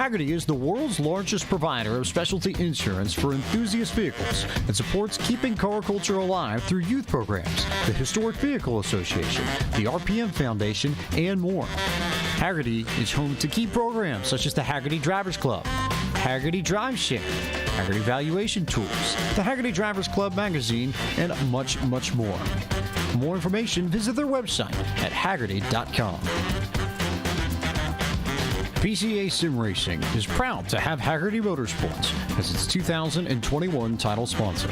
Hagerty is the world's largest provider of specialty insurance for enthusiast vehicles and supports keeping car culture alive through youth programs, the Historic Vehicle Association, the RPM Foundation, and more. Hagerty is home to key programs such as the Hagerty Drivers Club, Hagerty Drive Share, Hagerty Valuation Tools, the Hagerty Drivers Club magazine, and much, much more. For more information, visit their website at Hagerty.com. PCA Sim Racing is proud to have Hagerty Motorsports as its 2021 title sponsor.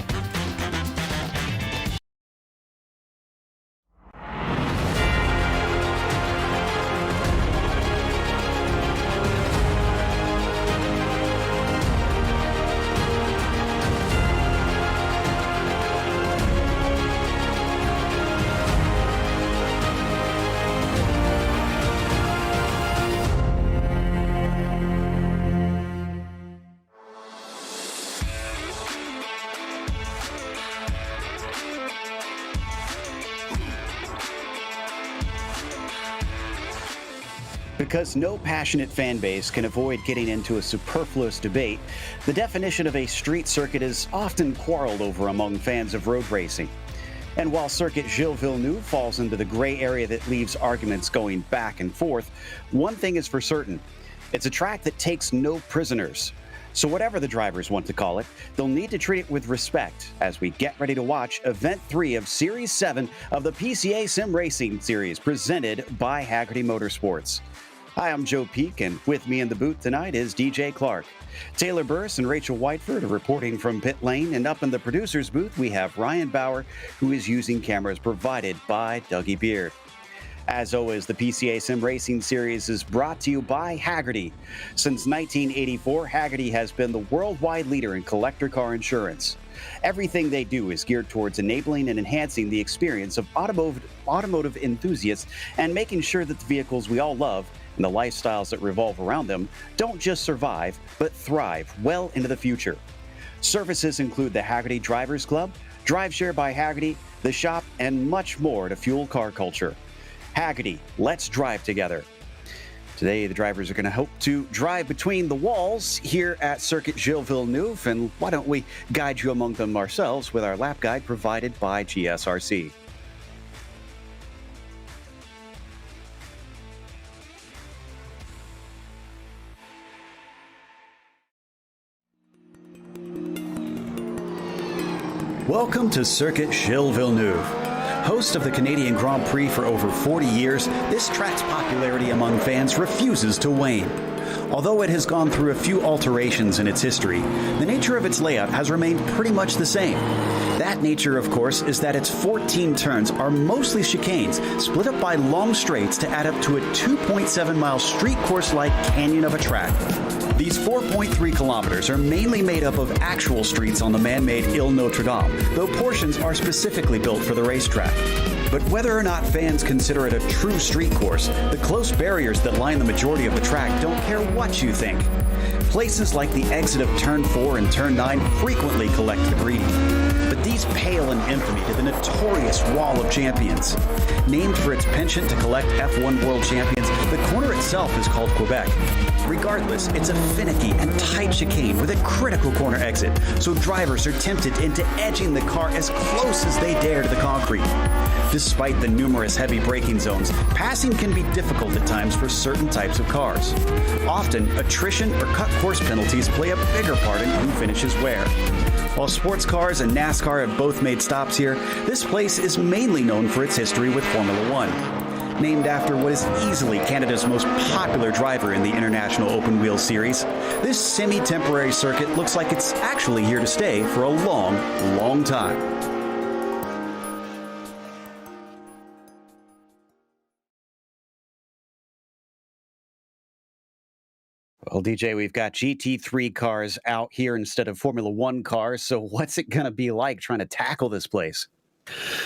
Because no passionate fan base can avoid getting into a superfluous debate, the definition of a street circuit is often quarreled over among fans of road racing. And while Circuit Gilles Villeneuve falls into the gray area that leaves arguments going back and forth, one thing is for certain: it's a track that takes no prisoners. So whatever the drivers want to call it, they'll need to treat it with respect as we get ready to watch Event 3 of Series 7 of the PCA Sim Racing Series, presented by Hagerty Motorsports. Hi, I'm Joe Peak, and with me in the booth tonight is DJ Clark. Taylor Burris and Rachel Whiteford are reporting from pit lane, and up in the producer's booth we have Ryan Bauer, who is using cameras provided by Dougie Beard. As always, the PCA Sim Racing Series is brought to you by Hagerty. Since 1984, Hagerty has been the worldwide leader in collector car insurance. Everything they do is geared towards enabling and enhancing the experience of automotive enthusiasts and making sure that the vehicles we all love and the lifestyles that revolve around them don't just survive, but thrive well into the future. Services include the Hagerty Drivers Club, Drive Share by Hagerty, the shop, and much more to fuel car culture. Hagerty, let's drive together. Today, the drivers are going to hope to drive between the walls here at Circuit Gilles Villeneuve, and why don't we guide you among them ourselves with our lap guide provided by GSRC. Welcome to Circuit Gilles Villeneuve. Host of the Canadian Grand Prix for over 40 years, this track's popularity among fans refuses to wane. Although it has gone through a few alterations in its history, the nature of its layout has remained pretty much the same. That nature, of course, is that its 14 turns are mostly chicanes, split up by long straights to add up to a 2.7-mile street course-like canyon of a track. These 4.3 kilometers are mainly made up of actual streets on the man-made Ile Notre Dame, though portions are specifically built for the racetrack. But whether or not fans consider it a true street course, the close barriers that line the majority of the track don't care what you think. Places like the exit of Turn 4 and Turn 9 frequently collect the greedy. But these pale in infamy to the notorious Wall of Champions. Named for its penchant to collect F1 World Champions, the corner itself is called Quebec. Regardless, it's a finicky and tight chicane with a critical corner exit, so drivers are tempted into edging the car as close as they dare to the concrete. Despite the numerous heavy braking zones, passing can be difficult at times for certain types of cars. Often, attrition or cut course penalties play a bigger part in who finishes where. While sports cars and NASCAR have both made stops here, this place is mainly known for its history with Formula One. Named after what is easily Canada's most popular driver in the International Open Wheel Series, this semi-temporary circuit looks like it's actually here to stay for a long, long time. Well, DJ, we've got GT3 cars out here instead of Formula One cars, so what's it going to be like trying to tackle this place?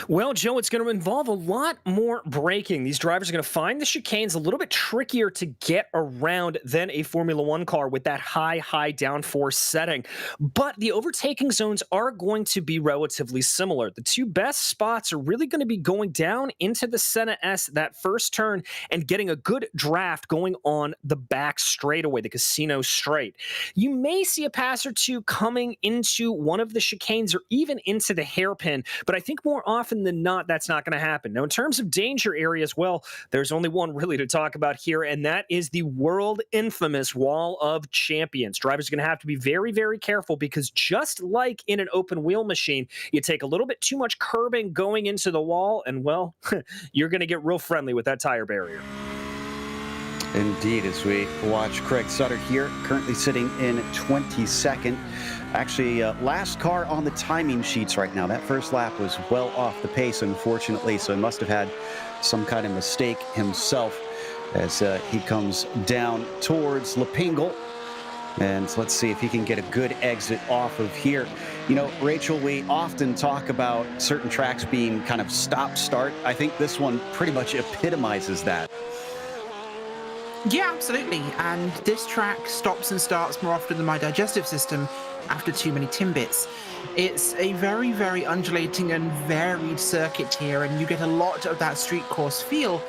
Well, Joe, it's going to involve a lot more braking. These drivers are going to find the chicanes a little bit trickier to get around than a Formula One car with that high downforce setting. But the overtaking zones are going to be relatively similar. The two best spots are really going to be going down into the Senna S, that first turn, and getting a good draft going on the back straightaway, the Casino Straight. You may see a pass or two coming into one of the chicanes or even into the hairpin, but I think more often than not, that's not going to happen. Now, in terms of danger areas, well, there's only one really to talk about here, and that is the world infamous Wall of Champions. Drivers are going to have to be very careful because just like in an open wheel machine, you take a little bit too much curbing going into the wall, and well, you're going to get real friendly with that tire barrier. Indeed, as we watch Craig Sutter here, currently sitting in 22nd. Actually, last car on the timing sheets right now. That first lap was well off the pace, unfortunately, so he must have had some kind of mistake himself as he comes down towards Lepingle. And let's see if he can get a good exit off of here. You know, Rachel, we often talk about certain tracks being kind of stop-start. I think this one pretty much epitomizes that. Yeah, absolutely. And this track stops and starts more often than my digestive system after too many Timbits. It's a very undulating and varied circuit here, and you get a lot of that street course feel.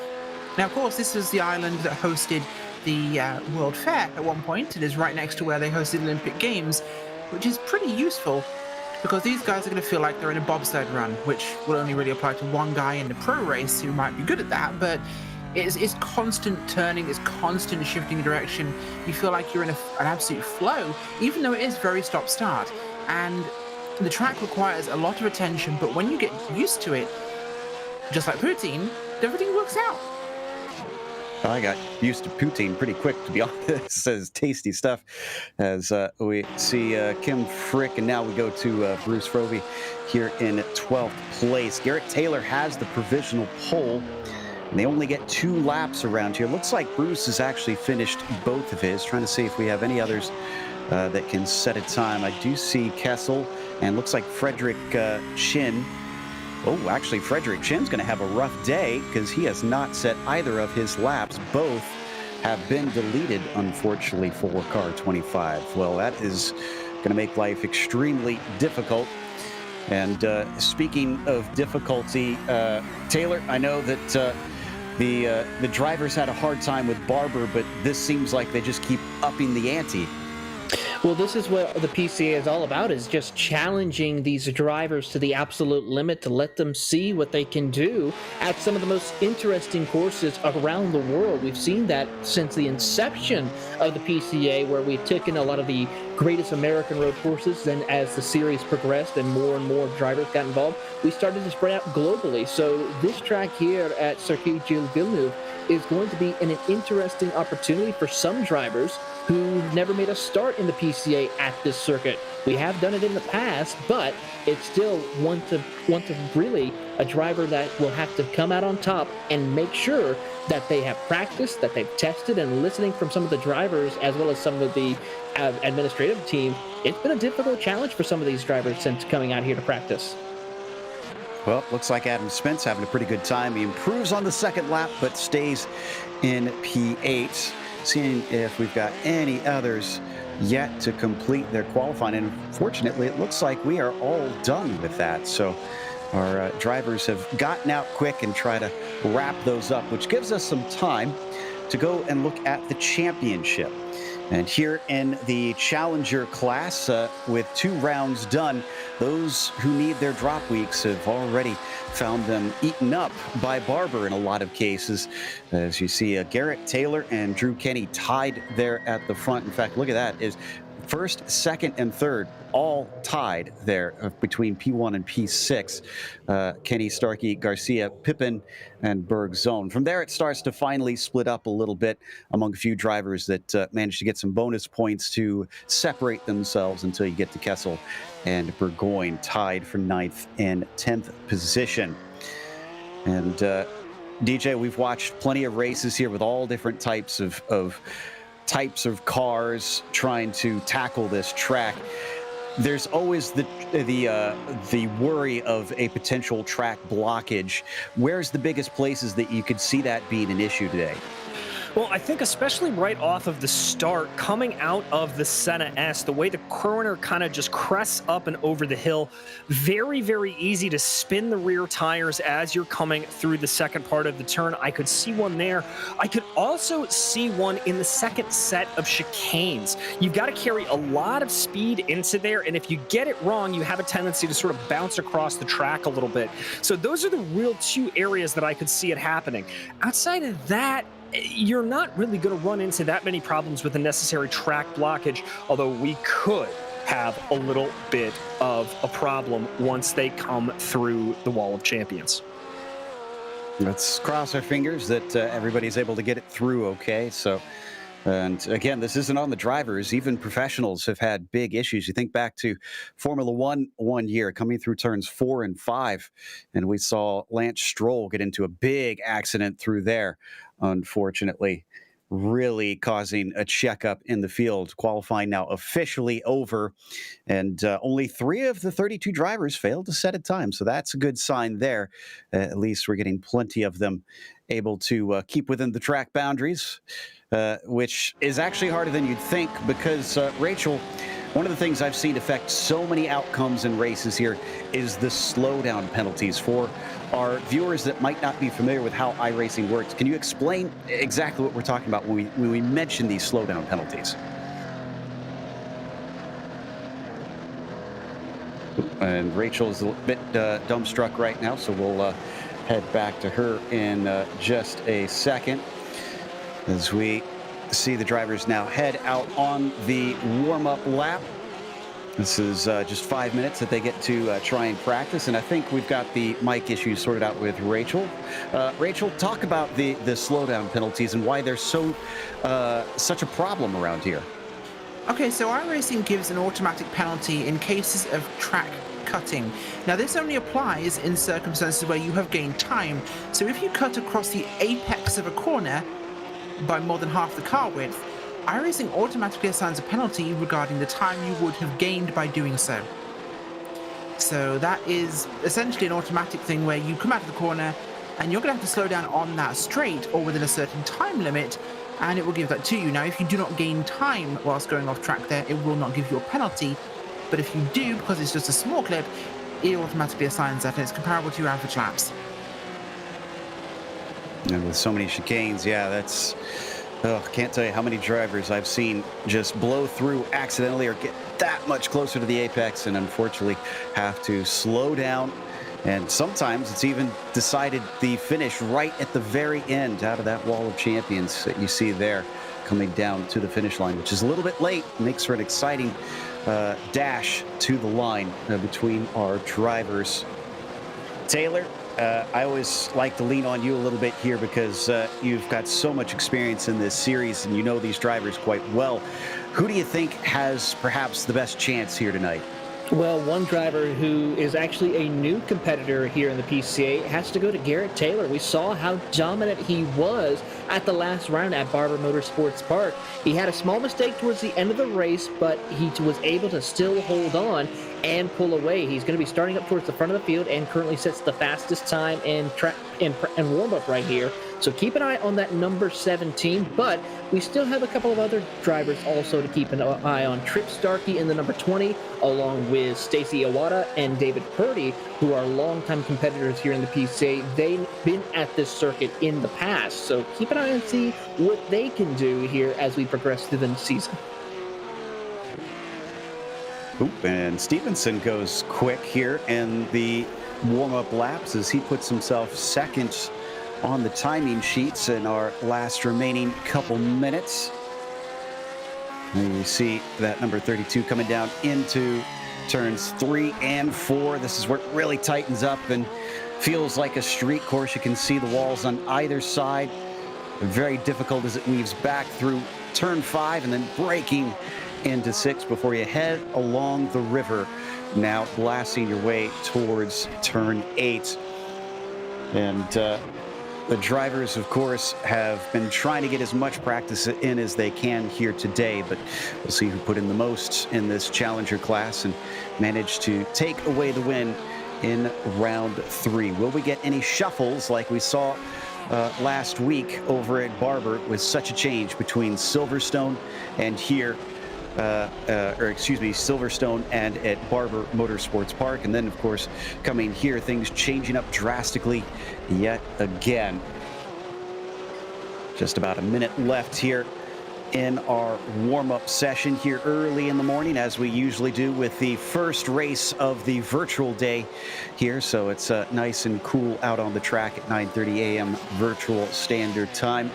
Now, of course, this is the island that hosted the World Fair at one point. It is right next to where they hosted the Olympic Games, which is pretty useful because these guys are going to feel like they're in a bobsled run, which will only really apply to one guy in the pro race who might be good at that, but it's constant turning, it's constant shifting direction. You feel like you're in an absolute flow, even though it is very stop-start. And the track requires a lot of attention, but when you get used to it, just like poutine, everything works out. I got used to poutine pretty quick, to be honest. Says tasty stuff as we see Kim Frick, and now we go to Bruce Roby here in 12th place. Garrett Taylor has the provisional pole. And they only get 2 laps around here. Looks like Bruce has actually finished both of his. Trying to see if we have any others that can set a time. I do see Kessel, and looks like Frederick Chin. Oh, actually, Frederick Chin's going to have a rough day because he has not set either of his laps. Both have been deleted, unfortunately, for car 25. Well, that is going to make life extremely difficult. And speaking of difficulty, Taylor, I know that the drivers had a hard time with Barber, but this seems like they just keep upping the ante. Well, this is what the PCA is all about, is just challenging these drivers to the absolute limit to let them see what they can do at some of the most interesting courses around the world. We've seen that since the inception of the PCA, where we've taken a lot of the greatest American road courses. Then as the series progressed and more drivers got involved, we started to spread out globally. So this track here at Circuit Gilles Villeneuve is going to be an interesting opportunity for some drivers who never made a start in the PCA at this circuit. We have done it in the past, but it's still one to really a driver that will have to come out on top and make sure that they have practiced, that they've tested, and listening from some of the drivers as well as some of the administrative team. It's been a difficult challenge for some of these drivers since coming out here to practice. Well, looks like Adam Spence having a pretty good time. He improves on the second lap, but stays in P8. Seeing if we've got any others yet to complete their qualifying. And fortunately, it looks like we are all done with that. So our drivers have gotten out quick and try to wrap those up, which gives us some time to go and look at the championship. And here in the Challenger class, with 2 rounds done, those who need their drop weeks have already found them eaten up by Barber in a lot of cases. As you see, Garrett Taylor and Drew Kenny tied there at the front. In fact, look at that, is first, second, and third all tied there between P1 and P6. Kenny, Starkey, Garcia, Pippin, and Bergzone. From there, it starts to finally split up a little bit among a few drivers that managed to get some bonus points to separate themselves until you get to Kessel and Burgoyne tied for 9th and 10th position. And DJ, we've watched plenty of races here with all different types of cars trying to tackle this track. There's always the the worry of a potential track blockage, where's the biggest places that you could see that being an issue today? Well, I think especially right off of the start, coming out of the Senna S, the way the corner kind of just crests up and over the hill, very, very easy to spin the rear tires as you're coming through the second part of the turn. I could see one there. I could also see one in the second set of chicanes. You've got to carry a lot of speed into there, and if you get it wrong, you have a tendency to sort of bounce across the track a little bit. So those are the real two areas that I could see it happening. Outside of that, you're not really going to run into that many problems with the necessary track blockage, although we could have a little bit of a problem once they come through the Wall of Champions. Let's cross our fingers that everybody's able to get it through okay. And again, this isn't on the drivers. Even professionals have had big issues. You think back to Formula One year, coming through turns 4 and 5, and we saw Lance Stroll get into a big accident through there, unfortunately, really causing a checkup in the field. Qualifying now officially over, and only 3 of the 32 drivers failed to set a time, so that's a good sign there. At least we're getting plenty of them able to keep within the track boundaries, which is actually harder than you'd think because, Rachel, one of the things I've seen affect so many outcomes in races here is the slowdown penalties. For our viewers that might not be familiar with how iRacing works, can you explain exactly what we're talking about when we mention these slowdown penalties? And Rachel's a bit dumbstruck right now, so we'll head back to her in just a second as we see the drivers now head out on the warm-up lap. This is just 5 minutes that they get to try and practice, and I think we've got the mic issues sorted out with Rachel. Rachel, talk about the slowdown penalties and why they're so such a problem around here. Okay, so iRacing gives an automatic penalty in cases of track cutting. Now, this only applies in circumstances where you have gained time. So if you cut across the apex of a corner by more than half the car width, iRacing automatically assigns a penalty regarding the time you would have gained by doing so. So that is essentially an automatic thing where you come out of the corner and you're going to have to slow down on that straight or within a certain time limit, and it will give that to you. Now, if you do not gain time whilst going off track there, it will not give you a penalty. But if you do, because it's just a small clip, it automatically assigns that, and it's comparable to your average laps. And with so many chicanes, yeah, that's... can't tell you how many drivers I've seen just blow through accidentally or get that much closer to the apex and unfortunately have to slow down. And sometimes it's even decided the finish right at the very end out of that Wall of Champions that you see there coming down to the finish line, which is a little bit late. Makes for an exciting dash to the line between our drivers. Taylor, I always like to lean on you a little bit here because you've got so much experience in this series and you know these drivers quite well. Who do you think has perhaps the best chance here tonight? Well, one driver who is actually a new competitor here in the PCA has to go to Garrett Taylor. We saw how dominant he was at the last round at Barber Motorsports Park. He had a small mistake towards the end of the race, but he was able to still hold on and pull away. He's going to be starting up towards the front of the field and currently sets the fastest time in warm-up right here. So keep an eye on that number 17, but we still have a couple of other drivers also to keep an eye on. Trip Starkey in the number 20, along with Stacey Iwata and David Purdy, who are longtime competitors here in the PCA. They've been at this circuit in the past, so keep an eye and see what they can do here as we progress through the season. Oop, and Stevenson goes quick here in the warm-up laps as he puts himself second on the timing sheets in our last remaining couple minutes. And you see that number 32 coming down into turns 3 and 4. This is where it really tightens up and feels like a street course. You can see the walls on either side. Very difficult as it weaves back through turn 5 and then braking into 6 before you head along the river, now blasting your way towards turn 8. And The drivers, of course, have been trying to get as much practice in as they can here today, but we'll see who put in the most in this Challenger class and managed to take away the win in round 3. Will we get any shuffles like we saw last week over at Barber with such a change between Silverstone and here, Silverstone and at Barber Motorsports Park? And then, of course, coming here, things changing up drastically yet again. Just about a minute left here in our warm-up session here early in the morning, as we usually do with the first race of the virtual day here. So it's nice and cool out on the track at 9:30 a.m. virtual standard time.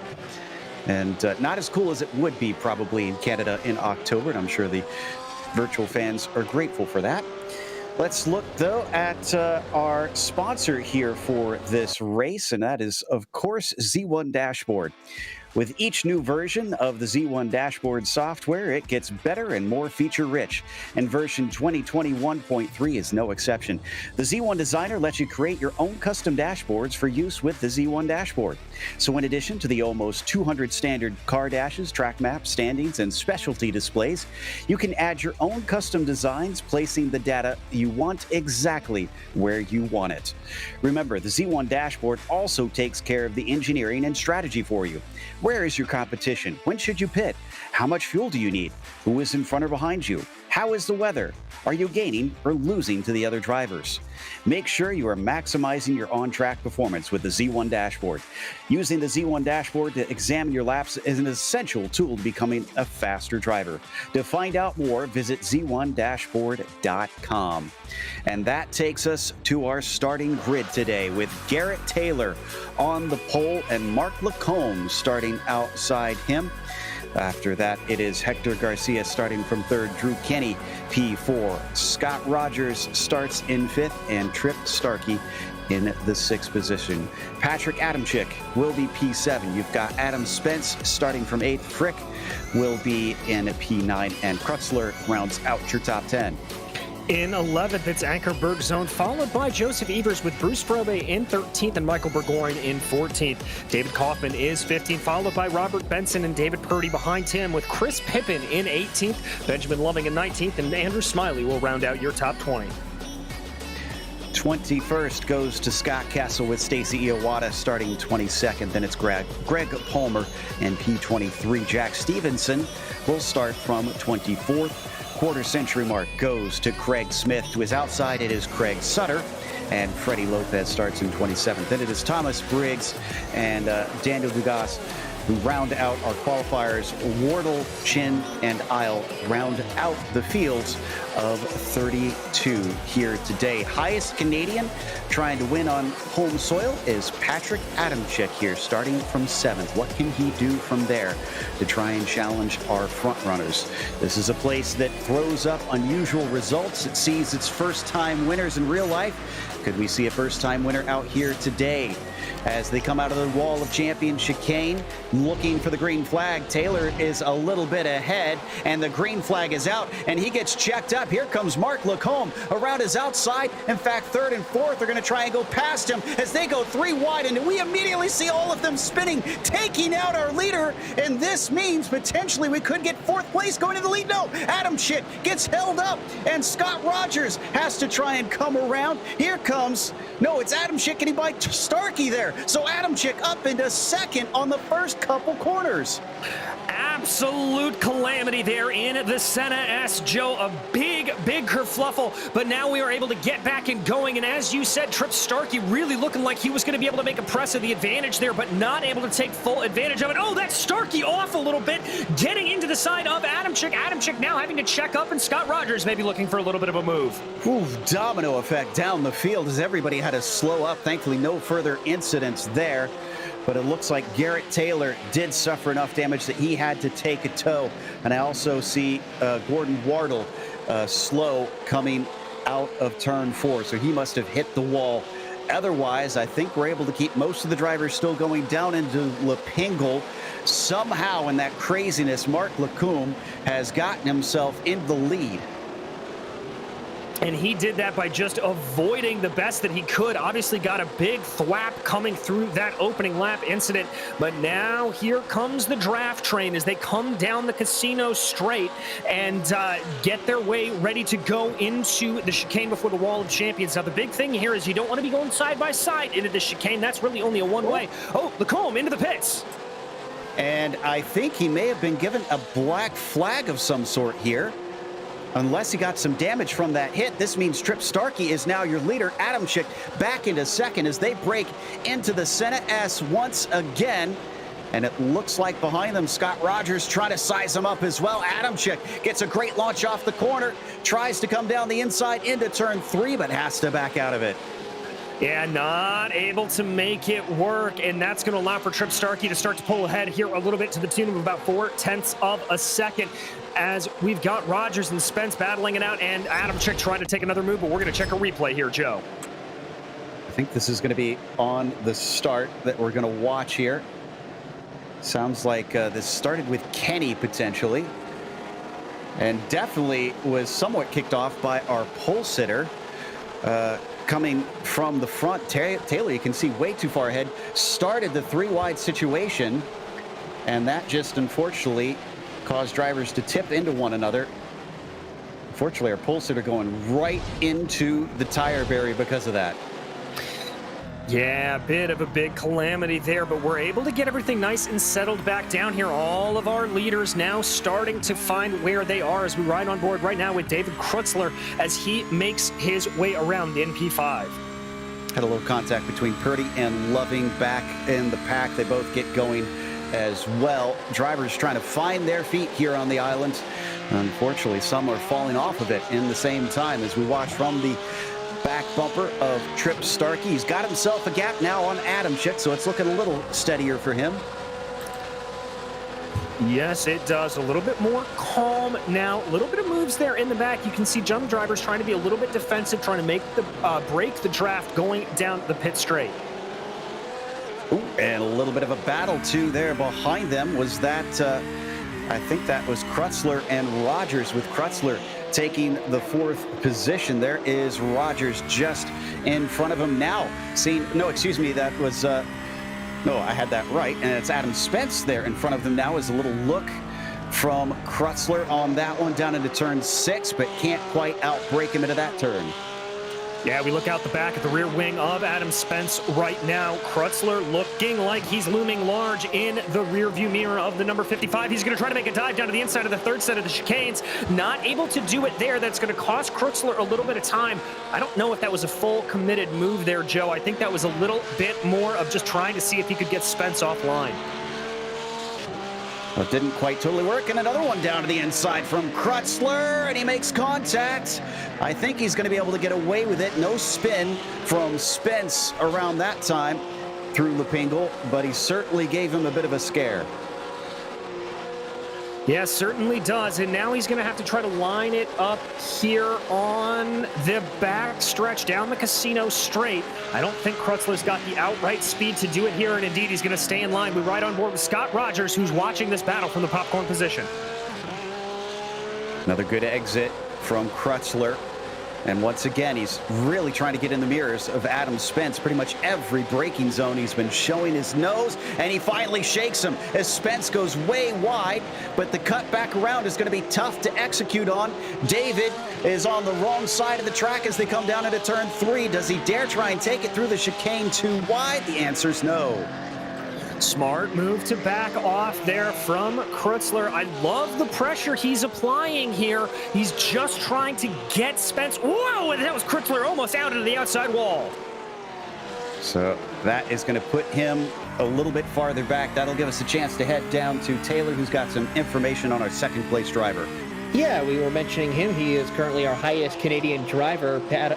And not as cool as it would be probably in Canada in October, and I'm sure the virtual fans are grateful for that. Let's look, though, at our sponsor here for this race, and that is, of course, Z1 Dashboard. With each new version of the Z1 Dashboard software, it gets better and more feature-rich, and version 2021.3 is no exception. The Z1 Designer lets you create your own custom dashboards for use with the Z1 Dashboard. So in addition to the almost 200 standard car dashes, track maps, standings, and specialty displays, you can add your own custom designs, placing the data you want exactly where you want it. Remember, the Z1 Dashboard also takes care of the engineering and strategy for you. Where is your competition? When should you pit? How much fuel do you need? Who is in front or behind you? How is the weather? Are you gaining or losing to the other drivers? Make sure you are maximizing your on-track performance with the Z1 Dashboard. Using the Z1 Dashboard to examine your laps is an essential tool to becoming a faster driver. To find out more, visit z1dashboard.com. And that takes us to our starting grid today, with Garrett Taylor on the pole and Mark Lacombe starting outside him. After that, it is Hector Garcia starting from 3rd, Drew Kenny P4. Scott Rogers starts in 5th, and Trip Starkey in the 6th position. Patrick Adamczyk will be P7. You've got Adam Spence starting from 8th. Frick will be in P9, and Krutzler rounds out your top 10. In 11th, it's Ankerberg Zone, followed by Joseph Evers with Bruce Probe in 13th and Michael Burgoyne in 14th. David Kaufman is 15th, followed by Robert Benson and David Purdy behind him, with Chris Pippin in 18th, Benjamin Loving in 19th, and Andrew Smiley will round out your top 20. 21st goes to Scott Kessel with Stacy Iwata starting 22nd. Then it's Greg Palmer and P23. Jack Stevenson will start from 24th. Quarter century mark goes to Craig Smith. To his outside, it is Craig Sutter, and Freddie Lopez starts in 27th. Then it is Thomas Briggs and Daniel Dugas who round out our qualifiers. Wardle, Chin, and Isle round out the fields of 32 here today. Highest Canadian trying to win on home soil is Patrick Adamczyk here, starting from 7th. What can he do from there to try and challenge our front runners? This is a place that throws up unusual results. It sees its first-time winners in real life. Could we see a first-time winner out here today? As they come out of the wall of champion chicane, looking for the green flag. Taylor is a little bit ahead, and the green flag is out, and he gets checked up. Here comes Mark Lacombe around his outside. In fact, 3rd and 4th are going to try and go past him as they go 3 wide, and we immediately see all of them spinning, taking out our leader, and this means potentially we could get 4th place going to the lead. No, Adamczyk gets held up, and Scott Rogers has to try and come around. Here comes, no, it's Adamczyk getting by Starkey there. So Adamczyk up into 2nd on the first couple corners. Absolute calamity there in the Senna S. Joe, a big kerfluffle, but now we are able to get back and going, and as you said, Trip Starkey really looking like he was going to be able to make a press of the advantage there, but not able to take full advantage of it. Oh, that's Starkey off a little bit, getting into the side of Adamczyk. Adamczyk now having to check up, and Scott Rogers maybe looking for a little bit of a move. Ooh, domino effect down the field as everybody had to slow up. Thankfully, no further incidents there. But it looks like Garrett Taylor did suffer enough damage that he had to take a tow. And I also see Gordon Wardle slow coming out of turn 4. So he must have hit the wall. Otherwise, I think we're able to keep most of the drivers still going down into Lepingle. Somehow in that craziness, Mark Lacombe has gotten himself in the lead. And he did that by just avoiding the best that he could. Obviously got a big thwap coming through that opening lap incident. But now here comes the draft train as they come down the casino straight and get their way ready to go into the chicane before the Wall of Champions. Now, the big thing here is you don't want to be going side by side into the chicane. That's really only a one-way. Oh, Lacombe into the pits. And I think he may have been given a black flag of some sort here. Unless he got some damage from that hit. This means Trip Starkey is now your leader. Adamczyk back into second as they break into the Senna S once again. And it looks like behind them, Scott Rogers trying to size him up as well. Adamczyk gets a great launch off the corner, tries to come down the inside into turn 3, but has to back out of it. Yeah, not able to make it work, and that's going to allow for Trip Starkey to start to pull ahead here a little bit to the tune of about 0.4 of a second as we've got Rogers and Spence battling it out, and Adamczyk trying to take another move, but we're going to check a replay here, Joe. I think this is going to be on the start that we're going to watch here. Sounds like this started with Kenny potentially, and definitely was somewhat kicked off by our pole sitter. Coming from the front, Taylor, you can see way too far ahead, started the 3-wide situation, and that just unfortunately caused drivers to tip into one another. Unfortunately, our pole sitter going right into the tire barrier because of that. Yeah, a bit of a big calamity there, but we're able to get everything nice and settled back down here. All of our leaders now starting to find where they are as we ride on board right now with David Krutzler as he makes his way around the NP5. Had a little contact between Purdy and Loving back in the pack. They both get going as well. Drivers trying to find their feet here on the island. Unfortunately, some are falling off of it in the same time as we watch from the back bumper of Trip Starkey. He's got himself a gap now on Adamczyk, so it's looking a little steadier for him. Yes, it does. A little bit more calm now. A little bit of moves there in the back. You can see jump drivers trying to be a little bit defensive, trying to make the break the draft going down the pit straight. Ooh, and a little bit of a battle too there behind them. Was that I think that was Krutzler and Rogers, with Krutzler taking the 4th position. There is Rogers just in front of him now. That was no, I had that right, and it's Adam Spence there in front of them now. Is a little look from Krutzler on that one down into turn 6, but can't quite outbrake him into that turn. Yeah, we look out the back at the rear wing of Adam Spence right now. Krutzler looking like he's looming large in the rear view mirror of the number 55. He's going to try to make a dive down to the inside of the 3rd set of the chicanes. Not able to do it there. That's going to cost Krutzler a little bit of time. I don't know if that was a full committed move there, Joe. I think that was a little bit more of just trying to see if he could get Spence offline. Well, it didn't quite totally work, and another one down to the inside from Krutzler, and he makes contact. I think he's going to be able to get away with it. No spin from Spence around that time through Lepingle, but he certainly gave him a bit of a scare. Yeah, certainly does. And now he's going to have to try to line it up here on the back stretch down the casino straight. I don't think Krutzler's got the outright speed to do it here, and indeed he's going to stay in line. We ride on board with Scott Rogers, who's watching this battle from the popcorn position. Another good exit from Krutzler. And once again, he's really trying to get in the mirrors of Adam Spence. Pretty much every braking zone he's been showing his nose, and he finally shakes him as Spence goes way wide, but the cut back around is going to be tough to execute on. David is on the wrong side of the track as they come down into turn 3. Does he dare try and take it through the chicane too wide? The answer is no. Smart move to back off there from Krutzler. I love the pressure he's applying here. He's just trying to get Spence. Whoa, and that was Krutzler almost out into the outside wall. So that is going to put him a little bit farther back. That'll give us a chance to head down to Taylor, who's got some information on our 2nd place driver. Yeah, we were mentioning him. He is currently our highest Canadian driver, Adam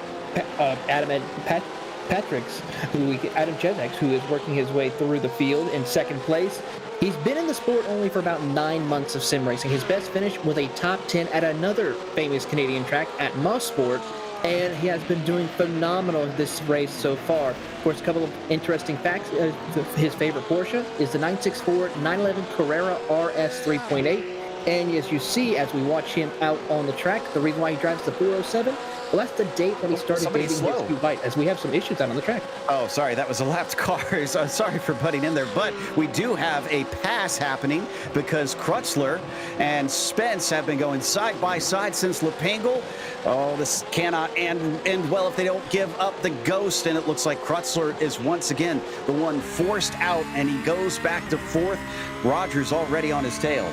Jezex, who is working his way through the field in 2nd place. He's been in the sport only for about 9 months of sim racing. His best finish was a top 10 at another famous Canadian track at Motorsport, and he has been doing phenomenal in this race so far. Of course, a couple of interesting facts. His favorite Porsche is the 964 911 Carrera RS 3.8. And as you see, as we watch him out on the track, the reason why he drives the 407, well, that's the date that he started Somebody's dating his slow. new bike, as we have some issues out on the track. Oh, sorry, that was a lapped car. So sorry for butting in there, but we do have a pass happening because Crutchler and Spence have been going side by side since Lepingle. Oh, this cannot end well if they don't give up the ghost, and it looks like Crutchler is once again the one forced out, and he goes back to fourth. Rogers already on his tail.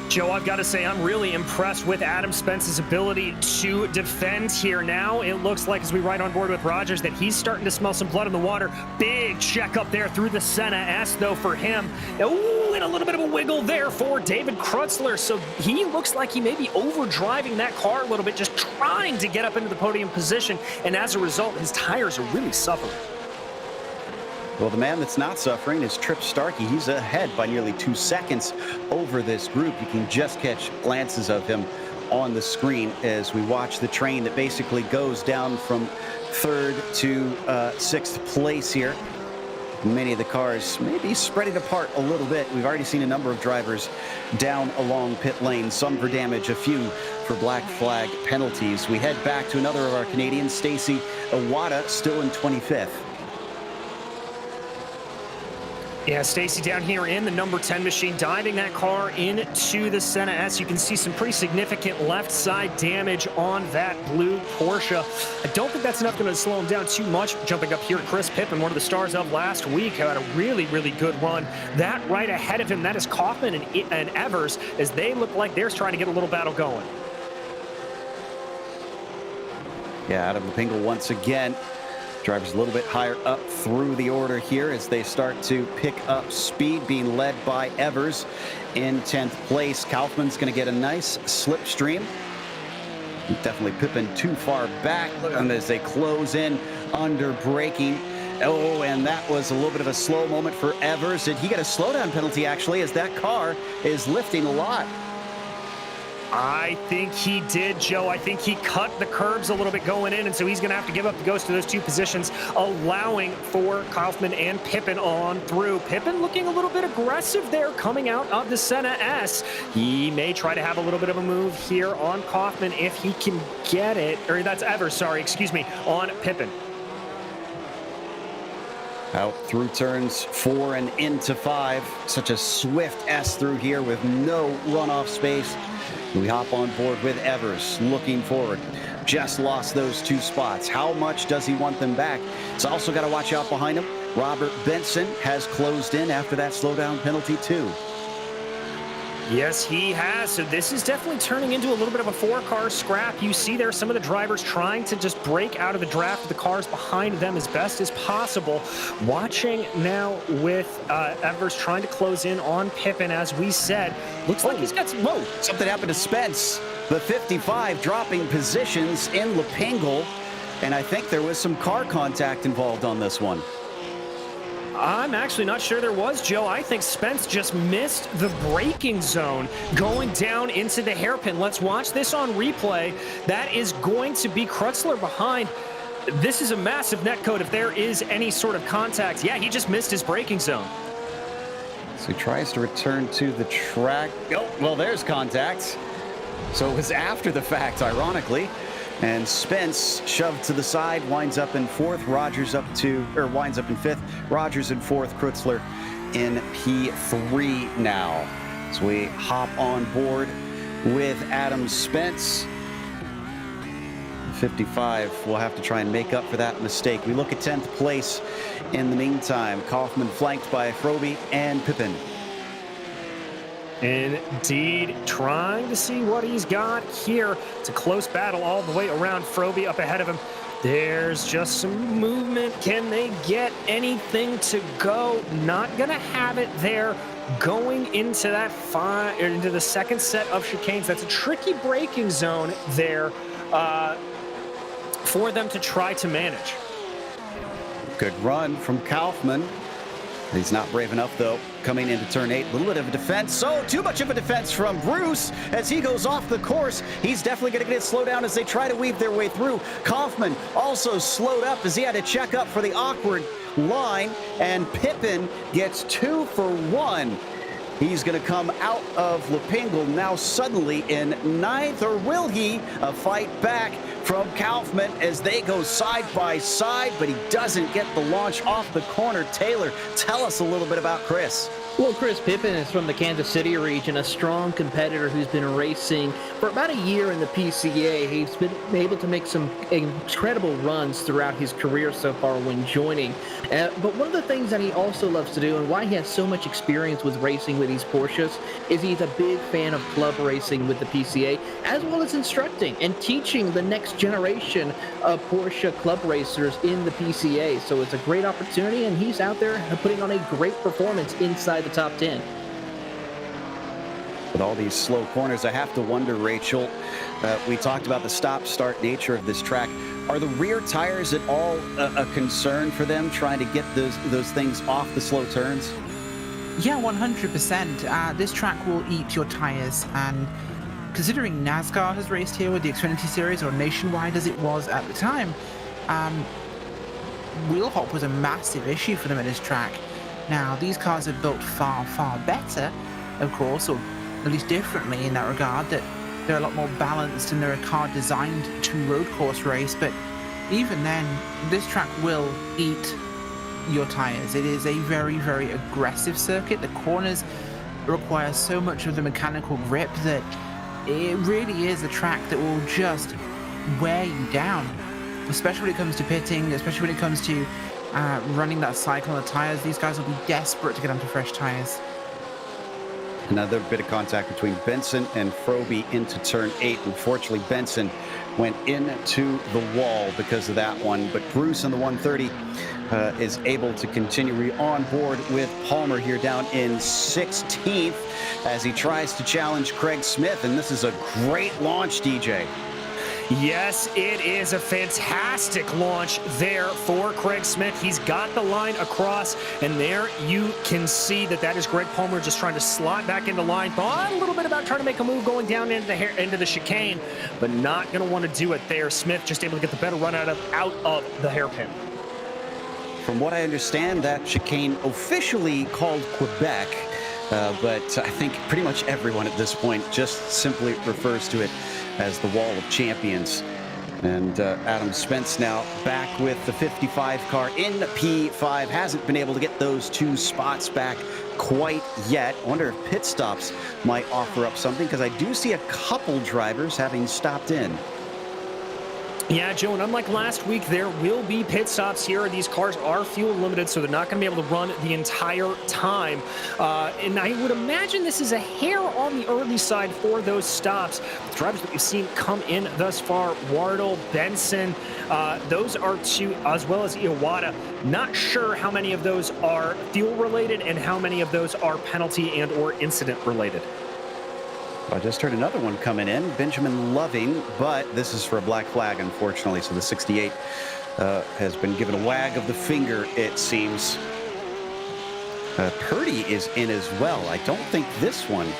Joe, I've got to say, I'm really impressed with Adam Spence's ability to defend here. Now it looks like, as we ride on board with Rogers, that he's starting to smell some blood in the water. Big check up there through the Senna S, though, for him. Ooh, and a little bit of a wiggle there for David Crutchler. So he looks like he may be overdriving that car a little bit, just trying to get up into the podium position. And as a result, his tires are really suffering. Well, the man that's not suffering is Trip Starkey. He's ahead by nearly 2 seconds over this group. You can just catch glances of him on the screen as we watch the train that basically goes down from third to sixth place here. Many of the cars may be spreading apart a little bit. We've already seen a number of drivers down along pit lane, some for damage, a few for black flag penalties. We head back to another of our Canadians, Stacey Iwata, still in 25th. Yeah, Stacy down here in the number 10 machine, diving that car into the Senna S. You can see some pretty significant left side damage on that blue Porsche. I don't think that's enough to slow him down too much. Jumping up here, Chris Pippen, one of the stars of last week, had a really, really good run. That right ahead of him, that is Kaufman and Evers, as they look like they're trying to get a little battle going. Yeah, Adam Lepingle once again. Drivers a little bit higher up through the order here as they start to pick up speed, being led by Evers in 10th place. Kaufman's going to get a nice slipstream. Definitely Pippen too far back, and as they close in under braking. Oh, and that was a little bit of a slow moment for Evers. Did he get a slowdown penalty, actually, as that car is lifting a lot? I think he did, Joe. I think he cut the curbs a little bit going in, and so he's going to have to give up the ghost to those two positions, allowing for Kaufman and Pippen on through. Pippen looking a little bit aggressive there coming out of the Senna S. He may try to have a little bit of a move here on Kaufman if he can get it. Or that's Evers, sorry, excuse me, on Pippen. Out through turns 4 and into 5. Such a swift S through here with no runoff space. We hop on board with Evers, looking forward. Just lost those 2 spots. How much does he want them back? He's also got to watch out behind him. Robert Benson has closed in after that slowdown penalty too. Yes, he has. So this is definitely turning into a little bit of a 4-car scrap. You see there some of the drivers trying to just break out of the draft of the cars behind them as best as possible. Watching now with Evers trying to close in on Pippen, as we said. Looks like he's got some... Whoa! Something happened to Spence. The 55 dropping positions in Lepingle. And I think there was some car contact involved on this one. I'm actually not sure there was, Joe. I think Spence just missed the braking zone going down into the hairpin. Let's watch this on replay. That is going to be Crutchler behind. This is a massive netcode if there is any sort of contact. Yeah, he just missed his braking zone. So he tries to return to the track. Oh, well, there's contact. So it was after the fact, ironically. And Spence shoved to the side, winds up in 4th. Rogers winds up in 5th. Rogers in 4th. Crutchler in P3 now. So we hop on board with Adam Spence. 55 will have to try and make up for that mistake. We look at 10th place in the meantime. Kaufman flanked by Frobe and Pippen. Indeed, trying to see what he's got here. It's a close battle all the way around. Frobe up ahead of him. There's just some movement. Can they get anything to go? Not gonna have it there. Going into that into the second set of chicanes. That's a tricky braking zone there for them to try to manage. Good run from Kaufman. He's not brave enough, though, coming into turn 8. A little bit of a defense. So, too much of a defense from Bruce as he goes off the course. He's definitely going to get slowed down as they try to weave their way through. Kaufman also slowed up as he had to check up for the awkward line. And Pippen gets 2 for 1. He's going to come out of Lepingle now suddenly in 9th, or will he? A fight back from Kaufman as they go side by side, but he doesn't get the launch off the corner. Taylor, tell us a little bit about Chris. Well, Chris Pippen is from the Kansas City region, a strong competitor who's been racing for about a year in the PCA. He's been able to make some incredible runs throughout his career so far when joining. But one of the things that he also loves to do, and why he has so much experience with racing with these Porsches, is he's a big fan of club racing with the PCA, as well as instructing and teaching the next generation of Porsche club racers in the PCA. So it's a great opportunity, and he's out there putting on a great performance inside the top 10. With all these slow corners, I have to wonder, Rachel, we talked about the stop-start nature of this track. Are the rear tires at all a concern for them, trying to get those things off the slow turns? Yeah, 100%. This track will eat your tires, and considering NASCAR has raced here with the Xfinity Series, or nationwide as it was at the time, wheel hop was a massive issue for them at this track. Now, these cars are built far, far better, of course, or at least differently in that regard, that they're a lot more balanced and they're a car designed to road course race, but even then, this track will eat your tires. It is a very, very aggressive circuit. The corners require so much of the mechanical grip that it really is a track that will just wear you down, especially when it comes to pitting, especially when it comes to running that cycle on the tires. These guys will be desperate to get onto fresh tires. Another bit of contact between Benson and Frobe into turn 8. Unfortunately, Benson went into the wall because of that one, but Bruce on the 130 is able to continue on board with Palmer here down in 16th as he tries to challenge Craig Smith, and this is a great launch, DJ. Yes, it is a fantastic launch there for Craig Smith. He's got the line across, and there you can see that is Greg Palmer just trying to slot back into line. Thought a little bit about trying to make a move going down into the chicane, but not going to want to do it there. Smith just able to get the better run out of the hairpin. From what I understand, that chicane officially called Quebec, but I think pretty much everyone at this point just simply refers to it as the Wall of Champions. And Adam Spence now back with the 55 car in P5. Hasn't been able to get those 2 spots back quite yet. I wonder if pit stops might offer up something, because I do see a couple drivers having stopped in. Yeah, Joe, and unlike last week, there will be pit stops here. These cars are fuel limited, so they're not going to be able to run the entire time. And I would imagine this is a hair on the early side for those stops. The drivers that we've seen come in thus far, Wardle, Benson, those are 2, as well as Iwata. Not sure how many of those are fuel related and how many of those are penalty and or incident related. I just heard another one coming in, Benjamin Loving, but this is for a black flag, unfortunately. So the 68 has been given a wag of the finger, it seems. Purdy is in as well. I don't think this one.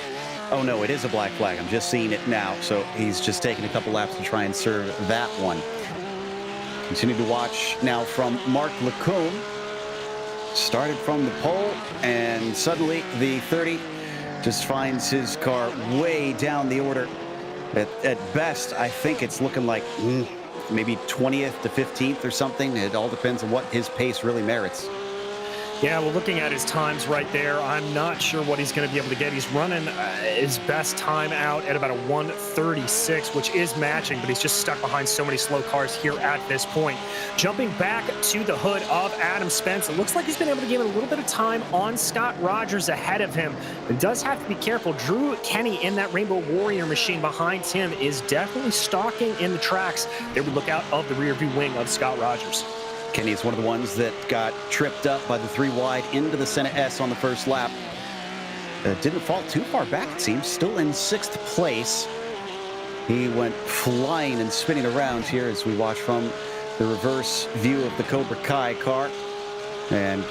Oh, no, it is a black flag. I'm just seeing it now. So he's just taking a couple laps to try and serve that one. Continue to watch now from Mark Lacombe. Started from the pole, and suddenly the 30 just finds his car way down the order. At best, I think it's looking like maybe 20th to 15th or something. It all depends on what his pace really merits. Yeah, well, looking at his times right there, I'm not sure what he's going to be able to get. He's running his best time out at about a 1:36, which is matching, but he's just stuck behind so many slow cars here at this point. Jumping back to the hood of Adam Spence, it looks like he's been able to gain a little bit of time on Scott Rogers ahead of him. He does have to be careful. Drew Kenny in that Rainbow Warrior machine behind him is definitely stalking in the tracks. They would look out of the rear view wing of Scott Rogers. Kenny is one of the ones that got tripped up by the 3 wide into the Senna S on the first lap. Didn't fall too far back, it seems. Still in 6th place. He went flying and spinning around here as we watch from the reverse view of the Cobra Kai car. And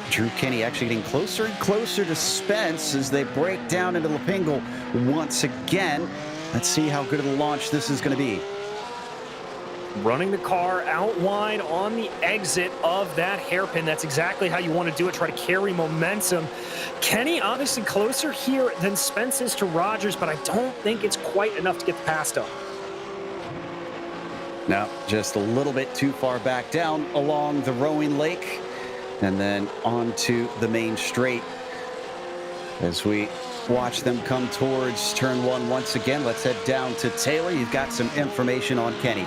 Drew Kenny actually getting closer and closer to Spence as they break down into Lepingle once again. Let's see how good of a launch this is going to be. running the car out wide on the exit of that hairpin. That's exactly how you want to do it. Try to carry momentum. Kenny obviously closer here than Spence is to Rogers, but I don't think it's quite enough to get past him. No, just a little bit too far back down along the rowing lake and then onto the main straight. As we watch them come towards turn one once again, let's head down to Taylor. You've got some information on Kenny.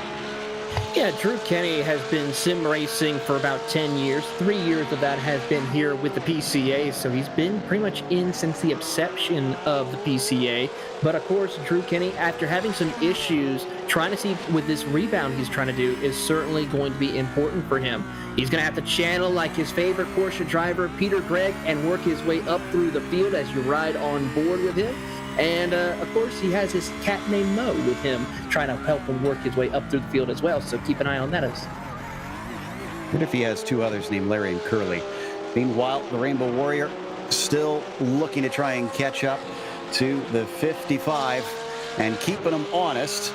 Yeah, Drew Kenny has been sim racing for about 10 years. 3 years of that has been here with the PCA, so he's been pretty much in since the inception of the PCA. But of course, Drew Kenny, after having some issues, trying to see with this rebound he's trying to do is certainly going to be important for him. He's going to have to channel like his favorite Porsche driver, Peter Gregg, and work his way up through the field as you ride on board with him. And, of course, he has his cat named Mo with him, trying to help him work his way up through the field as well, so keep an eye on that. What if he has two others named Larry and Curly? Meanwhile, the Rainbow Warrior still looking to try and catch up to the 55 and keeping them honest.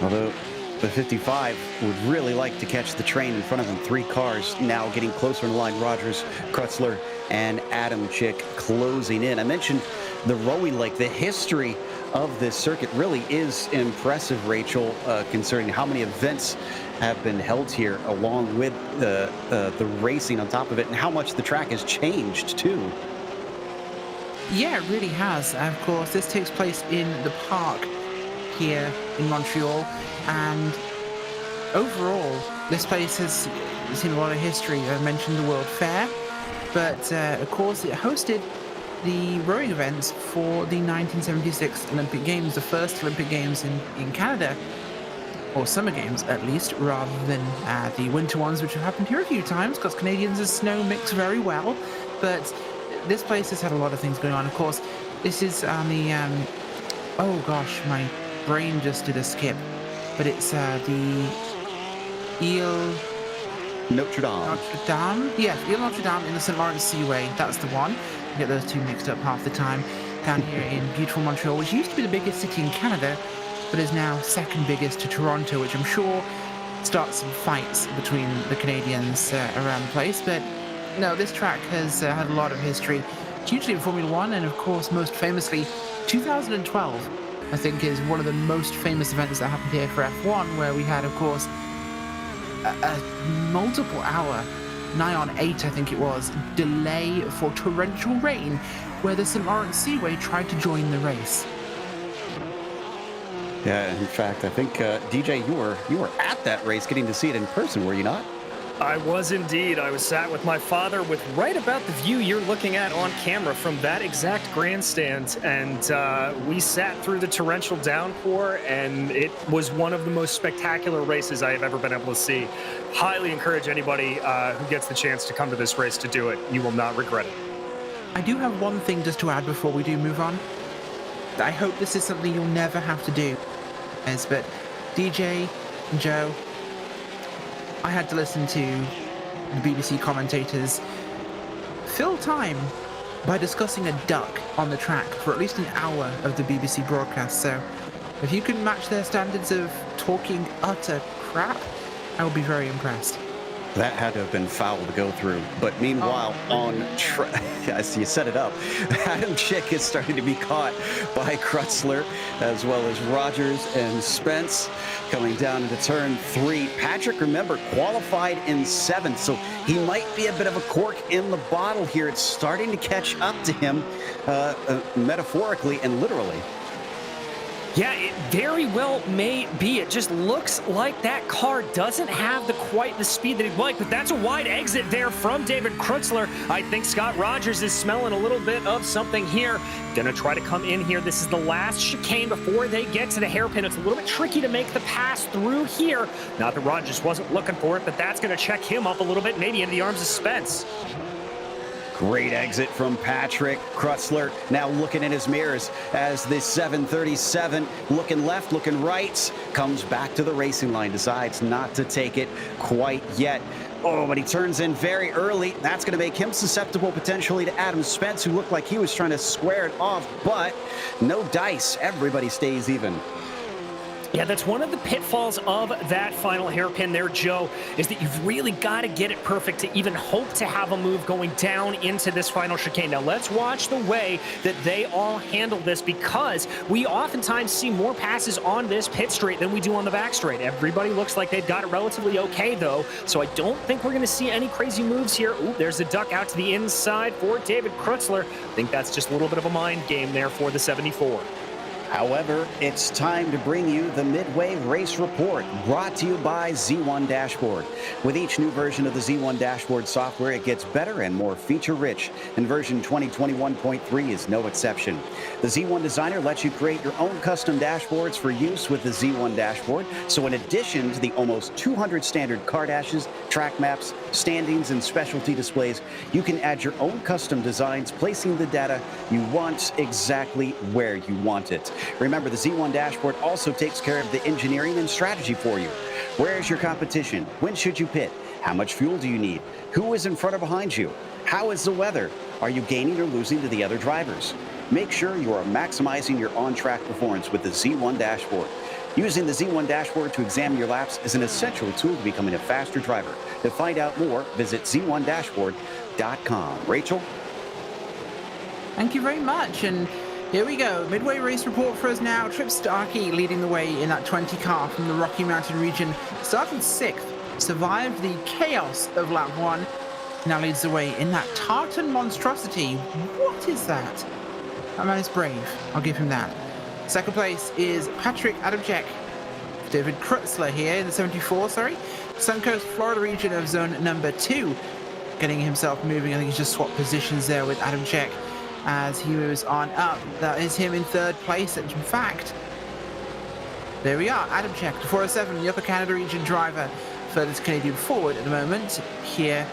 Although the 55 would really like to catch the train in front of them. 3 cars now getting closer in the line. Rogers, Krutzler, and Adam Chick closing in. I mentioned the rowing lake. The history of this circuit really is impressive, Rachel, considering how many events have been held here along with the racing on top of it and how much the track has changed too. Yeah, it really has. Of course, this takes place in the park here in Montreal, and overall, this place has seen a lot of history. I mentioned the World Fair, but of course, it hosted the rowing events for the 1976 Olympic Games, the first Olympic Games in Canada, or summer games at least, rather than the winter ones, which have happened here a few times, because Canadians and snow mix very well. But this place has had a lot of things going on. Of course, this is on the, oh gosh, my brain just did a skip, but it's the Ile Notre Dame. Yeah, Ile Notre Dame in the St. Lawrence Seaway. That's the one. I get those two mixed up half the time. Down here in beautiful Montreal, which used to be the biggest city in Canada, but is now second biggest to Toronto, which I'm sure starts some fights between the Canadians around the place. But no, this track has had a lot of history, hugely in Formula One, and of course, most famously, 2012, I think, is one of the most famous events that happened here for F1, where we had, of course, a multiple hour, nigh on 8, I think it was, delay for torrential rain, where the St. Lawrence Seaway tried to join the race. Yeah, in fact, I think, DJ, you were at that race getting to see it in person, were you not? I was indeed. I was sat with my father with right about the view you're looking at on camera from that exact grandstand, and we sat through the torrential downpour, and it was one of the most spectacular races I have ever been able to see. Highly encourage anybody who gets the chance to come to this race to do it. You will not regret it. I do have one thing just to add before we do move on. I hope this is something you'll never have to do, but DJ and Joe, I had to listen to the BBC commentators fill time by discussing a duck on the track for at least an hour of the BBC broadcast. So if you can match their standards of talking utter crap, I will be very impressed. That had to have been foul to go through. But meanwhile, as you set it up, Adam Chick is starting to be caught by Krutzler, as well as Rogers and Spence coming down into turn 3. Patrick, remember, qualified in 7th, so he might be a bit of a cork in the bottle here. It's starting to catch up to him, metaphorically and literally. Yeah, it very well may be. It just looks like that car doesn't have quite the speed that he'd like, but that's a wide exit there from David Krutzler. I think Scott Rogers is smelling a little bit of something here. Gonna try to come in here. This is the last chicane before they get to the hairpin. It's a little bit tricky to make the pass through here. Not that Rogers wasn't looking for it, but that's gonna check him up a little bit, maybe into the arms of Spence. Great exit from Patrick. Krutzler now looking in his mirrors as this 737, looking left, looking right, comes back to the racing line, decides not to take it quite yet. Oh, but he turns in very early. That's going to make him susceptible potentially to Adam Spence, who looked like he was trying to square it off, but no dice. Everybody stays even. Yeah, that's one of the pitfalls of that final hairpin there, Joe, is that you've really got to get it perfect to even hope to have a move going down into this final chicane. Now, let's watch the way that they all handle this, because we oftentimes see more passes on this pit straight than we do on the back straight. Everybody looks like they've got it relatively okay, though, so I don't think we're going to see any crazy moves here. Ooh, there's a duck out to the inside for David Krutzler. I think that's just a little bit of a mind game there for the 74. However, it's time to bring you the Midway Race Report, brought to you by Z1 Dashboard. With each new version of the Z1 Dashboard software, it gets better and more feature-rich, and version 2021.3 is no exception. The Z1 Designer lets you create your own custom dashboards for use with the Z1 Dashboard, so in addition to the almost 200 standard car dashes, track maps, standings, and specialty displays, you can add your own custom designs, placing the data you want exactly where you want it. Remember, the Z1 Dashboard also takes care of the engineering and strategy for you. Where is your competition? When should you pit? How much fuel do you need? Who is in front or behind you? How is the weather? Are you gaining or losing to the other drivers? Make sure you are maximizing your on-track performance with the Z1 Dashboard. Using the Z1 Dashboard to examine your laps is an essential tool to becoming a faster driver. To find out more, visit z1dashboard.com. Rachel? Thank you very much, and here we go. Midway race report for us now. Trip Starkey leading the way in that 20 car from the Rocky Mountain region. Started 6th, survived the chaos of lap 1. Now leads the way in that tartan monstrosity. What is that? That man is brave. I'll give him that. Second place is Patrick Adamczyk. David Krutzler here in the 74, Suncoast, Florida region of zone number 2. Getting himself moving. I think he's just swapped positions there with Adamczyk as he moves on up. That is him in 3rd place. In fact, there we are. Adamczyk, the 407, the Upper Canada region driver, furthest Canadian forward at the moment, here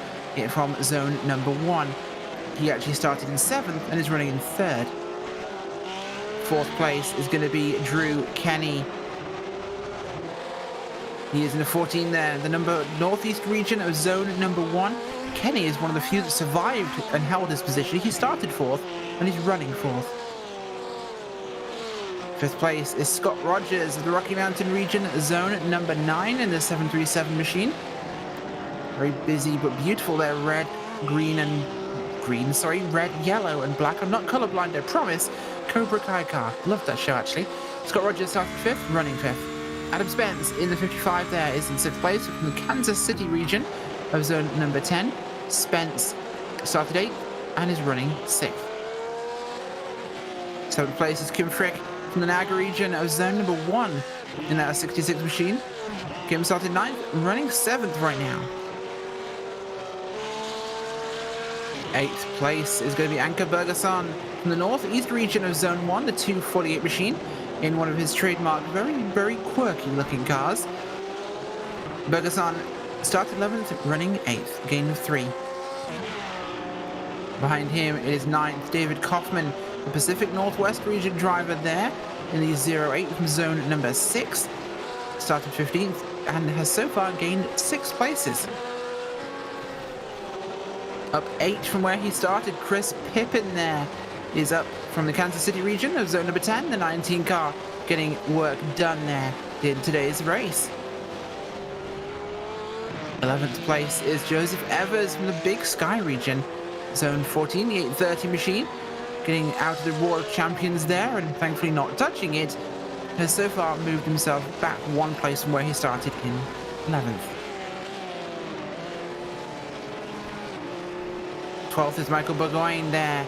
from zone number 1. He actually started in 7th and is running in 3rd. 4th place is going to be Drew Kenny. He is in the 14 there, the northeast region of zone number 1. Kenny is one of the few that survived and held this position. He started 4th and he's running 4th. 5th place is Scott Rogers of the Rocky Mountain region, zone number 9 in the 737 machine. Very busy but beautiful there, red, yellow and black. I'm not colorblind, I promise. Cobra Kai car. Loved that show, actually. Scott Rogers started 5th, running 5th. Adam Spence in the 55 there is in 6th place from the Kansas City region of zone number 10. Spence started 8th and is running 6th. 7th place is Kim Frick from the Niagara region of zone number 1 in that 66 machine. Kim started 9th and running 7th right now. 8th place is going to be Anka Bergeson from the northeast region of zone 1, the 248 machine, in one of his trademark, very, very quirky looking cars. Bergeson started 11th, running 8th, gain of 3. Behind him is 9th, David Kaufman, the Pacific Northwest region driver there in the 08 from zone number 6. Started 15th and has so far gained 6 places. Up 8 from where he started, Chris Pippin there is up from the Kansas City region of zone number 10, the 19 car, getting work done there in today's race. 11th place is Joseph Evers from the Big Sky region, zone 14, the 830 machine, getting out of the War of Champions there and thankfully not touching it, has so far moved himself back 1 place from where he started in 11th. 12th is Michael Burgoyne there,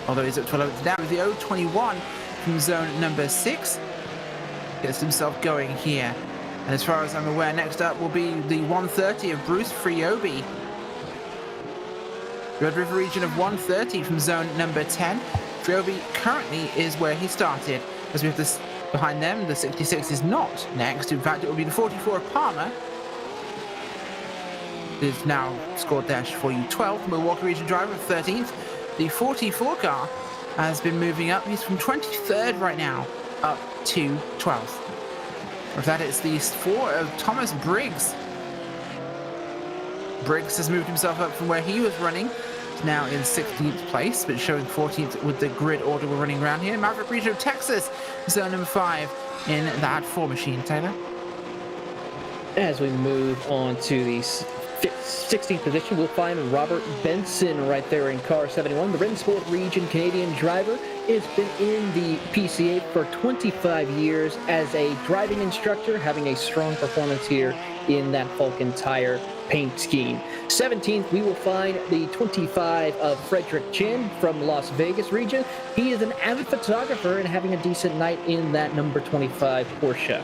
although he's up to 11th down with the 021 from zone number 6. Gets himself going here. And as far as I'm aware, next up will be the 130 of Bruce Friobi. Red River region of 130 from zone number 10. Friobi currently is where he started. As we have this behind them, the 66 is not next. In fact, it will be the 44 of Palmer. Is now scored dash for you 12th. Milwaukee region driver 13th. The 44 car has been moving up. He's from 23rd right now up to 12th. With that, it's the 4 of Thomas Briggs. Briggs has moved himself up from where he was running now in 16th place, but showing 14th with the grid order we're running around here. Maverick Region of Texas, zone number 5 in that 4 machine. Taylor? As we move on to the 16th position, we'll find Robert Benson right there in car 71. The Rennsport region Canadian driver has been in the PCA for 25 years as a driving instructor, having a strong performance here in that Falcon tire paint scheme. 17th, we will find the 25 of Frederick Chin from Las Vegas region. He is an avid photographer and having a decent night in that number 25 Porsche.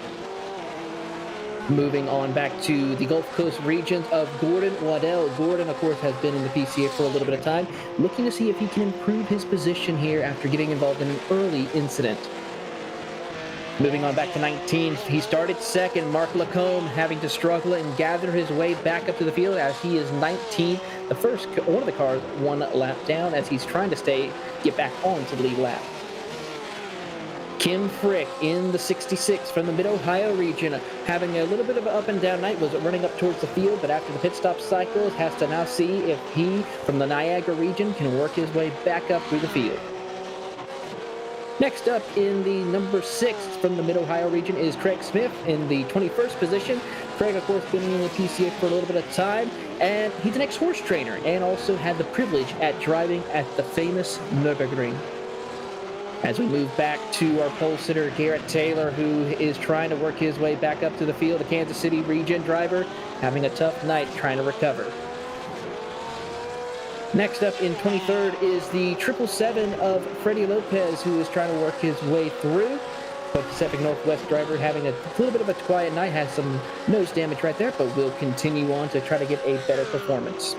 Moving on back to the Gulf Coast regions of Gordon Waddell. Gordon, of course, has been in the PCA for a little bit of time, looking to see if he can improve his position here after getting involved in an early incident. Moving on back to 19th, he started second. Mark Lacombe having to struggle and gather his way back up to the field as he is 19th. The first one of the cars one lap down as he's trying to get back onto the lead lap. Kim Frick in the 66 from the Mid-Ohio region, having a little bit of an up and down night, was running up towards the field, but after the pit stop cycles, has to now see if he, from the Niagara region, can work his way back up through the field. Next up in the number 6 from the Mid-Ohio region is Craig Smith in the 21st position. Craig, of course, been in the PCA for a little bit of time, and he's an ex-horse trainer and also had the privilege at driving at the famous Nurburgring. As we move back to our pole sitter, Garrett Taylor, who is trying to work his way back up to the field, the Kansas City region driver, having a tough night trying to recover. Next up in 23rd is the 777 of Freddie Lopez, who is trying to work his way through. But Pacific Northwest driver having a little bit of a quiet night, has some nose damage right there, but will continue on to try to get a better performance.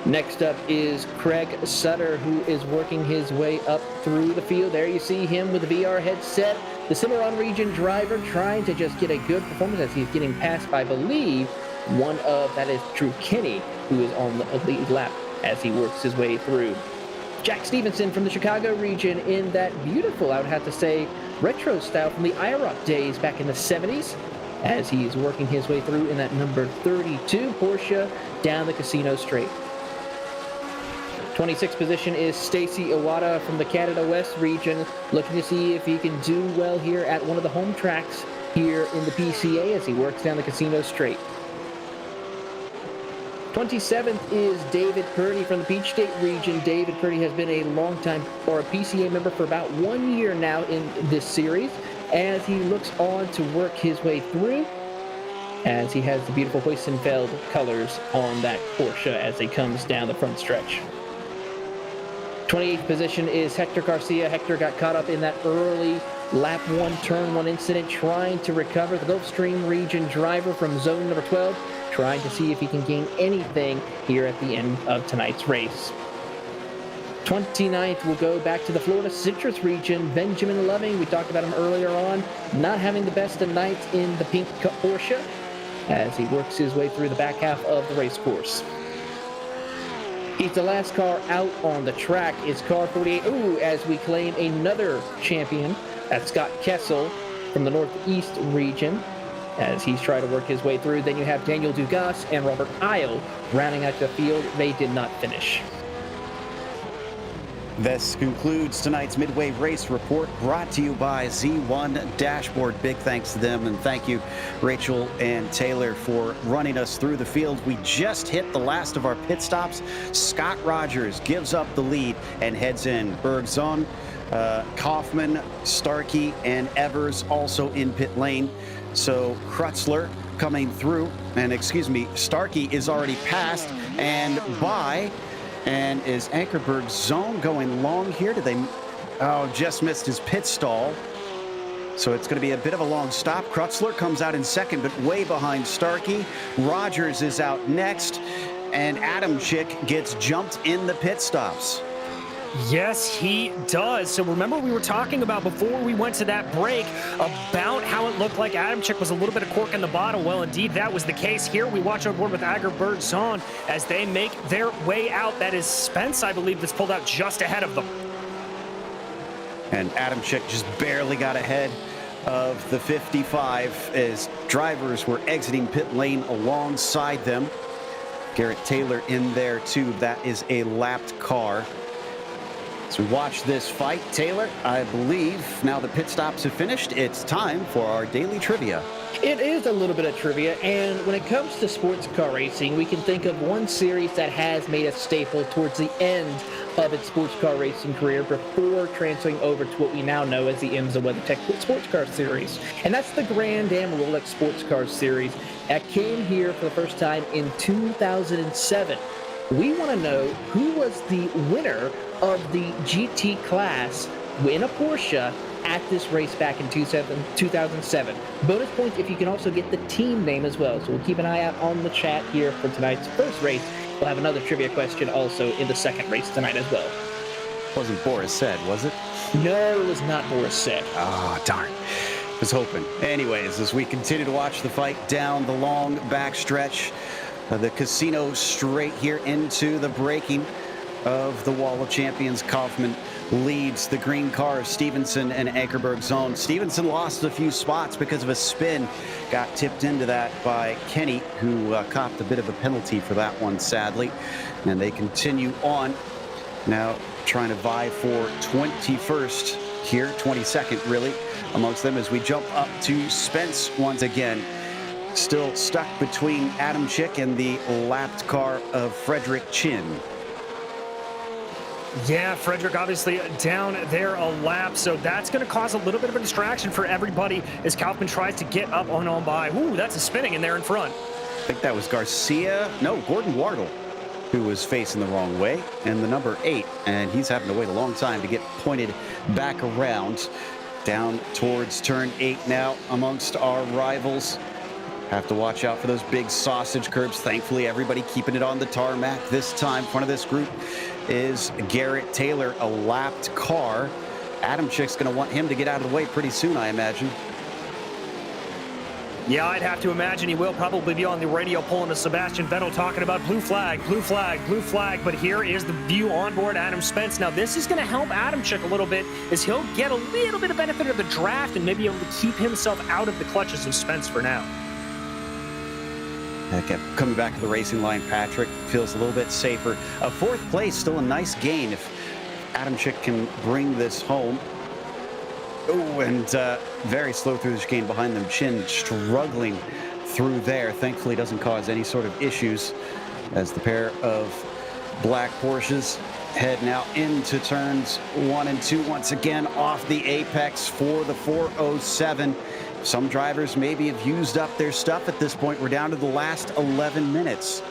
Next up is Craig Sutter, who is working his way up through the field. There you see him with the VR headset. The Cimarron region driver trying to just get a good performance as he's getting passed by, I believe, that is Drew Kinney, who is on the lead lap as he works his way through. Jack Stevenson from the Chicago region in that beautiful, I would have to say, retro style from the IROC days back in the 70s, as he's working his way through in that number 32 Porsche down the Casino Straight. 26th position is Stacy Iwata from the Canada West region, looking to see if he can do well here at one of the home tracks here in the PCA as he works down the Casino Straight. 27th is David Purdy from the Peach State region. David Purdy has been a PCA member for about 1 year now in this series as he looks on to work his way through as he has the beautiful Hoisenfeld colors on that Porsche as he comes down the front stretch. 28th position is Hector Garcia. Hector got caught up in that early lap 1, turn 1 incident, trying to recover. The Gulfstream region driver from zone number 12, trying to see if he can gain anything here at the end of tonight's race. 29th will go back to the Florida Citrus region. Benjamin Loving, we talked about him earlier on, not having the best of nights in the pink Porsche as he works his way through the back half of the race course. He's the last car out on the track. Is car 48. As we claim another champion. That's Scott Kessel from the Northeast region as he's trying to work his way through. Then you have Daniel Dugas and Robert Isle rounding out the field. They did not finish. This concludes tonight's Midway Race Report, brought to you by Z1 Dashboard. Big thanks to them, and thank you, Rachel and Taylor, for running us through the field. We just hit the last of our pit stops. Scott Rogers gives up the lead and heads in. Bergson, Kaufman, Starkey, and Evers also in pit lane. So Krutzler coming through, Starkey is already passed and by. And is Ankerberg's zone going long here? Just missed his pit stall. So it's going to be a bit of a long stop. Krutzler comes out in second, but way behind Starkey. Rogers is out next, and Adamczyk gets jumped in the pit stops. Yes, he does. So remember we were talking about before we went to that break about how it looked like Adamczyk was a little bit of cork in the bottle. Well, indeed, that was the case. Here we watch on board with Ankerberg's zone as they make their way out. That is Spence, I believe, that's pulled out just ahead of them. And Adamczyk just barely got ahead of the 55 as drivers were exiting pit lane alongside them. Garrett Taylor in there too. That is a lapped car. As we watch this fight, Taylor, I believe now the pit stops have finished, it's time for our daily trivia. It is a little bit of trivia, and when it comes to sports car racing, we can think of one series that has made a staple towards the end of its sports car racing career before transferring over to what we now know as the IMSA WeatherTech Sports Car Series. And that's the Grand Am Rolex Sports Car Series that came here for the first time in 2007. We want to know who was the winner of the GT class in a Porsche at this race back in 2007. Bonus points if you can also get the team name as well. So we'll keep an eye out on the chat here for tonight's first race. We'll have another trivia question also in the second race tonight as well. Wasn't Boris said, was it? No, it was not Boris said. Ah, darn. Was hoping. Anyways, as we continue to watch the fight down the long backstretch of the Casino Straight here into the braking of the Wall of Champions, Kaufman leads the green car of Stevenson and Ankerberg zone. Stevenson lost a few spots because of a spin. Got tipped into that by Kenny, who copped a bit of a penalty for that one, sadly. And they continue on. Now trying to vie for 21st here, 22nd really, amongst them as we jump up to Spence once again. Still stuck between Adam Chick and the lapped car of Frederick Chin. Yeah, Frederick obviously down there a lap, so that's going to cause a little bit of a distraction for everybody as Kaufman tries to get up on by. Ooh, that's a spinning in there in front. I think that was Garcia. No, Gordon Wardle, who was facing the wrong way, and the number 8, and he's having to wait a long time to get pointed back around. Down towards turn 8 now amongst our rivals. Have to watch out for those big sausage curbs. Thankfully, everybody keeping it on the tarmac this time. In front of this group is Garrett Taylor, a lapped car. Adam Chick's going to want him to get out of the way pretty soon, I imagine. Yeah, I'd have to imagine he will probably be on the radio pulling to Sebastian Vettel talking about blue flag, blue flag, blue flag. But here is the view on board Adam Spence. Now, this is going to help Adam Chick a little bit as he'll get a little bit of benefit of the draft and maybe able to keep himself out of the clutches of Spence for now. Kept coming back to the racing line. Patrick feels a little bit safer. A 4th place, still a nice gain if Adam Chick can bring this home. Oh, and very slow through the chicane behind them. Chin struggling through there. Thankfully doesn't cause any sort of issues as the pair of black Porsches head now into turns 1 and 2 once again off the apex for the 407. Some drivers maybe have used up their stuff at this point. We're down to the last 11 minutes.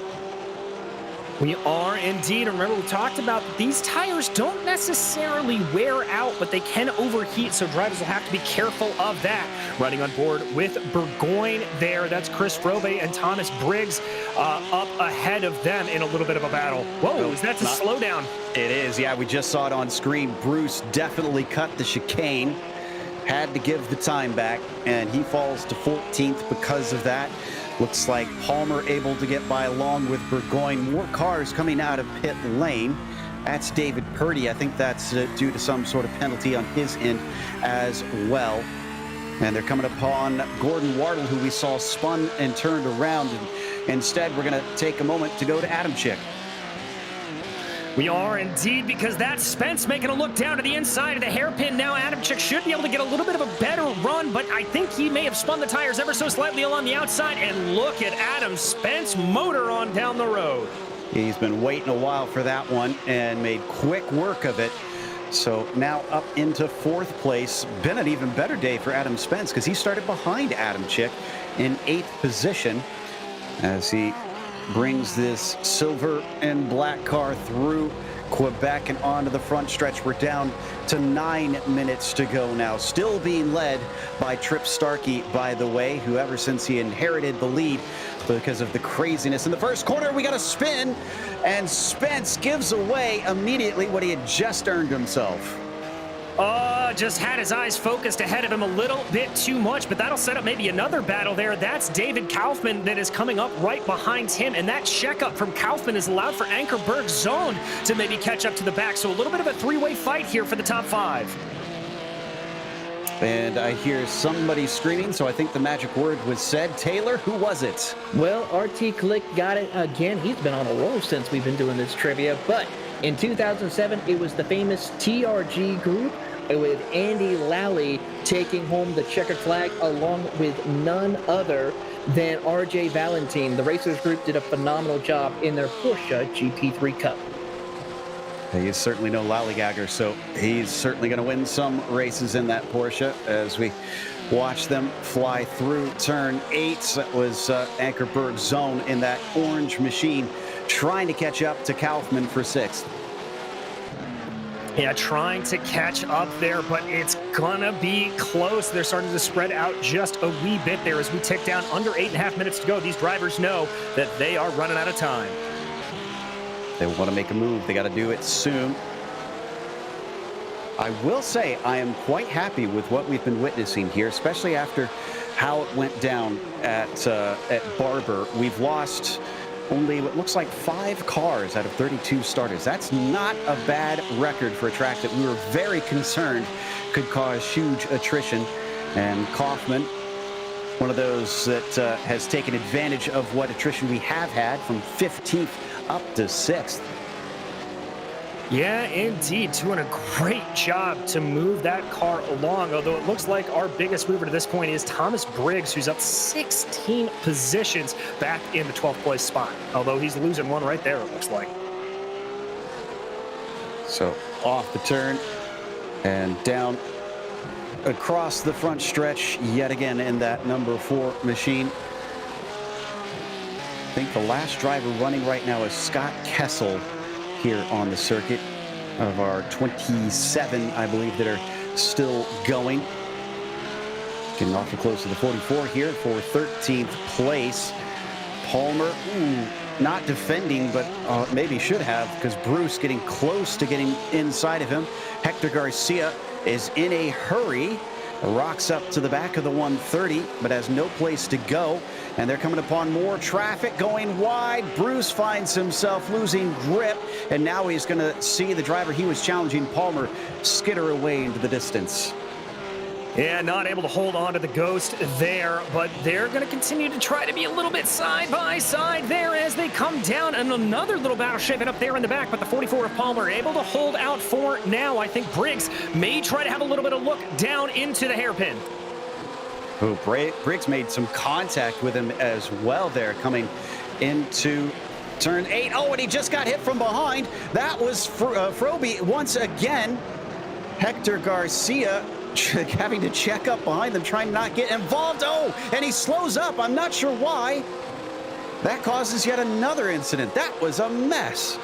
We are indeed. Remember, we talked about these tires don't necessarily wear out, but they can overheat, so drivers will have to be careful of that. Riding on board with Burgoyne there. That's Chris Frobe and Thomas Briggs up ahead of them in a little bit of a battle. Whoa, that's a slowdown. It is, yeah, we just saw it on screen. Bruce definitely cut the chicane. Had to give the time back, and he falls to 14th because of that. Looks like Palmer able to get by along with Burgoyne. More cars coming out of pit lane. That's David Purdy. I think that's due to some sort of penalty on his end as well. And they're coming upon Gordon Wardle, who we saw spun and turned around. And instead, we're going to take a moment to go to Adam Chick. We are indeed, because that's Spence making a look down to the inside of the hairpin. Now Adam Chick should be able to get a little bit of a better run, but I think he may have spun the tires ever so slightly along the outside. And look at Adam Spence motor on down the road. He's been waiting a while for that one and made quick work of it. So now up into 4th place. Been an even better day for Adam Spence because he started behind Adam Chick in 8th position as he brings this silver and black car through Quebec and onto the front stretch. We're down to 9 minutes to go now. Still being led by Trip Starkey, by the way, who ever since he inherited the lead because of the craziness in the first corner, we got a spin, and Spence gives away immediately what he had just earned himself. Just had his eyes focused ahead of him a little bit too much, but that'll set up maybe another battle there. That's David Kaufman that is coming up right behind him, and that checkup from Kaufman is allowed for Ankerberg zone to maybe catch up to the back. So a little bit of a 3-way fight here for the top 5. And I hear somebody screaming, so I think the magic word was said. Taylor, who was it? Well, RT Click got it again. He's been on a roll since we've been doing this trivia. But in 2007, it was the famous TRG group with Andy Lally taking home the checkered flag along with none other than RJ Valentine. The Racers group did a phenomenal job in their Porsche GP3 Cup. He is certainly no lollygagger, so he's certainly going to win some races in that Porsche as we watch them fly through turn 8. That was Ankerberg's zone in that orange machine, trying to catch up to Kaufman for 6th. Yeah, trying to catch up there, but it's gonna be close. They're starting to spread out just a wee bit there as we tick down under 8.5 minutes to go. These drivers know that they are running out of time. They want to make a move. They got to do it soon. I will say I am quite happy with what we've been witnessing here, especially after how it went down at Barber. We've lost only what looks like 5 cars out of 32 starters. That's not a bad record for a track that we were very concerned could cause huge attrition. And Kaufman, one of those that has taken advantage of what attrition we have had from 15th up to 6th. Yeah, indeed, doing a great job to move that car along, although it looks like our biggest mover to this point is Thomas Briggs, who's up 16 positions back in the 12th place spot, although he's losing one right there, it looks like. So off the turn and down across the front stretch yet again in that number 4 machine. I think the last driver running right now is Scott Kessel here on the circuit, of our 27, I believe, that are still going. Getting awfully close to the 44 here for 13th place. Palmer, not defending, but maybe should have, because Bruce getting close to getting inside of him. Hector Garcia is in a hurry. Rocks up to the back of the 130, but has no place to go. And they're coming upon more traffic going wide. Bruce finds himself losing grip, and now he's going to see the driver he was challenging, Palmer, skitter away into the distance. Yeah, not able to hold on to the Ghost there, but they're going to continue to try to be a little bit side by side there as they come down, and another little battle shaping up there in the back, but the 44 of Palmer able to hold out for now. I think Briggs may try to have a little bit of look down into the hairpin. Oh, Briggs made some contact with him as well there coming into turn 8. Oh, and he just got hit from behind. That was Froby once again. Hector Garcia having to check up behind them, trying to not get involved. Oh, and he slows up. I'm not sure why. That causes yet another incident. That was a mess.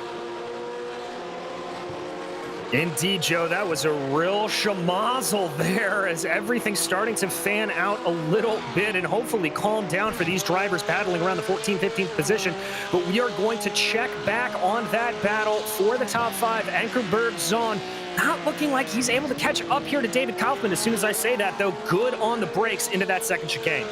Indeed, Joe, that was a real schmozzle there as everything's starting to fan out a little bit and hopefully calm down for these drivers battling around the 14th, 15th position. But we are going to check back on that battle for the top 5. Ankerberg's zone not looking like he's able to catch up here to David Kaufman as soon as I say that, though. Good on the brakes into that second chicane.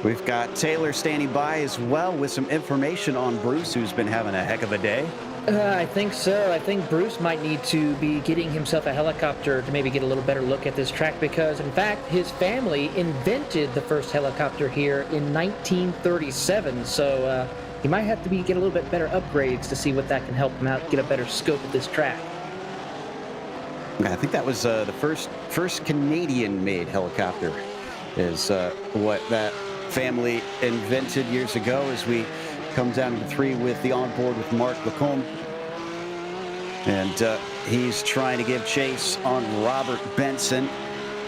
We've got Taylor standing by as well with some information on Bruce, who's been having a heck of a day. I think so. I think Bruce might need to be getting himself a helicopter to maybe get a little better look at this track because, in fact, his family invented the first helicopter here in 1937. So he might have to get a little bit better upgrades to see what that can help him out, get a better scope of this track. I think that was the first Canadian-made helicopter is what that family invented years ago as we come down to 3 with the onboard with Mark Lacombe. And he's trying to give chase on Robert Benson,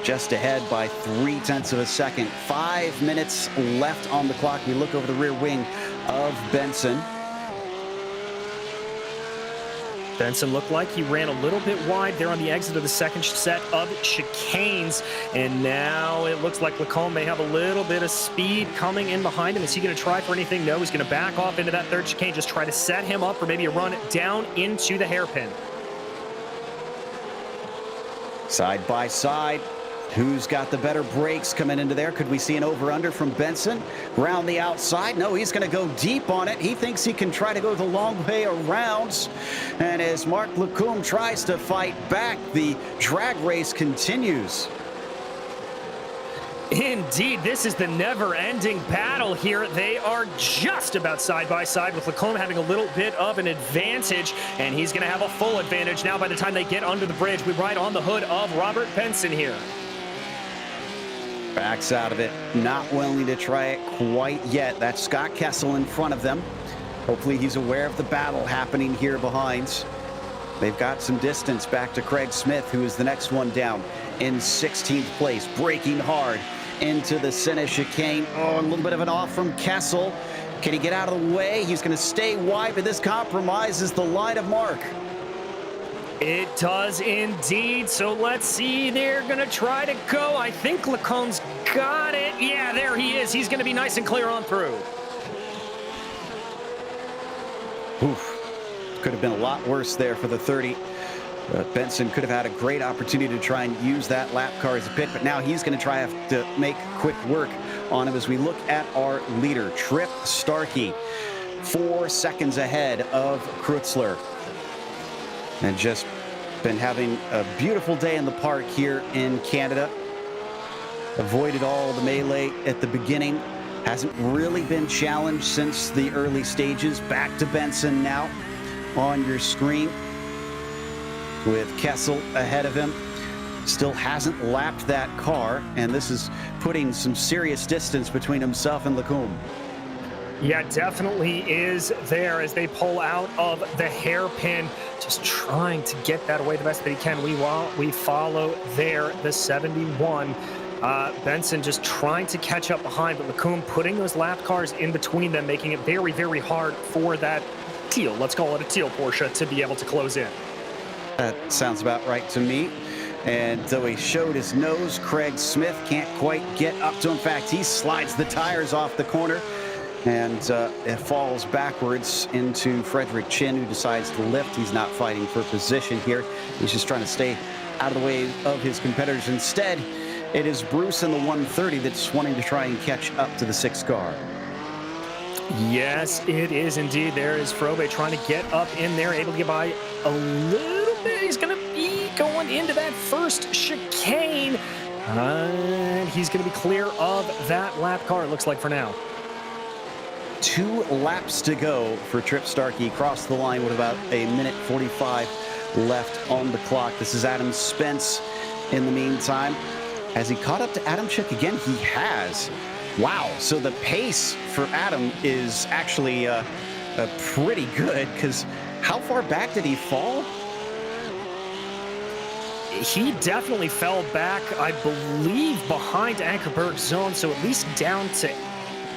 just ahead by 0.3 of a second. 5 minutes left on the clock. We look over the rear wing of Benson. Benson looked like he ran a little bit wide there on the exit of the second set of chicanes. And now it looks like Lacombe may have a little bit of speed coming in behind him. Is he going to try for anything? No, he's going to back off into that third chicane, just try to set him up for maybe a run down into the hairpin. Side by side. Who's got the better brakes coming into there? Could we see an over-under from Benson? Round the outside. No, he's going to go deep on it. He thinks he can try to go the long way around. And as Mark Lacombe tries to fight back, the drag race continues. Indeed, this is the never-ending battle here. They are just about side by side, with Lacombe having a little bit of an advantage, and he's going to have a full advantage now by the time they get under the bridge. We ride on the hood of Robert Benson here. Backs out of it, not willing to try it quite yet. That's Scott Kessel in front of them. Hopefully he's aware of the battle happening here behind. They've got some distance back to Craig Smith, who is the next one down in 16th place, braking hard into the center chicane. Oh, a little bit of an off from Kessel. Can he get out of the way? He's going to stay wide, but this compromises the line of mark. It does indeed. So let's see. They're going to try to go. I think Lacombe's got it. Yeah, there he is. He's going to be nice and clear on through. Oof. Could have been a lot worse there for the 30. Benson could have had a great opportunity to try and use that lap car as a pit, but now he's going to try to make quick work on him as we look at our leader, Trip Starkey, 4 seconds ahead of Krutzler. And just been having a beautiful day in the park here in Canada. Avoided all the melee at the beginning. Hasn't really been challenged since the early stages. Back to Benson now on your screen, with Kessel ahead of him. Still hasn't lapped that car, and this is putting some serious distance between himself and Lacombe. Yeah, definitely is there as they pull out of the hairpin, just trying to get that away the best that he can. We follow there the 71. Benson just trying to catch up behind, but Lacombe putting those lap cars in between them, making it very, very hard for that teal, let's call it a teal Porsche, to be able to close in. That sounds about right to me. And though he showed his nose, Craig Smith can't quite get up to him. In fact, he slides the tires off the corner, and it falls backwards into Frederick Chin, who decides to lift. He's not fighting for position here. He's just trying to stay out of the way of his competitors. Instead, it is Bruce in the 130 that's wanting to try and catch up to the 6 car. Yes, it is indeed. There is Frobe trying to get up in there, able to get by a little bit. He's going to be going into that first chicane. And he's going to be clear of that lap car, it looks like, for now. 2 laps to go for Trip Starkey. Crossed the line with about a minute 45 left on the clock. This is Adam Spence in the meantime. Has he caught up to Adam Chick again? He has. Wow, so the pace for Adam is actually pretty good, because how far back did he fall? He definitely fell back, I believe, behind Ankerberg's zone, so at least down to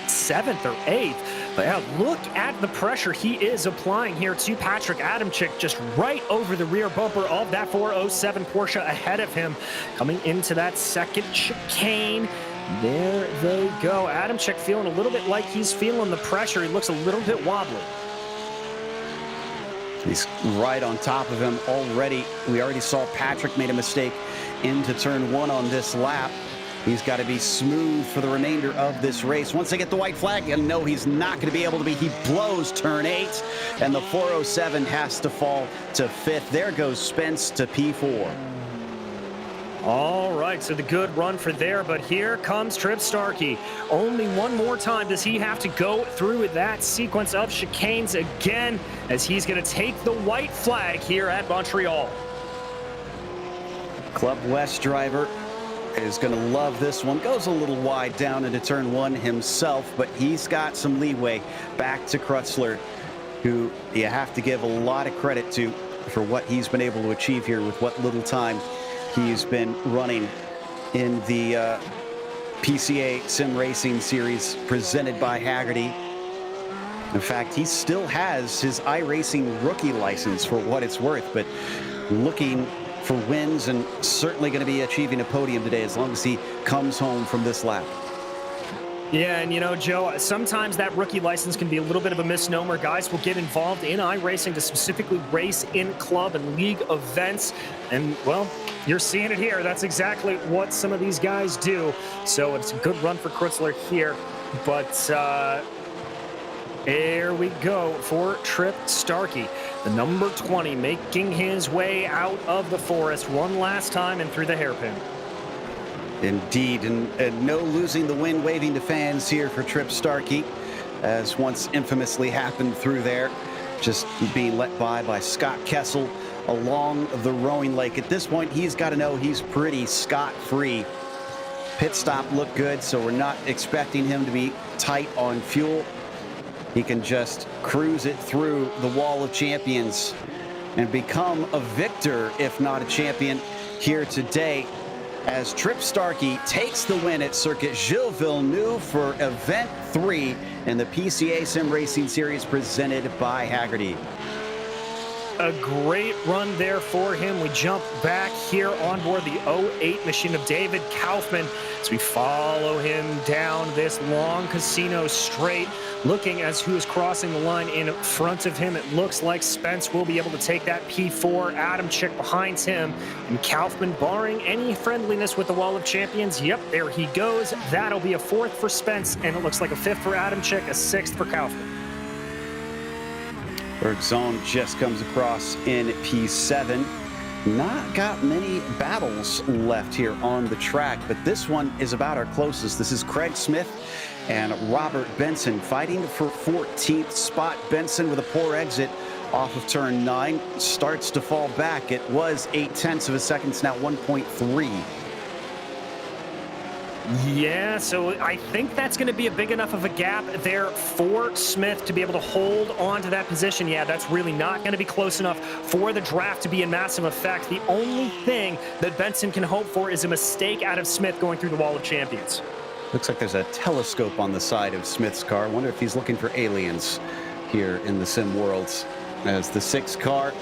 7th or 8th. But yeah, look at the pressure he is applying here to Patrick Adamczyk, just right over the rear bumper of that 407 Porsche ahead of him, coming into that second chicane. There they go. Adamczyk feeling a little bit like he's feeling the pressure. He looks a little bit wobbly. He's right on top of him already. We already saw Patrick made a mistake into turn 1 on this lap. He's got to be smooth for the remainder of this race. Once they get the white flag, you know he's not going to be able to be. He blows turn 8, and the 407 has to fall to 5th. There goes Spence to P4. All right, so the good run for there, but here comes Trip Starkey. Only one more time does he have to go through that sequence of chicanes again, as he's going to take the white flag here at Montreal. Club West driver is going to love this one. Goes a little wide down into turn 1 himself, but he's got some leeway back to Krutzler, who you have to give a lot of credit to for what he's been able to achieve here with what little time he's been running in the PCA Sim Racing Series presented by Hagerty. In fact, he still has his iRacing rookie license for what it's worth, but looking for wins and certainly going to be achieving a podium today as long as he comes home from this lap. Yeah, and you know, Joe, sometimes that rookie license can be a little bit of a misnomer. Guys will get involved in iRacing to specifically race in club and league events. And, well, you're seeing it here. That's exactly what some of these guys do. So it's a good run for Krutzler here. But there we go for Trip Starkey, the number 20, making his way out of the forest one last time and through the hairpin. Indeed, and no losing the wind waving to fans here for Trip Starkey, as once infamously happened through there, just being let by Scott Kessel along the rowing lake. At this point, he's got to know he's pretty scot-free. Pit stop looked good, so we're not expecting him to be tight on fuel. He can just cruise it through the wall of champions and become a victor, if not a champion, here today, as Trip Starkey takes the win at Circuit Gilles Villeneuve for Event 3 in the PCA Sim Racing Series presented by Hagerty. A great run there for him. We jump back here on board the 08 machine of David Kaufman as we follow him down this long casino straight, looking as who is crossing the line in front of him. It looks like Spence will be able to take that P4. Adamczyk behind him, and Kaufman, barring any friendliness with the Wall of Champions, yep, there he goes. That'll be a 4th for Spence, and it looks like a 5th for Adamczyk, a 6th for Kaufman. Bergzone just comes across in P7. Not got many battles left here on the track, but this one is about our closest. This is Craig Smith and Robert Benson fighting for 14th spot. Benson with a poor exit off of turn 9 starts to fall back. It was 0.8 of a second, it's now 1.3. Yeah, so I think that's going to be a big enough of a gap there for Smith to be able to hold on to that position. Yeah, that's really not going to be close enough for the draft to be in massive effect. The only thing that Benson can hope for is a mistake out of Smith going through the Wall of Champions. Looks like there's a telescope on the side of Smith's car. I wonder if he's looking for aliens here in the sim worlds. As the 6th car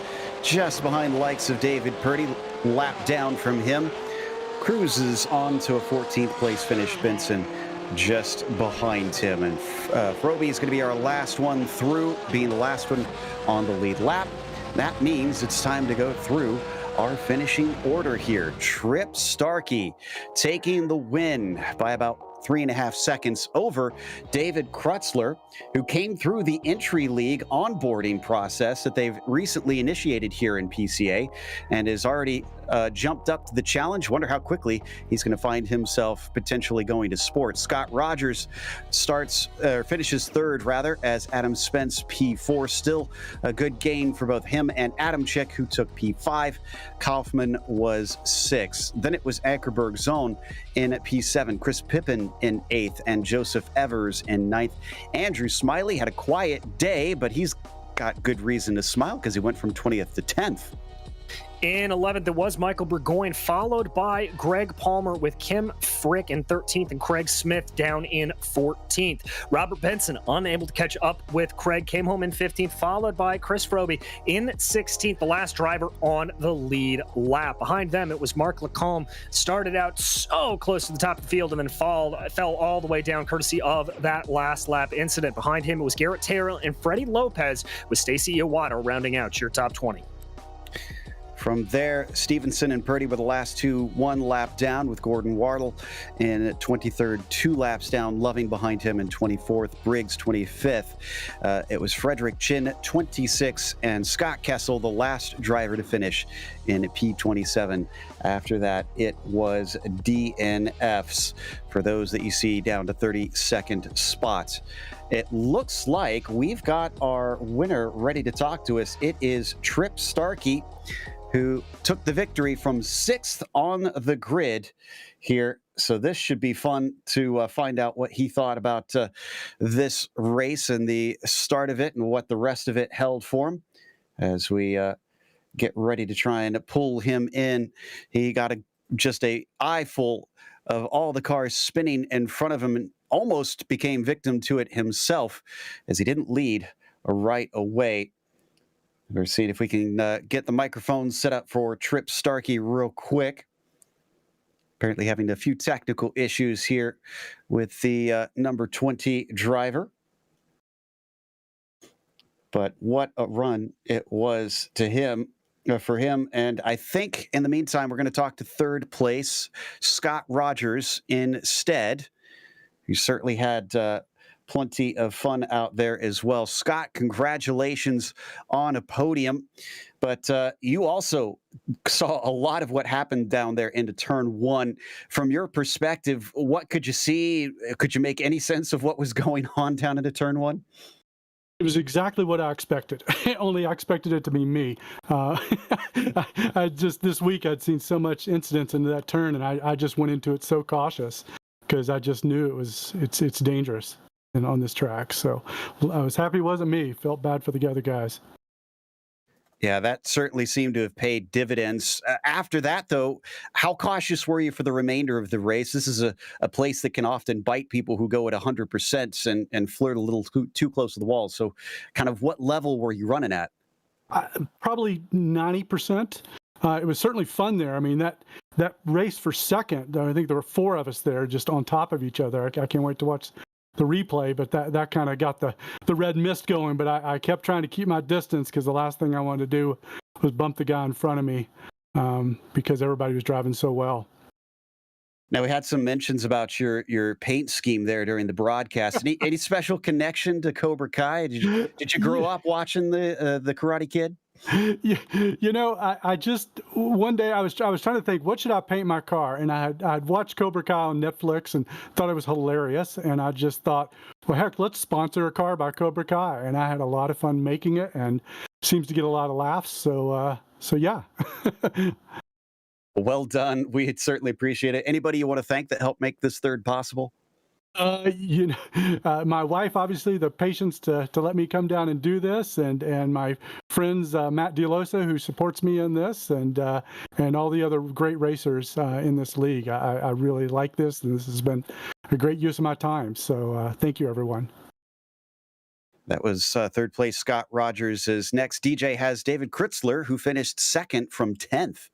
just behind the likes of David Purdy, lap down from him, cruises on to a 14th place finish. Benson just behind him, and Froby is going to be our last one through, being the last one on the lead lap. That means it's time to go through our finishing order here. Trip Starkey taking the win by about 3.5 seconds over David Krutzler, who came through the entry league onboarding process that they've recently initiated here in PCA and is already jumped up to the challenge. Wonder how quickly he's going to find himself potentially going to sports. Scott Rogers finishes 3rd rather, as Adam Spence P4. Still a good gain for both him and Adamczyk, who took P5. Kaufman was 6th. Then it was Ankerberg Zone in P7. Chris Pippin in 8th and Joseph Evers in 9th. Andrew Smiley had a quiet day, but he's got good reason to smile because he went from 20th to 10th. In 11th, it was Michael Burgoyne, followed by Greg Palmer with Kim Frick in 13th and Craig Smith down in 14th. Robert Benson, unable to catch up with Craig, came home in 15th, followed by Chris Froby in 16th, the last driver on the lead lap. Behind them, it was Mark Lacombe, started out so close to the top of the field and then fell all the way down courtesy of that last lap incident. Behind him, it was Garrett Taylor and Freddie Lopez, with Stacey Iwata rounding out your top 20. From there, Stevenson and Purdy were the last two, 1 lap down, with Gordon Wardle in 23rd, 2 laps down, Loving behind him in 24th, Briggs 25th. It was Frederick Chin 26th, and Scott Kessel, the last driver to finish in P27. After that, it was DNFs for those that you see down to 32nd spots. It looks like we've got our winner ready to talk to us. It is Trip Starkey, who took the victory from 6th on the grid here. So this should be fun to find out what he thought about this race and the start of it and what the rest of it held for him as we get ready to try and pull him in. He got just a eyeful of all the cars spinning in front of him and almost became victim to it himself as he didn't lead right away. We're seeing if we can get the microphone set up for Trip Starkey real quick. Apparently having a few technical issues here with the number 20 driver. But what a run it was to him, for him. And I think in the meantime, we're going to talk to 3rd place, Scott Rogers, instead. He certainly had plenty of fun out there as well. Scott, congratulations on a podium. But you also saw a lot of what happened down there into turn one. From your perspective, what could you see? Could you make any sense of what was going on down into turn one? It was exactly what I expected, only I expected it to be me. I just, this week I'd seen so much incidents into that turn, and I just went into it so cautious because I just knew it's dangerous and on this track. So I was happy it wasn't me. Felt bad for the other guys. Yeah, that certainly seemed to have paid dividends. After that, though, how cautious were you for the remainder of the race? This is a place that can often bite people who go at 100% and flirt a little too close to the wall. So kind of what level were you running at? Probably 90%. It was certainly fun there. I mean, that race for second, I think there were 4 of us there just on top of each other. I can't wait to watch the replay, but that kind of got the red mist going. But I kept trying to keep my distance because the last thing I wanted to do was bump the guy in front of me because everybody was driving so well. Now, we had some mentions about your paint scheme there during the broadcast. Any special connection to Cobra Kai? Did you grow up watching the Karate Kid? You know, I just one day I was trying to think, what should I paint my car? And I'd watched Cobra Kai on Netflix and thought it was hilarious. And I just thought, well, heck, let's sponsor a car by Cobra Kai. And I had a lot of fun making it, and seems to get a lot of laughs. So yeah. Well done. We'd certainly appreciate it. Anybody you want to thank that helped make this third possible? You know, my wife, obviously, the patience to let me come down and do this, and my friends, Matt DeLosa, who supports me in this, and all the other great racers in this league. I really like this, and this has been a great use of my time. So thank you, everyone. That was third place Scott Rogers. As next, DJ has David Kritzler, who finished second from 10th.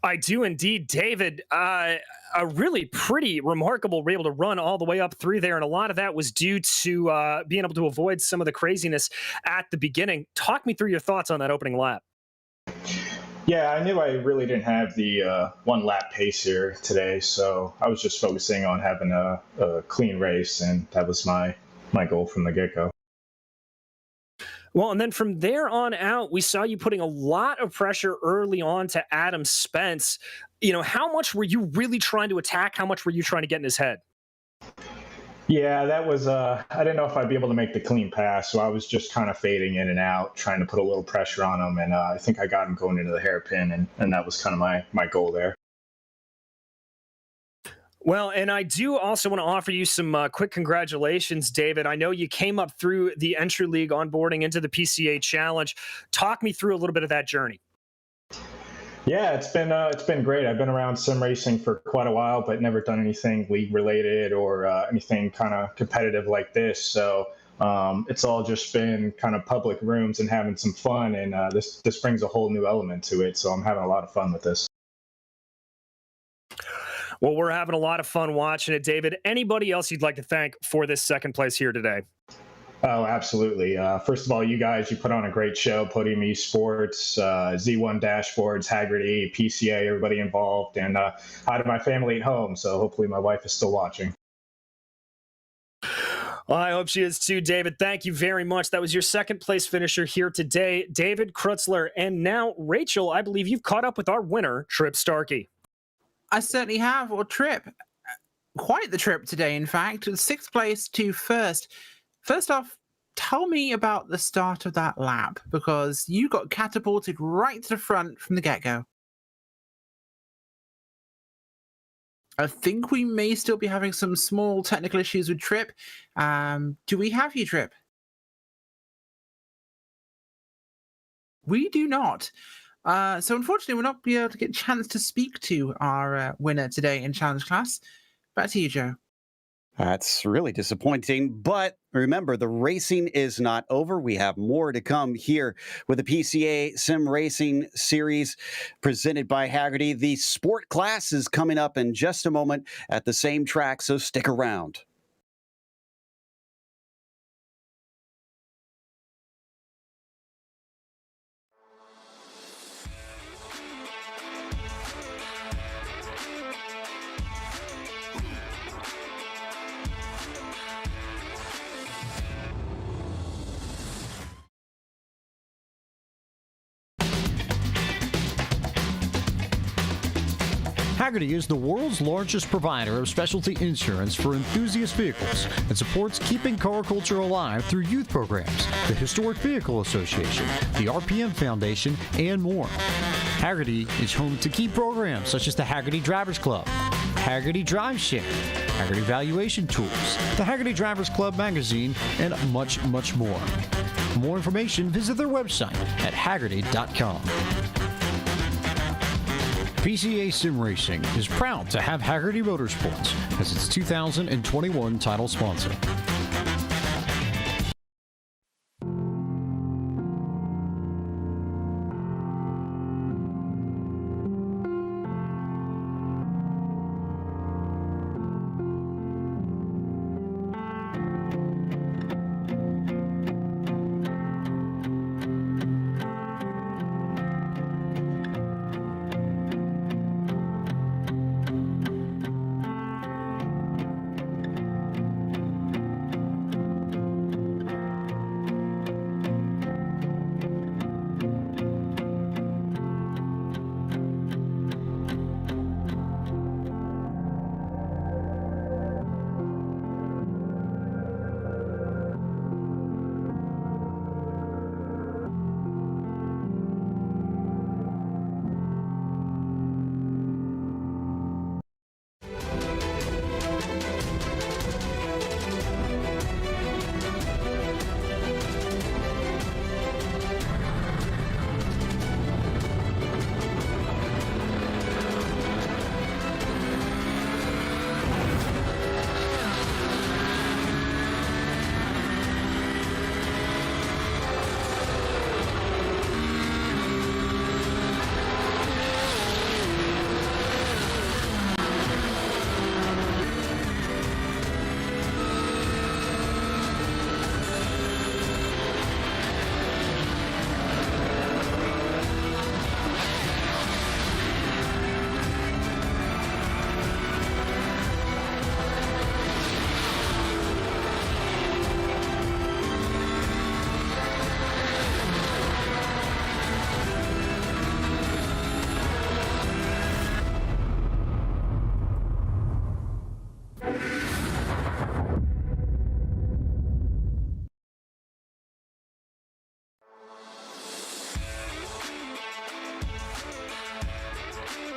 I do indeed, David. A really pretty remarkable, were able to run all the way up through there, and a lot of that was due to being able to avoid some of the craziness at the beginning. Talk me through your thoughts on that opening lap. Yeah, I knew I really didn't have the one lap pace here today, so I was just focusing on having a clean race, and that was my goal from the get-go. Well, and then from there on out, we saw you putting a lot of pressure early on to Adam Spence. You know, how much were you really trying to attack? How much were you trying to get in his head? Yeah, that was, I didn't know if I'd be able to make the clean pass, so I was just kind of fading in and out, trying to put a little pressure on him, and I think I got him going into the hairpin, and that was kind of my goal there. Well, and I do also want to offer you some quick congratulations, David. I know you came up through the entry league onboarding into the PCA Challenge. Talk me through a little bit of that journey. Yeah, it's been great. I've been around sim racing for quite a while, but never done anything league related or anything kind of competitive like this. So it's all just been kind of public rooms and having some fun, and this brings a whole new element to it. So I'm having a lot of fun with this. Well, we're having a lot of fun watching it, David. Anybody else you'd like to thank for this second place here today? Oh, absolutely. First of all, you guys, you put on a great show, Podium Esports, Z1 Dashboards, Hagerty, PCA, everybody involved, and hi to my family at home. So hopefully my wife is still watching. Well, I hope she is too, David. Thank you very much. That was your second place finisher here today, David Kritzler. And now, Rachel, I believe you've caught up with our winner, Trip Starkey. I certainly have, or Trip. Quite the trip today, in fact. 6th place to first. First off, tell me about the start of that lap, because you got catapulted right to the front from the get-go. I think we may still be having some small technical issues with Trip. Do we have you, Trip? We do not. So unfortunately, we'll not be able to get a chance to speak to our winner today in Challenge Class. Back to you, Joe. That's really disappointing, but remember, the racing is not over. We have more to come here with the PCA Sim Racing Series presented by Hagerty. The sport class is coming up in just a moment at the same track, so stick around. Hagerty is the world's largest provider of specialty insurance for enthusiast vehicles and supports keeping car culture alive through youth programs, the Historic Vehicle Association, the RPM Foundation, and more. Hagerty is home to key programs such as the Hagerty Drivers Club, Hagerty Drive Share, Hagerty Valuation Tools, the Hagerty Drivers Club magazine, and much, much more. For more information, visit their website at hagerty.com. PCA Sim Racing is proud to have Hagerty Motorsports as its 2021 title sponsor.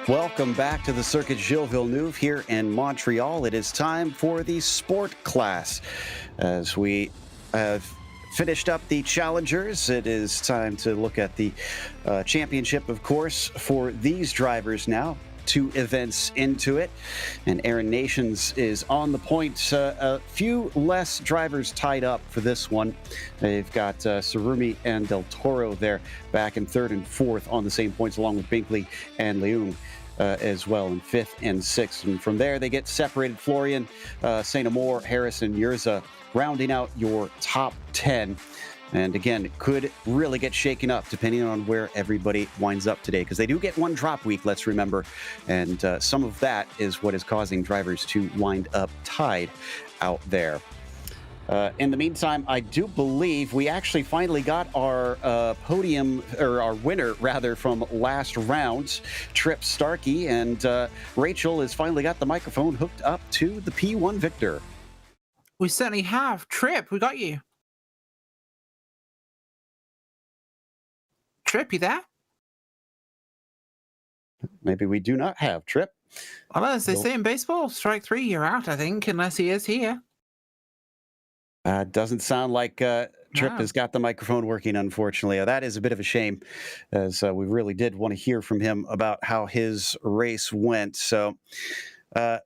Welcome back to the Circuit Gilles Villeneuve here in Montreal. It is time for the sport class. As we have finished up the challengers, it is time to look at the championship, of course, for these drivers now. 2 events into it, and Aaron Nations is on the point. A few less drivers tied up for this one. They've got Surumi and Del Toro there back in 3rd and 4th on the same points, along with Binkley and Leung as well in 5th and 6th. And from there, they get separated. Florian, St. Amour, Harrison, Yurza, rounding out your top 10. And again, it could really get shaken up depending on where everybody winds up today, because they do get 1 drop week, let's remember. And some of that is what is causing drivers to wind up tied out there. In the meantime, I do believe we actually finally got our podium, or our winner, rather, from last round, Trip Starkey. And Rachel has finally got the microphone hooked up to the P1 victor. We certainly have. Trip, we got you. Trip, you there? Maybe we do not have Trip. Well, as they say in baseball, strike 3, you're out, I think, unless he is here. Doesn't sound like Trip has got the microphone working, unfortunately. That is a bit of a shame, as we really did want to hear from him about how his race went. So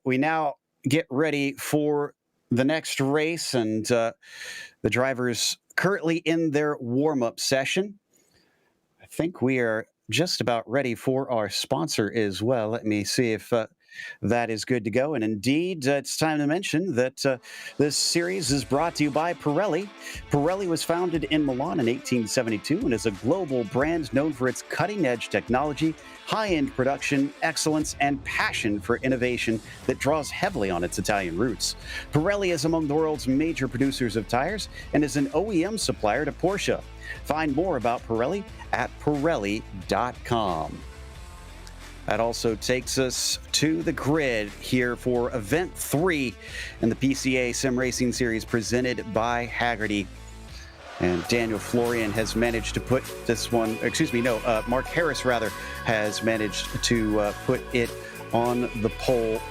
we now get ready for the next race, and the drivers currently in their warm-up session. I think we are just about ready for our sponsor as well. Let me see if that is good to go. And indeed, it's time to mention that this series is brought to you by Pirelli. Pirelli was founded in Milan in 1872 and is a global brand known for its cutting-edge technology, high-end production, excellence, and passion for innovation that draws heavily on its Italian roots. Pirelli is among the world's major producers of tires and is an OEM supplier to Porsche. Find more about Pirelli at Pirelli.com. That also takes us to the grid here for Event 3 in the PCA Sim Racing Series presented by Hagerty. And Daniel Florian has managed to put this one, Mark Harris rather, has managed to put it on the pole.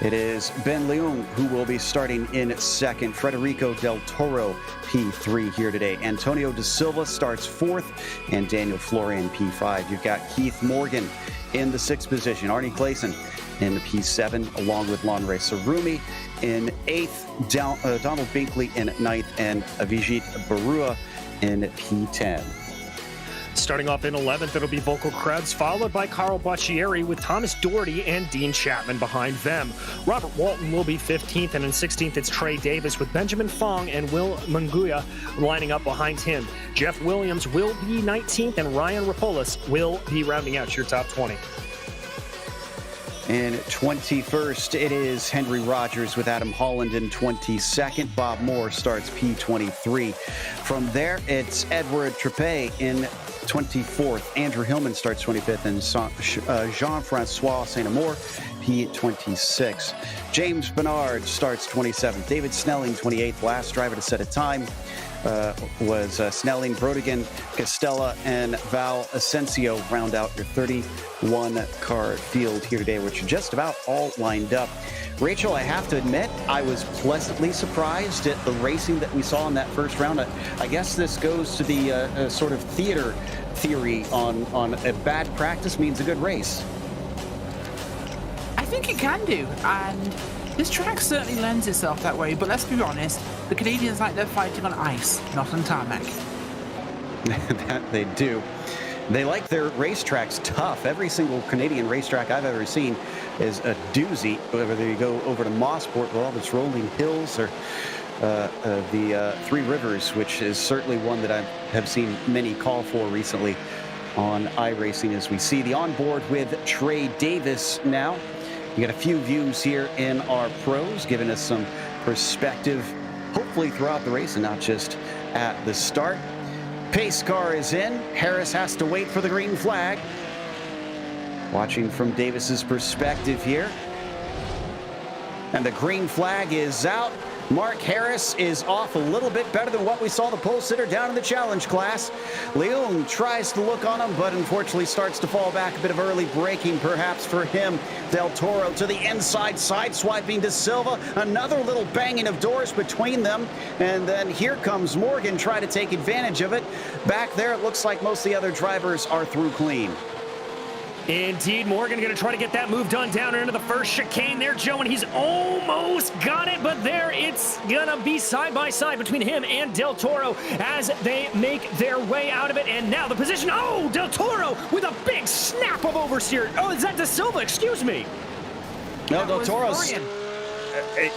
It is Ben Leung who will be starting in second. Federico Del Toro, P3 here today. Antonio Da Silva starts fourth, and Daniel Florian, P5. You've got Keith Morgan in the sixth position. Arnie Clayson in the P7, along with Lanre Sarumi in eighth. Donald Binkley in ninth, and Avijit Barua in P10. Starting off in 11th, it'll be Volko Krebs, followed by Carl Boccieri with Thomas Doherty and Dean Chapman behind them. Robert Walton will be 15th, and in 16th, it's Trey Davis with Benjamin Fong and Will Munguia lining up behind him. Jeff Williams will be 19th, and Ryan Rapolis will be rounding out your top 20. In 21st, it is Henry Rogers with Adam Holland in 22nd. Bob Moore starts P23. From there, it's Edward Trepay in 24th. Andrew Hillman starts 25th, and Jean-Francois Saint-Amour, P26. James Bernard starts 27th. David Snelling, 28th. Last driver to set a time was Snelling, Brodigan, Castella, and Val Asensio round out your 31-car field here today, which are just about all lined up. Rachel, I have to admit, I was pleasantly surprised at the racing that we saw in that first round. I guess this goes to the sort of theater theory on a bad practice means a good race. I think it can do, and this track certainly lends itself that way, but let's be honest, the Canadians like their fighting on ice, not on tarmac. That they do. They like their racetracks tough. Every single Canadian racetrack I've ever seen is a doozy, whether you go over to Motorsport with all its rolling hills, or the Three Rivers, which is certainly one that I have seen many call for recently on iRacing, as we see the onboard with Trey Davis now. You got a few views here in our pros, giving us some perspective, hopefully throughout the race and not just at the start. Pace car is in. Harris has to wait for the green flag. Watching from Davis's perspective here. And the green flag is out. Mark Harris is off a little bit better than what we saw the pole sitter down in the challenge class. Leung tries to look on him, but unfortunately starts to fall back. A bit of early braking perhaps for him. Del Toro to the inside, sideswiping to Silva. Another little banging of doors between them. And then here comes Morgan, trying to take advantage of it. Back there, it looks like most of the other drivers are through clean. Indeed, Morgan going to try to get that move done down into the first chicane there, Joe, and he's almost got it, but there it's going to be side by side between him and Del Toro as they make their way out of it. And now the position, oh, Del Toro with a big snap of oversteer. Oh, is that Da Silva? Excuse me. No, Del Toro's...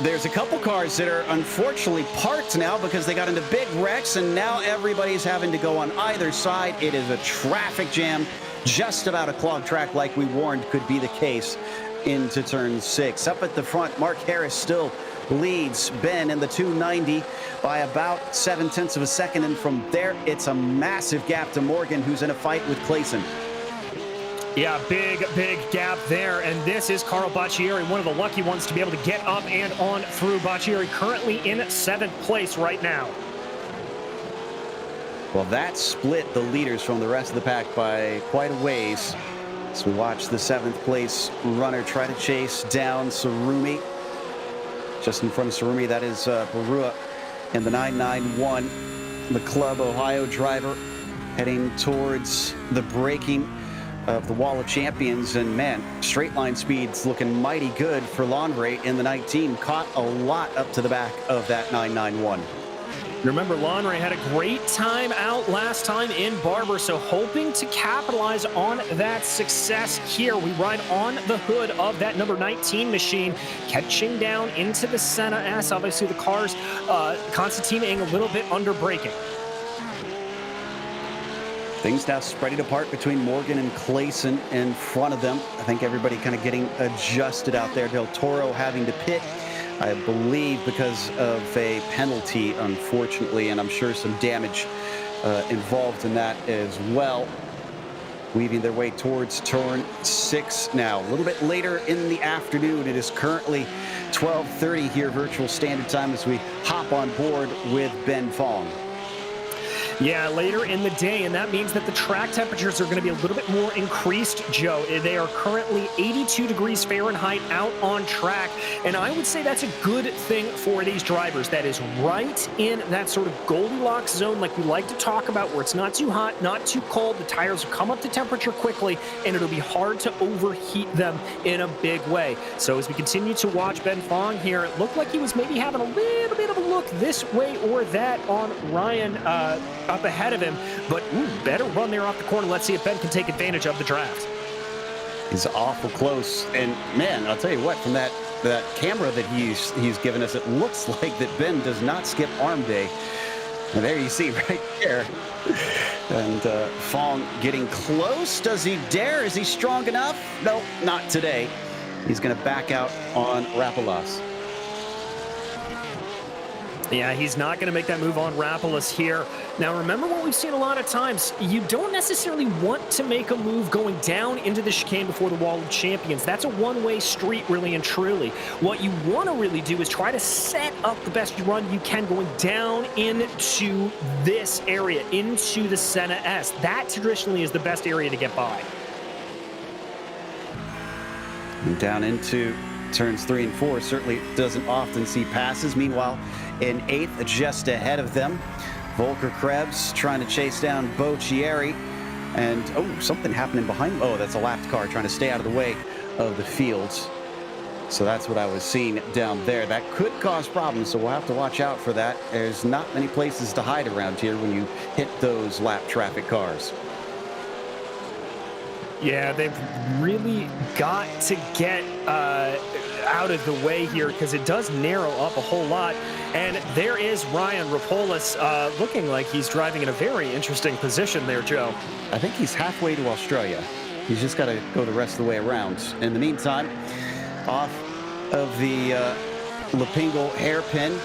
There's a couple cars that are unfortunately parked now because they got into big wrecks, and now everybody's having to go on either side. It is a traffic jam. Just about a clogged track, like we warned could be the case into turn 6. Up at the front, Mark Harris still leads Ben in the 290 by about 0.7 of a second, and from there it's a massive gap to Morgan, who's in a fight with Clayson. Yeah, big gap there, and this is Carl Boccieri, one of the lucky ones to be able to get up and on through. Boccieri currently in 7th place right now. Well, that split the leaders from the rest of the pack by quite a ways. So we watch the 7th place runner try to chase down Sarumi. Just in front of Sarumi, that is Barua in the 991. The Club Ohio driver heading towards the braking of the Wall of Champions. And man, straight line speed's looking mighty good for Lanre in the 19. Caught a lot up to the back of that 991. Remember, Lanre had a great time out last time in Barber, so hoping to capitalize on that success here. We ride on the hood of that number 19 machine, catching down into the Senna S. Obviously, the car's Constantine a little bit under braking. Things now spreading apart between Morgan and Clayson in front of them. I think everybody kind of getting adjusted out there. Del Toro having to pit, I believe, because of a penalty, unfortunately, and I'm sure some damage involved in that as well. weaving their way towards turn 6 now. A little bit later in the afternoon. It is currently 12:30 here, virtual standard time, as we hop on board with Ben Fong. Yeah, later in the day, and that means that the track temperatures are going to be a little bit more increased, Joe. They are currently 82 degrees Fahrenheit out on track, and I would say that's a good thing for these drivers. That is right in that sort of Goldilocks zone like we like to talk about, where it's not too hot, not too cold. The tires will come up to temperature quickly, and it'll be hard to overheat them in a big way. So as we continue to watch Ben Fong here, it looked like he was maybe having a little bit of a look this way or that on Ryan up ahead of him, but better run there off the corner. Let's see if Ben can take advantage of the draft. He's awful close, and man, I'll tell you what, from that camera that he's given us, it looks like that Ben does not skip arm day. And there you see right there. And Fong getting close. Does he dare? Is he strong enough? No, not today. He's going to back out on Rapolas. Yeah, he's not going to make that move on Rapolas here. Now, remember what we've seen a lot of times. You don't necessarily want to make a move going down into the chicane before the Wall of Champions. That's a one-way street, really and truly. What you want to really do is try to set up the best run you can going down into this area, into the Senna S. That traditionally is the best area to get by. And down into turns 3 and 4, certainly doesn't often see passes. Meanwhile, in 8th, just ahead of them, Volker Krebs trying to chase down Bo Chieri. And, something happening behind him. Oh, that's a lapped car trying to stay out of the way of the fields. So that's what I was seeing down there. That could cause problems, so we'll have to watch out for that. There's not many places to hide around here when you hit those lap traffic cars. Yeah, they've really got to get out of the way here, because it does narrow up a whole lot. And there is Ryan Rapolas looking like he's driving in a very interesting position there, Joe. I think he's halfway to Australia. He's just got to go the rest of the way around. In the meantime, off of the Lapingle hairpin,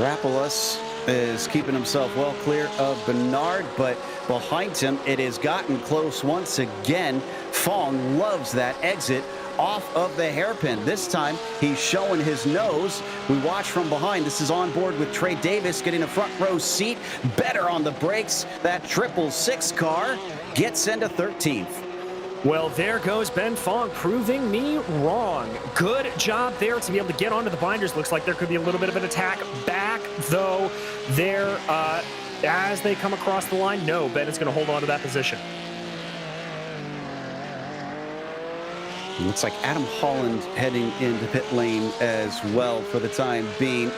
Rapolas is keeping himself well clear of Bernard, but behind him it has gotten close once again. Fong loves that exit off of the hairpin. This time he's showing his nose. We watch from behind. This is on board with Trey Davis getting a front row seat. Better on the brakes. That 666 car gets into 13th. Well, there goes Ben Fong proving me wrong. Good job there to be able to get onto the binders. Looks like there could be a little bit of an attack back, though, there as they come across the line. No, Ben is going to hold on to that position. Looks like Adam Holland heading into pit lane as well for the time being.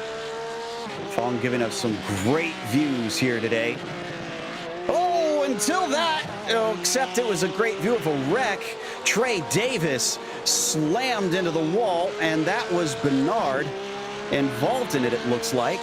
Fong giving us some great views here today. Oh, until that, except it was a great view of a wreck. Trey Davis slammed into the wall, and that was Bernard involved in it, it looks like.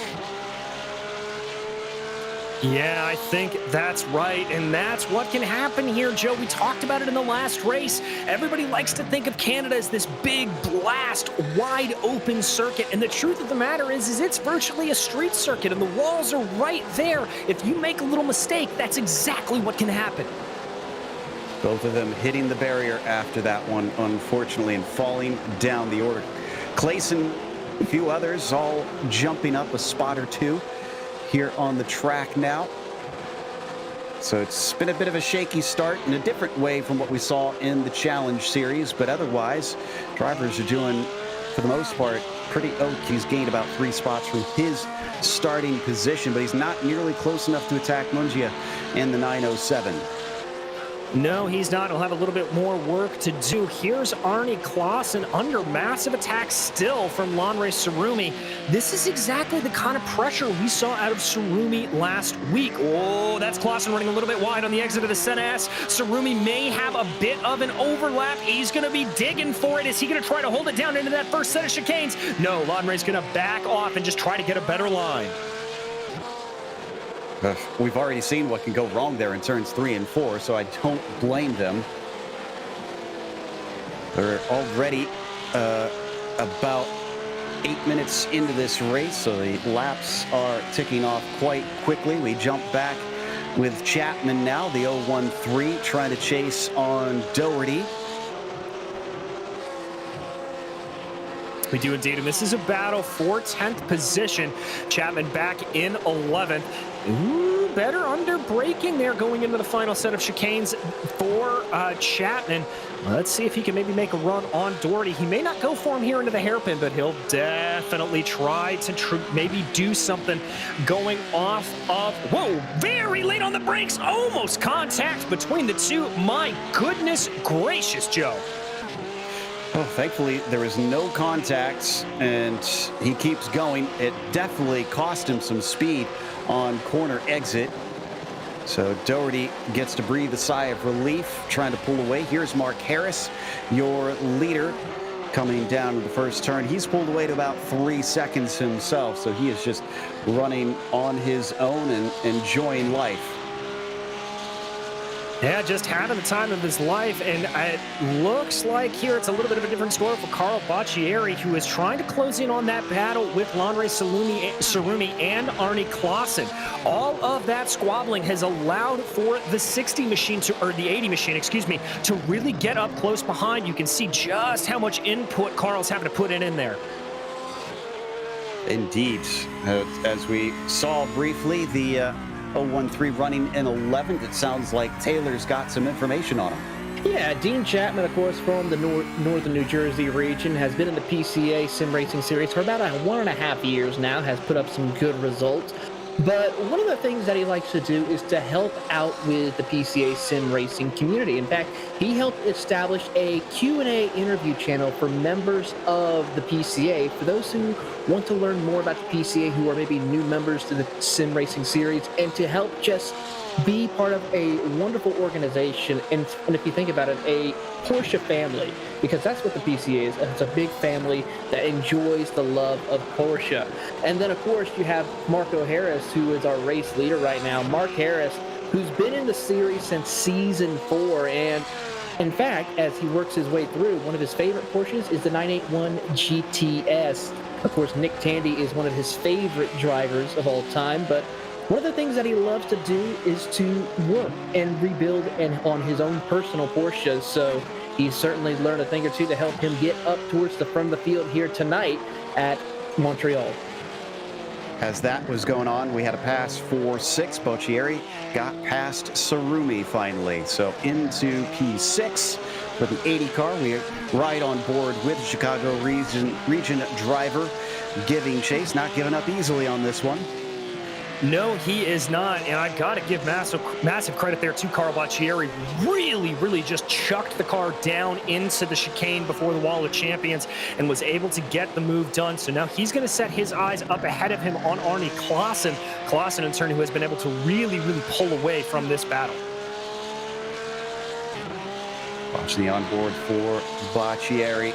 Yeah, I think that's right, and that's what can happen here, Joe. We talked about it in the last race. Everybody likes to think of Canada as this big blast, wide open circuit, and the truth of the matter is it's virtually a street circuit, and the walls are right there. If you make a little mistake, that's exactly what can happen. Both of them hitting the barrier after that one, unfortunately, and falling down the order. Clayson, a few others all jumping up a spot or two here on the track now. So it's been a bit of a shaky start in a different way from what we saw in the Challenge Series, but otherwise, drivers are doing, for the most part, pretty okay. He's gained about 3 spots from his starting position, but he's not nearly close enough to attack Mungia in the 907. No, he's not. He'll have a little bit more work to do. Here's Arnie Klaassen under massive attack still from Lanre Surumi. This is exactly the kind of pressure we saw out of Surumi last week. Oh, that's Klaassen running a little bit wide on the exit of the Senna S. Surumi may have a bit of an overlap. He's going to be digging for it. Is he going to try to hold it down into that first set of chicanes? No, Lanre's going to back off and just try to get a better line. We've already seen what can go wrong there in turns 3 and 4, so I don't blame them. They're already about 8 minutes into this race, so the laps are ticking off quite quickly. We jump back with Chapman now, the 0-1-3, trying to chase on Doherty. We do indeed, and this is a battle for 10th position. Chapman back in 11th. Ooh, better under braking there going into the final set of chicanes for Chapman. Let's see if he can maybe make a run on Doherty. He may not go for him here into the hairpin, but he'll definitely try to maybe do something going off of... Whoa, very late on the brakes. Almost contact between the two. My goodness gracious, Joe. Oh, thankfully, there is no contact, and he keeps going. It definitely cost him some speed on corner exit. So Doherty gets to breathe a sigh of relief, trying to pull away. Here's Mark Harris, your leader, coming down to the first turn. He's pulled away to about 3 seconds himself, so he is just running on his own and enjoying life. Yeah, just having the time of his life, and it looks like here it's a little bit of a different story for Carl Baccieri, who is trying to close in on that battle with Lanre Sarumi and Arne Klaassen. All of that squabbling has allowed for the 60 machine to, or the 80 machine, excuse me, to really get up close behind. You can see just how much input Carl's having to put in there. Indeed. As we saw briefly, the 0-1-3 running in 11th. It sounds like Taylor's got some information on him. Yeah, Dean Chapman, of course, from the northern New Jersey region, has been in the PCA Sim Racing Series for about 1.5 years now, has put up some good results. But one of the things that he likes to do is to help out with the PCA Sim Racing community. In fact, he helped establish a Q&A interview channel for members of the PCA. For those who want to learn more about the PCA, who are maybe new members to the Sim Racing Series, and to help just be part of a wonderful organization, and if you think about it, a Porsche family, because that's what the PCA is. It's a big family that enjoys the love of Porsche. And then, of course, you have Marco Harris, who is our race leader right now. Mark Harris, who's been in the series since season 4, and in fact, as he works his way through, one of his favorite Porsches is the 981 GTS. Of course, Nick Tandy is one of his favorite drivers of all time, but one of the things that he loves to do is to work and rebuild on his own personal Porsches. So he's certainly learned a thing or two to help him get up towards the front of the field here tonight at Montreal. As that was going on, we had a pass for 6. Boccieri got past Sarumi finally. So into P6 with an 80 car. We are right on board with the Chicago region driver, giving chase, not giving up easily on this one. No, he is not, and I got to give massive credit there to Carl Baccieri. Really just chucked the car down into the chicane before the Wall of Champions and was able to get the move done. So now he's going to set his eyes up ahead of him on Arne Klaassen. Klaassen, in turn, who has been able to really pull away from this battle. Watch the onboard for Baccieri.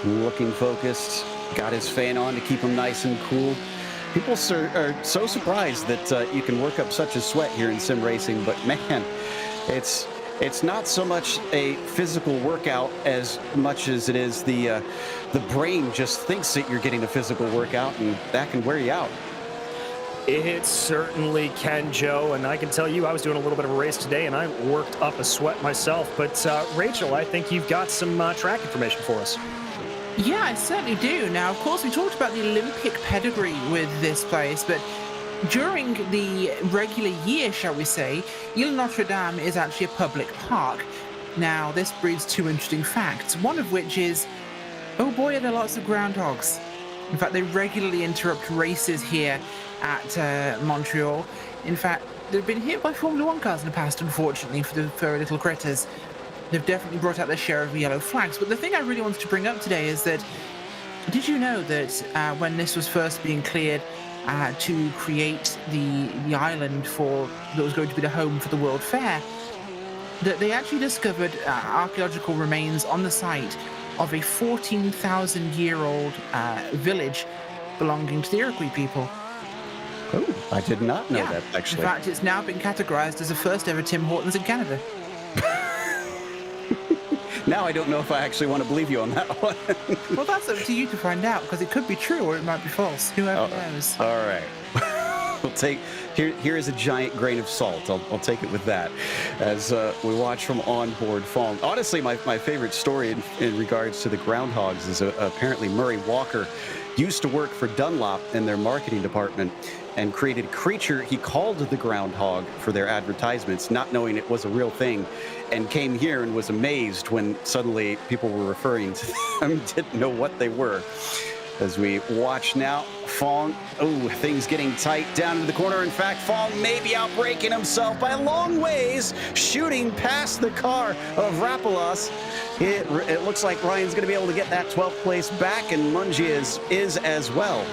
Looking focused. Got his fan on to keep him nice and cool. People are so surprised that you can work up such a sweat here in sim racing, but man, it's not so much a physical workout as much as it is the brain just thinks that you're getting a physical workout, and that can wear you out. It certainly can, Joe, and I can tell you I was doing a little bit of a race today, and I worked up a sweat myself. But Rachel, I think you've got some track information for us. Yeah, I certainly do. Now, of course, we talked about the Olympic pedigree with this place, but during the regular year, shall we say, Ile Notre Dame is actually a public park. Now, this breeds 2 interesting facts, one of which is, oh boy, are there lots of groundhogs. In fact, they regularly interrupt races here at Montreal. In fact, they've been hit by Formula 1 cars in the past, unfortunately, for the furry little critters. They've definitely brought out their share of yellow flags. But the thing I really wanted to bring up today is that, did you know that when this was first being cleared to create the island that was going to be the home for the World Fair, that they actually discovered archaeological remains on the site of a 14,000-year-old village belonging to the Iroquois people. Oh, I did not know that, actually. In fact, it's now been categorized as the first ever Tim Hortons in Canada. Now I don't know if I actually want to believe you on that one. Well, that's up to you to find out, because it could be true or it might be false. Whoever knows. All right. We'll take here is a giant grain of salt. I'll take it with that. As we watch from onboard Fong. Honestly, my favorite story in regards to the groundhogs is apparently Murray Walker used to work for Dunlop in their marketing department and created a creature he called the groundhog for their advertisements, not knowing it was a real thing, and came here and was amazed when suddenly people were referring to them, didn't know what they were. As we watch now, Fong, things getting tight down into the corner. In fact, Fong may be outbraking himself by a long ways, shooting past the car of Rapalos. It looks like Ryan's going to be able to get that 12th place back, and Mungia is as well.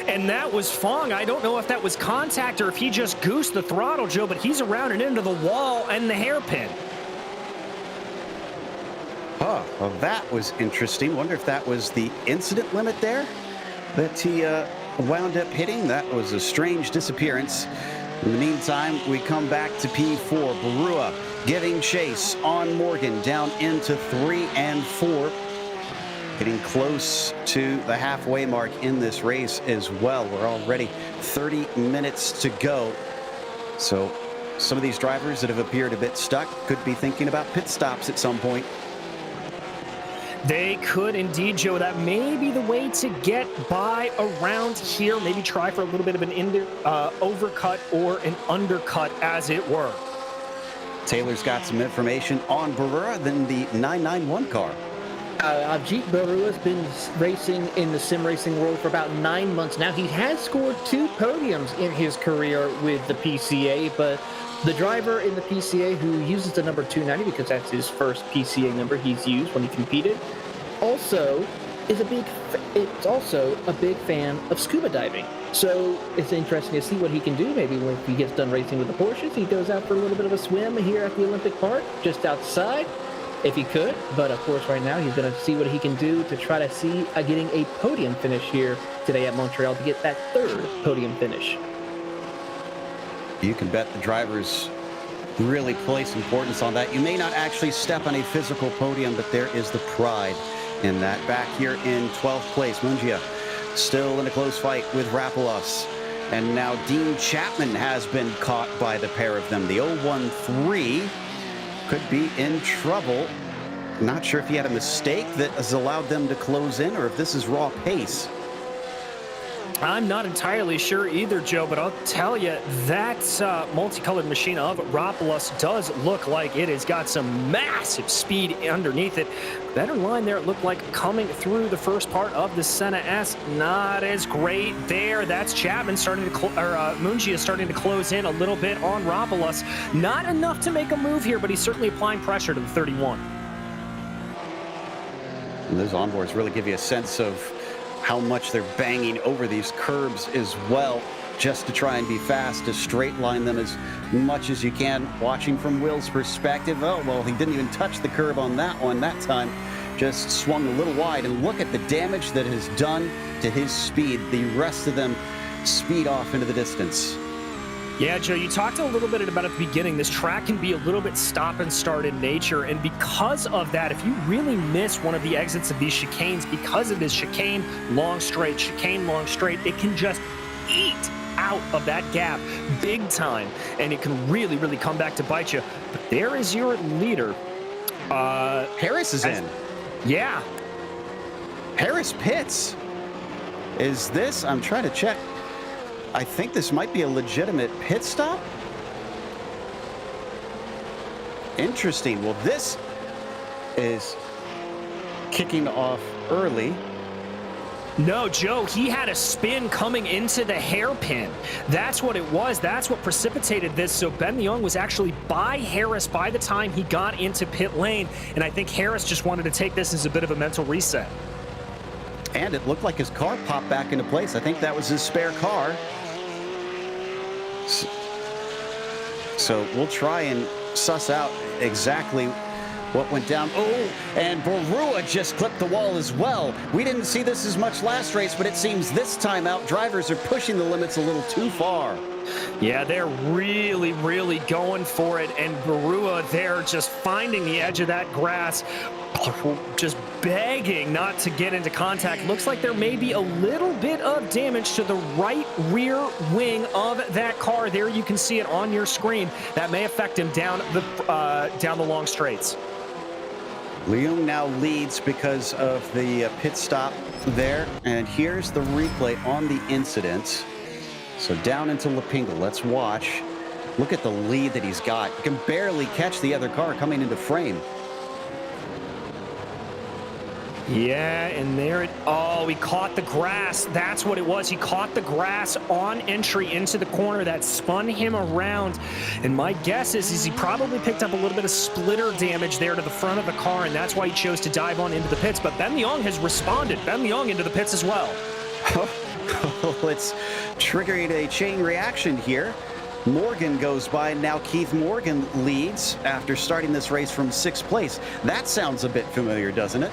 And that was Fong. I don't know if that was contact or if he just goosed the throttle, Joe, but he's around and into the wall and the hairpin. Well, that was interesting. Wonder if that was the incident limit there that he wound up hitting. That was a strange disappearance. In the meantime, we come back to P4. Barua giving chase on Morgan down into 3 and 4. Getting close to the halfway mark in this race as well. We're already 30 minutes to go. So some of these drivers that have appeared a bit stuck could be thinking about pit stops at some point. They could indeed, Joe. That may be the way to get by around here. Maybe try for a little bit of an overcut or an undercut, as it were. Taylor's got some information on Barua than the 991 car. Avjit Barua's been racing in the sim racing world for about 9 months now. He has scored 2 podiums in his career with the PCA, but the driver in the PCA who uses the number 290 because that's his first PCA number he's used when he competed, also is a big fan of scuba diving. So it's interesting to see what he can do. Maybe when he gets done racing with the Porsches, he goes out for a little bit of a swim here at the Olympic Park, just outside, if he could. But of course, right now he's going to see what he can do to try to see getting a podium finish here today at Montreal to get that 3rd podium finish. You can bet the drivers really place importance on that. You may not actually step on a physical podium, but there is the pride in that. Back here in 12th place, Mungia still in a close fight with Rapalos. And now Dean Chapman has been caught by the pair of them. The 013 could be in trouble. Not sure if he had a mistake that has allowed them to close in or if this is raw pace. I'm not entirely sure either, Joe, but I'll tell you, that multicolored machine of Rapalos does look like it has got some massive speed underneath it. Better line there, it looked like coming through the first part of the Senna S. Not as great there. That's Chapman starting to, Mungia starting to close in a little bit on Rapalos. Not enough to make a move here, but he's certainly applying pressure to the 31. And those onboards really give you a sense of how much they're banging over these curbs as well, just to try and be fast, to straight line them as much as you can. Watching from Will's perspective, oh, well, he didn't even touch the curb on that one that time, just swung a little wide. And look at the damage that has done to his speed. The rest of them speed off into the distance. Yeah, Joe, you talked a little bit about at the beginning, this track can be a little bit stop and start in nature. And because of that, if you really miss one of the exits of these chicanes, because of this chicane, long straight, it can just eat out of that gap big time. And it can really, really come back to bite you. But there is your leader. Harris is in. Yeah. Harris pits. Is this? I'm trying to check. I think this might be a legitimate pit stop. Interesting. Well, this is kicking off early. No, Joe, he had a spin coming into the hairpin. That's what it was. That's what precipitated this. So Ben Leong was actually by Harris by the time he got into pit lane. And I think Harris just wanted to take this as a bit of a mental reset. And it looked like his car popped back into place. I think that was his spare car. So we'll try and suss out exactly what went down. Oh, and Barua just clipped the wall as well. We didn't see this as much last race, but it seems this time out, drivers are pushing the limits a little too far. Yeah, they're really, really going for it. And Barua there just finding the edge of that grass, just begging not to get into contact. Looks like there may be a little bit of damage to the right rear wing of that car. There you can see it on your screen. That may affect him down the long straights. Leung now leads because of the pit stop there. And here's the replay on the incident. So down into Lapinga, let's watch. Look at the lead that he's got. You can barely catch the other car coming into frame. Yeah, and there it, oh, he caught the grass. That's what it was. He caught the grass on entry into the corner. That spun him around. And my guess is he probably picked up a little bit of splitter damage there to the front of the car, and that's why he chose to dive on into the pits. But Ben Leong has responded. Ben Leong into the pits as well. It's triggering a chain reaction here. Morgan goes by. Now Keith Morgan leads after starting this race from 6th place. That sounds a bit familiar, doesn't it?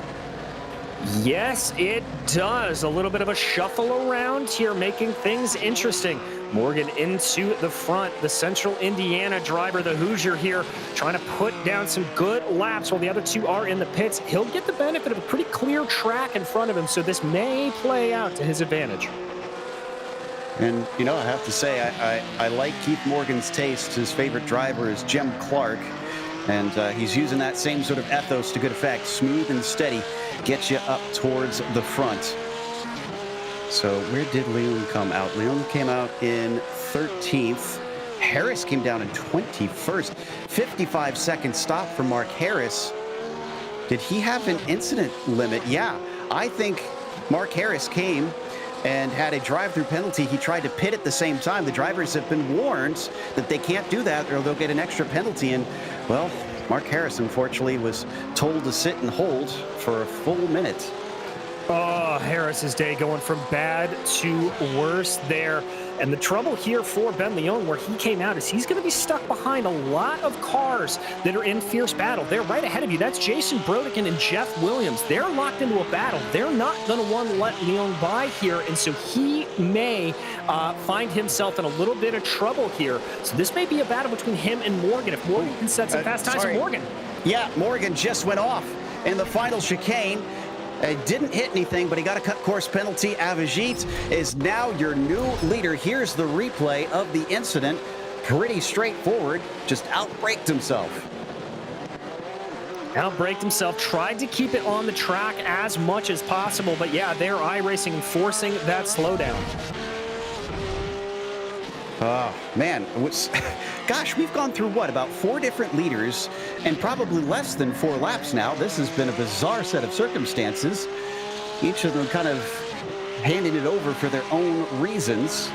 Yes, it does. A little bit of a shuffle around here, making things interesting. Morgan into the front. The Central Indiana driver, the Hoosier here, trying to put down some good laps while the other two are in the pits. He'll get the benefit of a pretty clear track in front of him, so this may play out to his advantage. And, you know, I have to say, I like Keith Morgan's taste. His favorite driver is Jem Clark. And he's using that same sort of ethos to good effect. Smooth and steady. Get you up towards the front. So where did Leon come out? Leon came out in 13th. Harris came down in 21st. 55-second stop for Mark Harris. Did he have an incident limit? Yeah, I think Mark Harris came and had a drive-through penalty. He tried to pit at the same time. The drivers have been warned that they can't do that or they'll get an extra penalty. And, well, Mark Harris, unfortunately, was told to sit and hold for a full minute. Oh, Harris's day going from bad to worse there. And the trouble here for Ben Leon, where he came out, is he's going to be stuck behind a lot of cars that are in fierce battle. They're right ahead of you. That's Jason Brodigan and Jeff Williams. They're locked into a battle. They're not going to want to let Leon by here, and so he may find himself in a little bit of trouble here. So this may be a battle between him and Morgan. If Morgan can set some fast times, Morgan. Yeah, Morgan just went off in the final chicane. Didn't hit anything, but he got a cut course penalty. Avijit is now your new leader. Here's the replay of the incident. Pretty straightforward. Just outbraked himself. Outbraked himself. Tried to keep it on the track as much as possible. But yeah, they're iRacing enforcing that slowdown. Oh, man. Gosh, we've gone through, what, about 4 different leaders and probably less than 4 laps now. This has been a bizarre set of circumstances. Each of them kind of handing it over for their own reasons.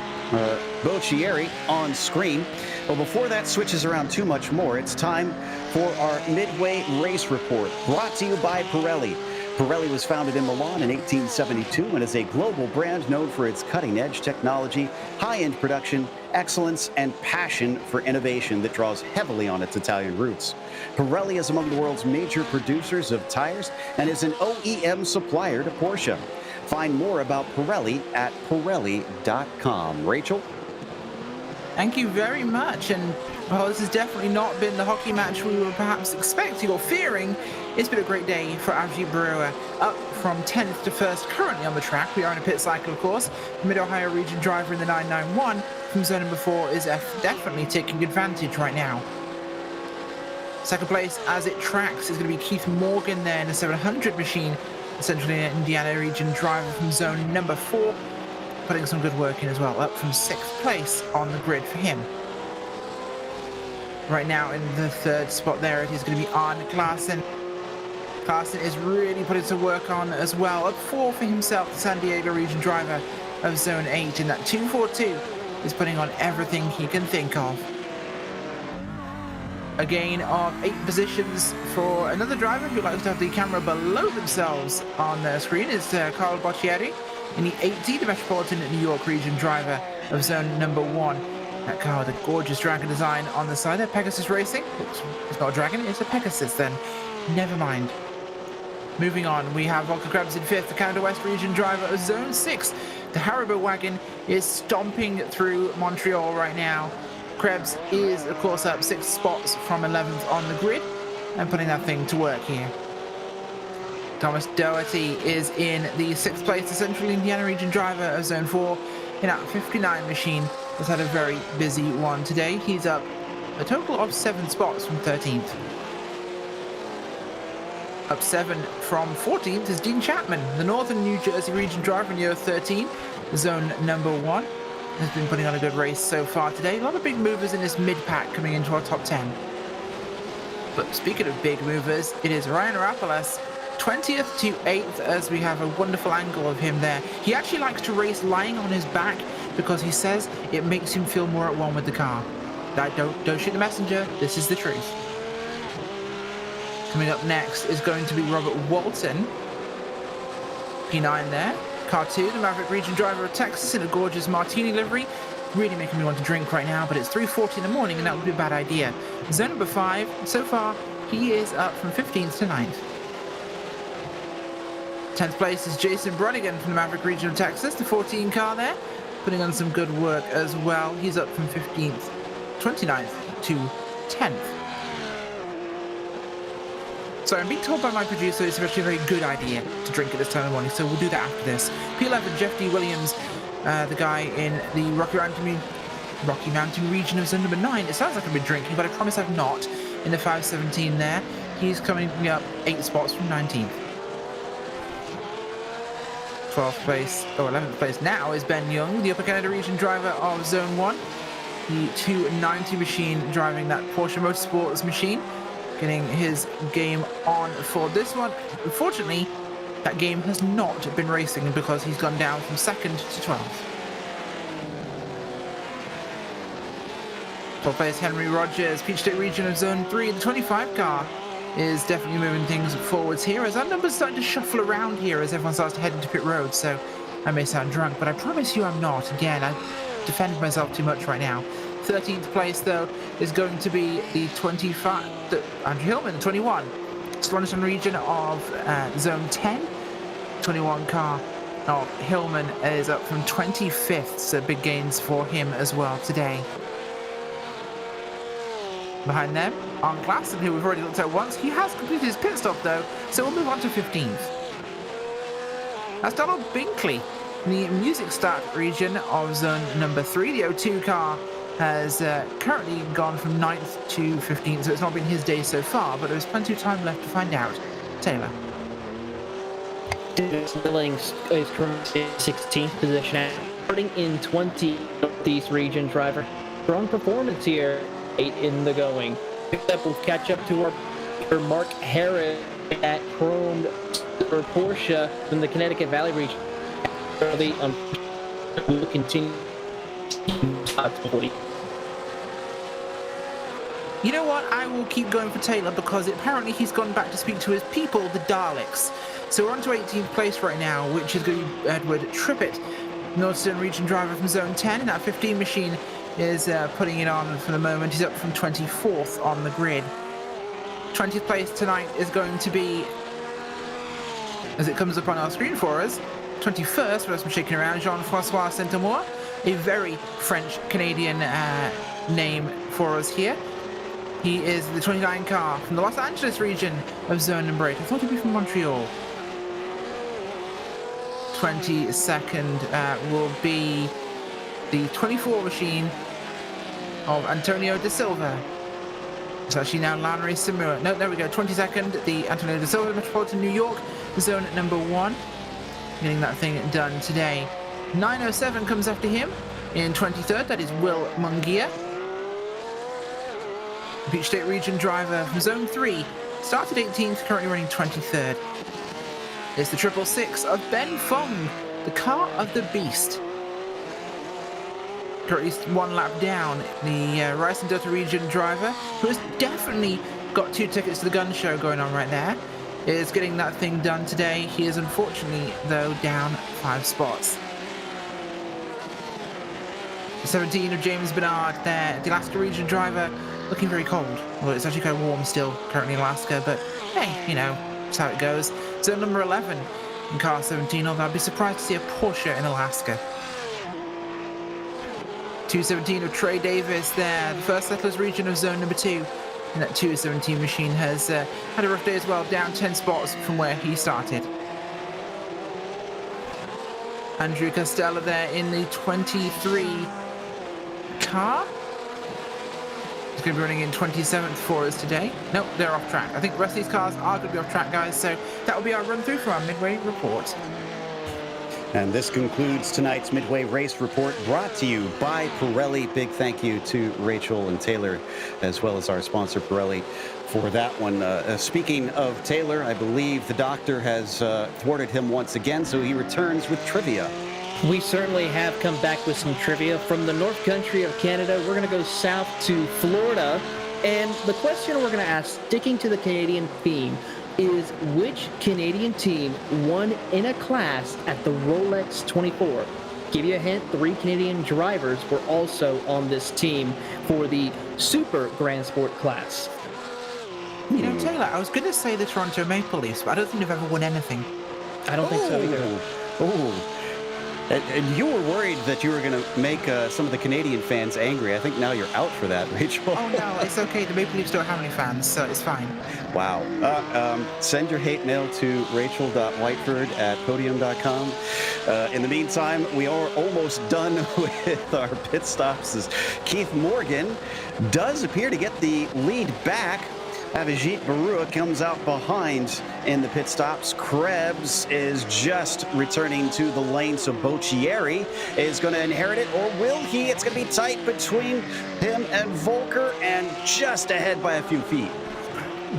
Boccieri on screen. Well, before that switches around too much more, it's time for our Midway Race Report, brought to you by Pirelli. Pirelli was founded in Milan in 1872 and is a global brand known for its cutting-edge technology, high-end production, excellence, and passion for innovation that draws heavily on its Italian roots. Pirelli is among the world's major producers of tires and is an OEM supplier to Porsche. Find more about Pirelli at Pirelli.com. Rachel? Thank you very much. And, well, this has definitely not been the hockey match we were perhaps expecting or fearing. It's been a great day for Avijit Barua, up from 10th to 1st currently on the track. We are in a pit cycle, of course. Mid-Ohio region driver in the 991 from zone number 4 is definitely taking advantage right now. Second place as it tracks is going to be Keith Morgan there in the 700 machine. The Central Indiana region driver from zone number 4. Putting some good work in as well, up from 6th place on the grid for him. Right now in the 3rd spot there, it is going to be Arne Klaassen. Klaassen is really putting some work on as well. Up 4 for himself, the San Diego region driver of zone 8. In that 242 is putting on everything he can think of. A gain of 8 positions for another driver who likes to have the camera below themselves on their screen is Carl Boccieri. In the 80, the Metropolitan New York region driver of zone number 1. That car with a gorgeous dragon design on the side there, Pegasus Racing. Oops, it's not a dragon, it's a Pegasus then. Never mind. Moving on, we have Volker Krebs in 5th, the Canada West region driver of zone 6. The Haribo wagon is stomping through Montreal right now. Krebs is, of course, up 6 spots from 11th on the grid and putting that thing to work here. Thomas Doherty is in the 6th place, the Central Indiana region driver of Zone 4 in that 59 machine. Has had a very busy one today. He's up a total of 7 spots from 13th. Up 7 from 14th is Dean Chapman, the Northern New Jersey region driver in year 13, zone number 1. Has been putting on a good race so far today. A lot of big movers in this mid-pack coming into our top 10. But speaking of big movers, it is Ryan Rapalas, 20th to 8th, as we have a wonderful angle of him there. He actually likes to race lying on his back because he says it makes him feel more at one with the car. Don't shoot the messenger, this is the truth. Coming up next is going to be Robert Walton, P9 there. Car 2, the Maverick region driver of Texas in a gorgeous martini livery. Really making me want to drink right now, but it's 3:40 in the morning and that would be a bad idea. Zone number 5, so far he is up from 15th to 9th. 10th place is Jason Brodigan from the Maverick region of Texas, the 14 car there, putting on some good work as well. He's up from 15th, 29th to 10th. So I'm being told by my producer it's actually a very good idea to drink at this time of morning, so we'll do that after this. P11, Jeff D. Williams, the guy in the Rocky Mountain region of zone number 9. It sounds like I've been drinking, but I promise I've not. In the 517 there, he's coming up 8 spots from 19th. 12th place, or 11th place now is Ben Young, the Upper Canada region driver of zone 1. The 290 machine driving that Porsche Motorsports machine. Getting his game on for this one. Unfortunately, that game has not been racing because he's gone down from 2nd to 12th. 12th place, Henry Rogers, Peach State region of Zone 3. The 25 car is definitely moving things forwards here as our numbers starting to shuffle around here as everyone starts to head into pit road. So I may sound drunk, but I promise you I'm not. Again, I defend myself too much right now. 13th place, though, is going to be the 25, Andrew Hillman, the 21. Sloaniston region of Zone 10. 21 car of Hillman is up from 25th, so big gains for him as well today. Behind them, Arne Klassen, who we've already looked at once. He has completed his pit stop, though, so we'll move on to 15th. That's Donald Binkley, the Music Start region of Zone number 3. The 02 car has currently gone from 9th to 15th, so it's not been his day so far, but there's plenty of time left to find out. Taylor. Billings is currently in 16th position, starting in 20th Northeast region driver. Strong performance here, 8 in the going. Next up, we'll catch up to our Mark Harris at Chrome for Porsche in the Connecticut Valley region. Early, will continue. You know what? I will keep going for Taylor because apparently he's gone back to speak to his people, the Daleks. So we're on to 18th place right now, which is going to be Edward Trippett, Northern region driver from Zone 10. And that 15 machine is putting it on for the moment. He's up from 24th on the grid. 20th place tonight is going to be, as it comes up on our screen for us, 21st, for us from shaking around, Jean-Francois Saint-Amour, a very French-Canadian name for us here. He is the 29 car from the Los Angeles region of Zone number 8. I thought he'd be from Montreal. 22nd will be the 24 machine of Antonio De Silva. It's actually now Lannery Simura. No, there we go. 22nd, the Antonio De Silva, Metropolitan New York, Zone number 1. Getting that thing done today. 907 comes after him in 23rd. That is Will Mungia. Peach State region driver from Zone 3. Started 18th, currently running 23rd. It's the 666 of Ben Fong, the car of the beast. Currently 1 lap down. The Rice and Delta region driver, who has definitely got 2 tickets to the gun show going on right there, is getting that thing done today. He is unfortunately, though, down 5 spots. The 17 of James Bernard there, the Alaska region driver, looking very cold. Well, it's actually kind of warm still, currently in Alaska, but hey, you know, that's how it goes. Zone number 11 in car 17, although I'd be surprised to see a Porsche in Alaska. 217 of Trey Davis there, the first settlers region of zone number 2. And that 217 machine has had a rough day as well, down 10 spots from where he started. Andrew Costello there in the 23 car. He's going to be running in 27th for us today. Nope, they're off track. I think the rest of these cars are going to be off track, guys, so that will be our run through for our Midway report. And this concludes tonight's Midway Race Report, brought to you by Pirelli. Big thank you to Rachel and Taylor, as well as our sponsor Pirelli, for that one. Speaking of Taylor, I believe the doctor has thwarted him once again, so he returns with trivia. We certainly have come back with some trivia. From the North Country of Canada, we're going to go south to Florida. And the question we're going to ask, sticking to the Canadian theme, is which Canadian team won in a class at the Rolex 24? Give you a hint, 3 Canadian drivers were also on this team for the Super Grand Sport class. You know, Taylor, I was going to say the Toronto Maple Leafs, but I don't think they've ever won anything. I don't think so either. Oh. And you were worried that you were going to make some of the Canadian fans angry. I think now you're out for that, Rachel. Oh, no, it's okay. The Maple Leafs don't have any fans, so it's fine. Wow. Send your hate mail to rachel.whiteford@podium.com. In the meantime, we are almost done with our pit stops as Keith Morgan does appear to get the lead back. Hagerty Motorsports comes out behind in the pit stops. Krebs is just returning to the lane, so Boccieri is going to inherit it, or will he? It's going to be tight between him and Volker, and just ahead by a few feet.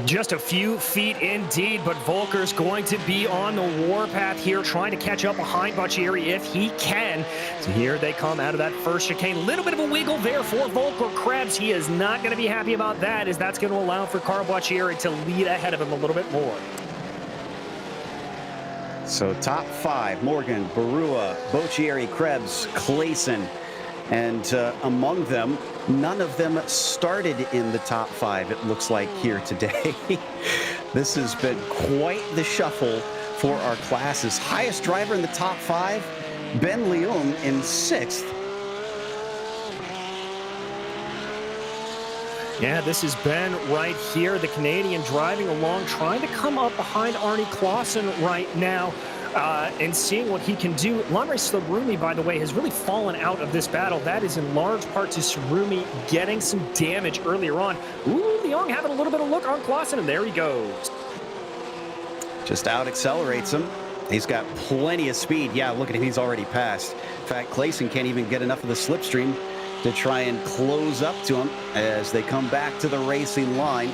Just a few feet indeed, but Volker's going to be on the warpath here, trying to catch up behind Boccieri if he can. So here they come out of that first chicane. A little bit of a wiggle there for Volker. Krebs, he is not going to be happy about that, as that's going to allow for Carl Boccieri to lead ahead of him a little bit more. So top 5, Morgan, Barua, Boccieri, Krebs, Clayson. And among them, none of them started in the top 5, it looks like, here today. This has been quite the shuffle for our classes. Highest driver in the top 5, Ben Leon in 6th. Yeah, this is Ben right here, the Canadian driving along, trying to come up behind Arnie Clausen right now. And seeing what he can do. Lamre Slarumi, by the way, has really fallen out of this battle. That is in large part to Slarumi getting some damage earlier on. Ooh, Leong having a little bit of look on Clausen, and there he goes. Just out accelerates him. He's got plenty of speed. Yeah, look at him, he's already passed. In fact, Clayson can't even get enough of the slipstream to try and close up to him as they come back to the racing line.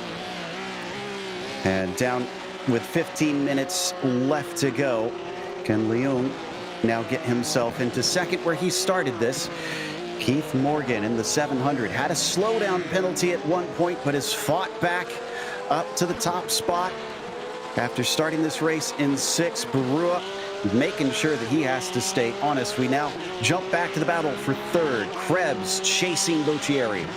And down with 15 minutes left to go, can Leon now get himself into second where he started this? Keith Morgan in the 700 had a slowdown penalty at one point, but has fought back up to the top spot after starting this race in 6th. Barua making sure that he has to stay honest. We now jump back to the battle for 3rd. Krebs chasing Boccieri.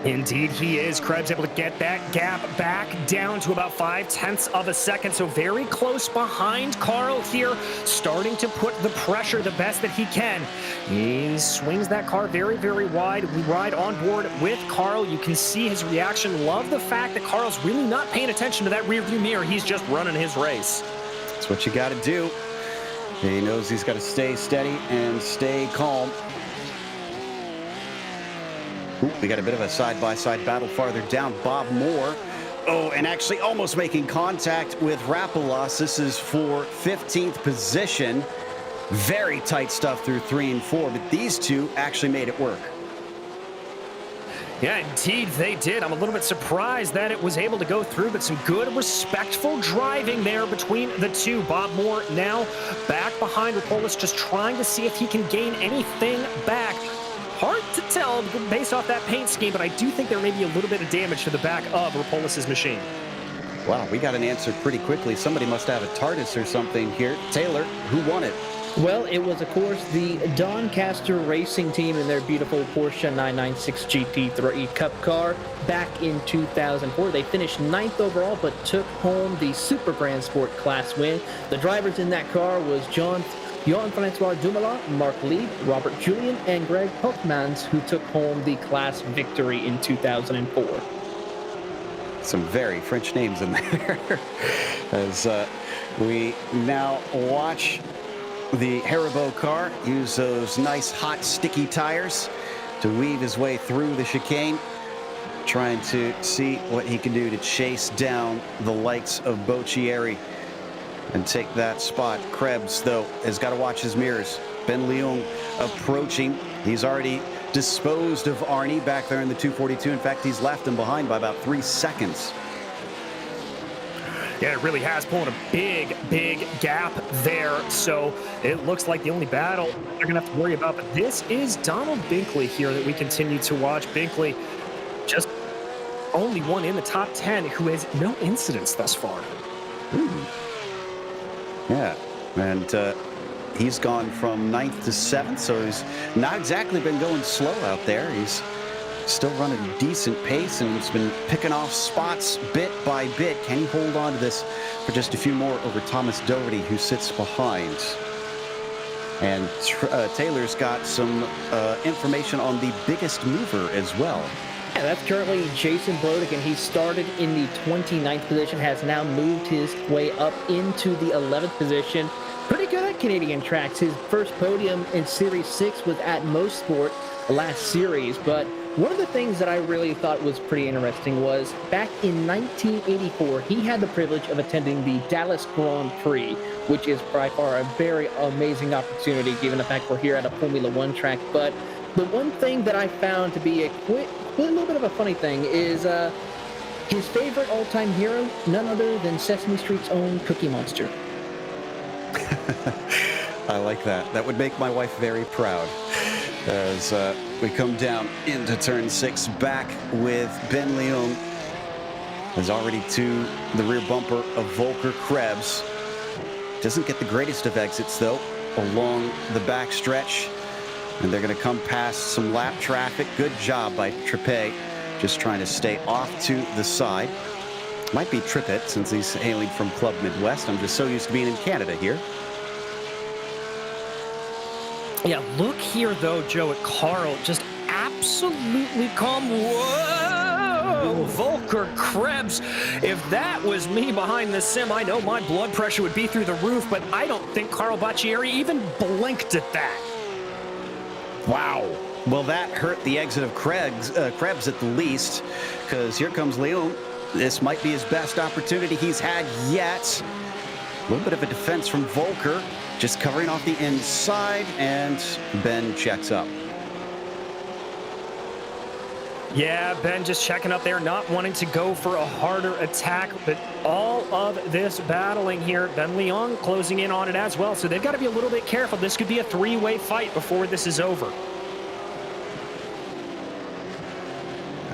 Indeed he is. Krebs able to get that gap back down to about 0.5 of a second. So very close behind Carl here, starting to put the pressure the best that he can. He swings that car very, very wide. We ride on board with Carl. You can see his reaction. Love the fact that Carl's really not paying attention to that rearview mirror. He's just running his race. That's what you got to do. He knows he's got to stay steady and stay calm. Ooh, we got a bit of a side-by-side battle farther down. Bob Moore. Oh, and actually almost making contact with Rapolas. This is for 15th position. Very tight stuff through 3 and 4, but these two actually made it work. Yeah, indeed they did. I'm a little bit surprised that it was able to go through, but some good, respectful driving there between the two. Bob Moore now back behind Rapolas, just trying to see if he can gain anything back. Hard to tell based off that paint scheme, but I do think there may be a little bit of damage to the back of Rapolas' machine. Wow, we got an answer pretty quickly. Somebody must have a TARDIS or something here. Taylor, who won it? Well, it was, of course, the Doncaster Racing Team in their beautiful Porsche 996 GT3 Cup car back in 2004. They finished 9th overall, but took home the Super Grand Sport class win. The drivers in that car was Jean-Francois Dumoulin, Mark Lieb, Robert Julian, and Greg Hochmans, who took home the class victory in 2004. Some very French names in there. As we now watch the Haribo car use those nice hot sticky tires to weave his way through the chicane, trying to see what he can do to chase down the likes of Boccieri and take that spot. Krebs, though, has got to watch his mirrors. Ben Leung approaching. He's already disposed of Arnie back there in the 242. In fact, he's left him behind by about 3 seconds. Yeah, it really has pulled a big gap there. So it looks like the only battle they're going to have to worry about. But this is Donald Binkley here that we continue to watch. Binkley, just only one in the top 10 who has no incidents thus far. Ooh. Yeah, and he's gone from 9th to 7th, so he's not exactly been going slow out there. He's still running a decent pace, and he's been picking off spots bit by bit. Can he hold on to this for just a few more over Thomas Doherty, who sits behind? And Taylor's got some information on the biggest mover as well. Yeah, that's currently Jason Brodick, and he started in the 29th position, has now moved his way up into the 11th position. Pretty good at Canadian tracks. His first podium in Series 6 was at Motorsport last series, but one of the things that I really thought was pretty interesting was back in 1984, he had the privilege of attending the Dallas Grand Prix, which is by far a very amazing opportunity given the fact we're here at a Formula One track. But the one thing that I found to be a little bit of a funny thing is his favorite all-time hero, none other than Sesame Street's own Cookie Monster. I like that. That would make my wife very proud. As we come down into turn 6, back with Ben Leung. Is already to the rear bumper of Volker Krebs. Doesn't get the greatest of exits, though, along the back stretch. And they're going to come past some lap traffic. Good job by Trippet, just trying to stay off to the side. Might be Trippett, since he's hailing from Club Midwest. I'm just so used to being in Canada here. Yeah, look here, though, Joe, at Carl. Just absolutely calm. Whoa! Volker Krebs. If that was me behind the sim, I know my blood pressure would be through the roof, but I don't think Carl Boccieri even blinked at that. Wow. Well, that hurt the exit of Krebs at the least, because here comes Leung. This might be his best opportunity he's had yet. A little bit of a defense from Volker, just covering off the inside, and Ben checks up. Yeah, Ben just checking up there, not wanting to go for a harder attack, but all of this battling here, Ben Leung closing in on it as well, so they've got to be a little bit careful. This could be a three-way fight before this is over.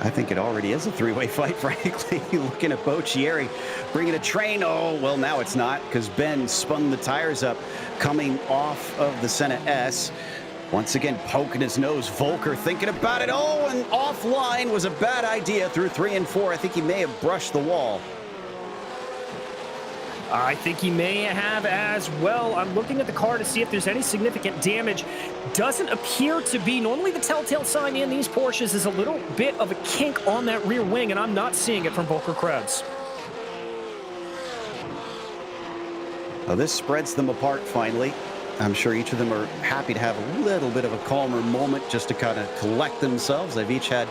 I think it already is a three-way fight, frankly. Looking at Boccieri bringing a train. Oh, well, now it's not, because Ben spun the tires up coming off of the Senna S. Once again, poking his nose. Volker thinking about it. Oh, and offline was a bad idea through 3 and 4. I think he may have brushed the wall. I think he may have as well. I'm looking at the car to see if there's any significant damage. Doesn't appear to be. Normally the telltale sign in these Porsches is a little bit of a kink on that rear wing, and I'm not seeing it from Volker Krebs. Well, this spreads them apart finally. I'm sure each of them are happy to have a little bit of a calmer moment just to kind of collect themselves. They've each had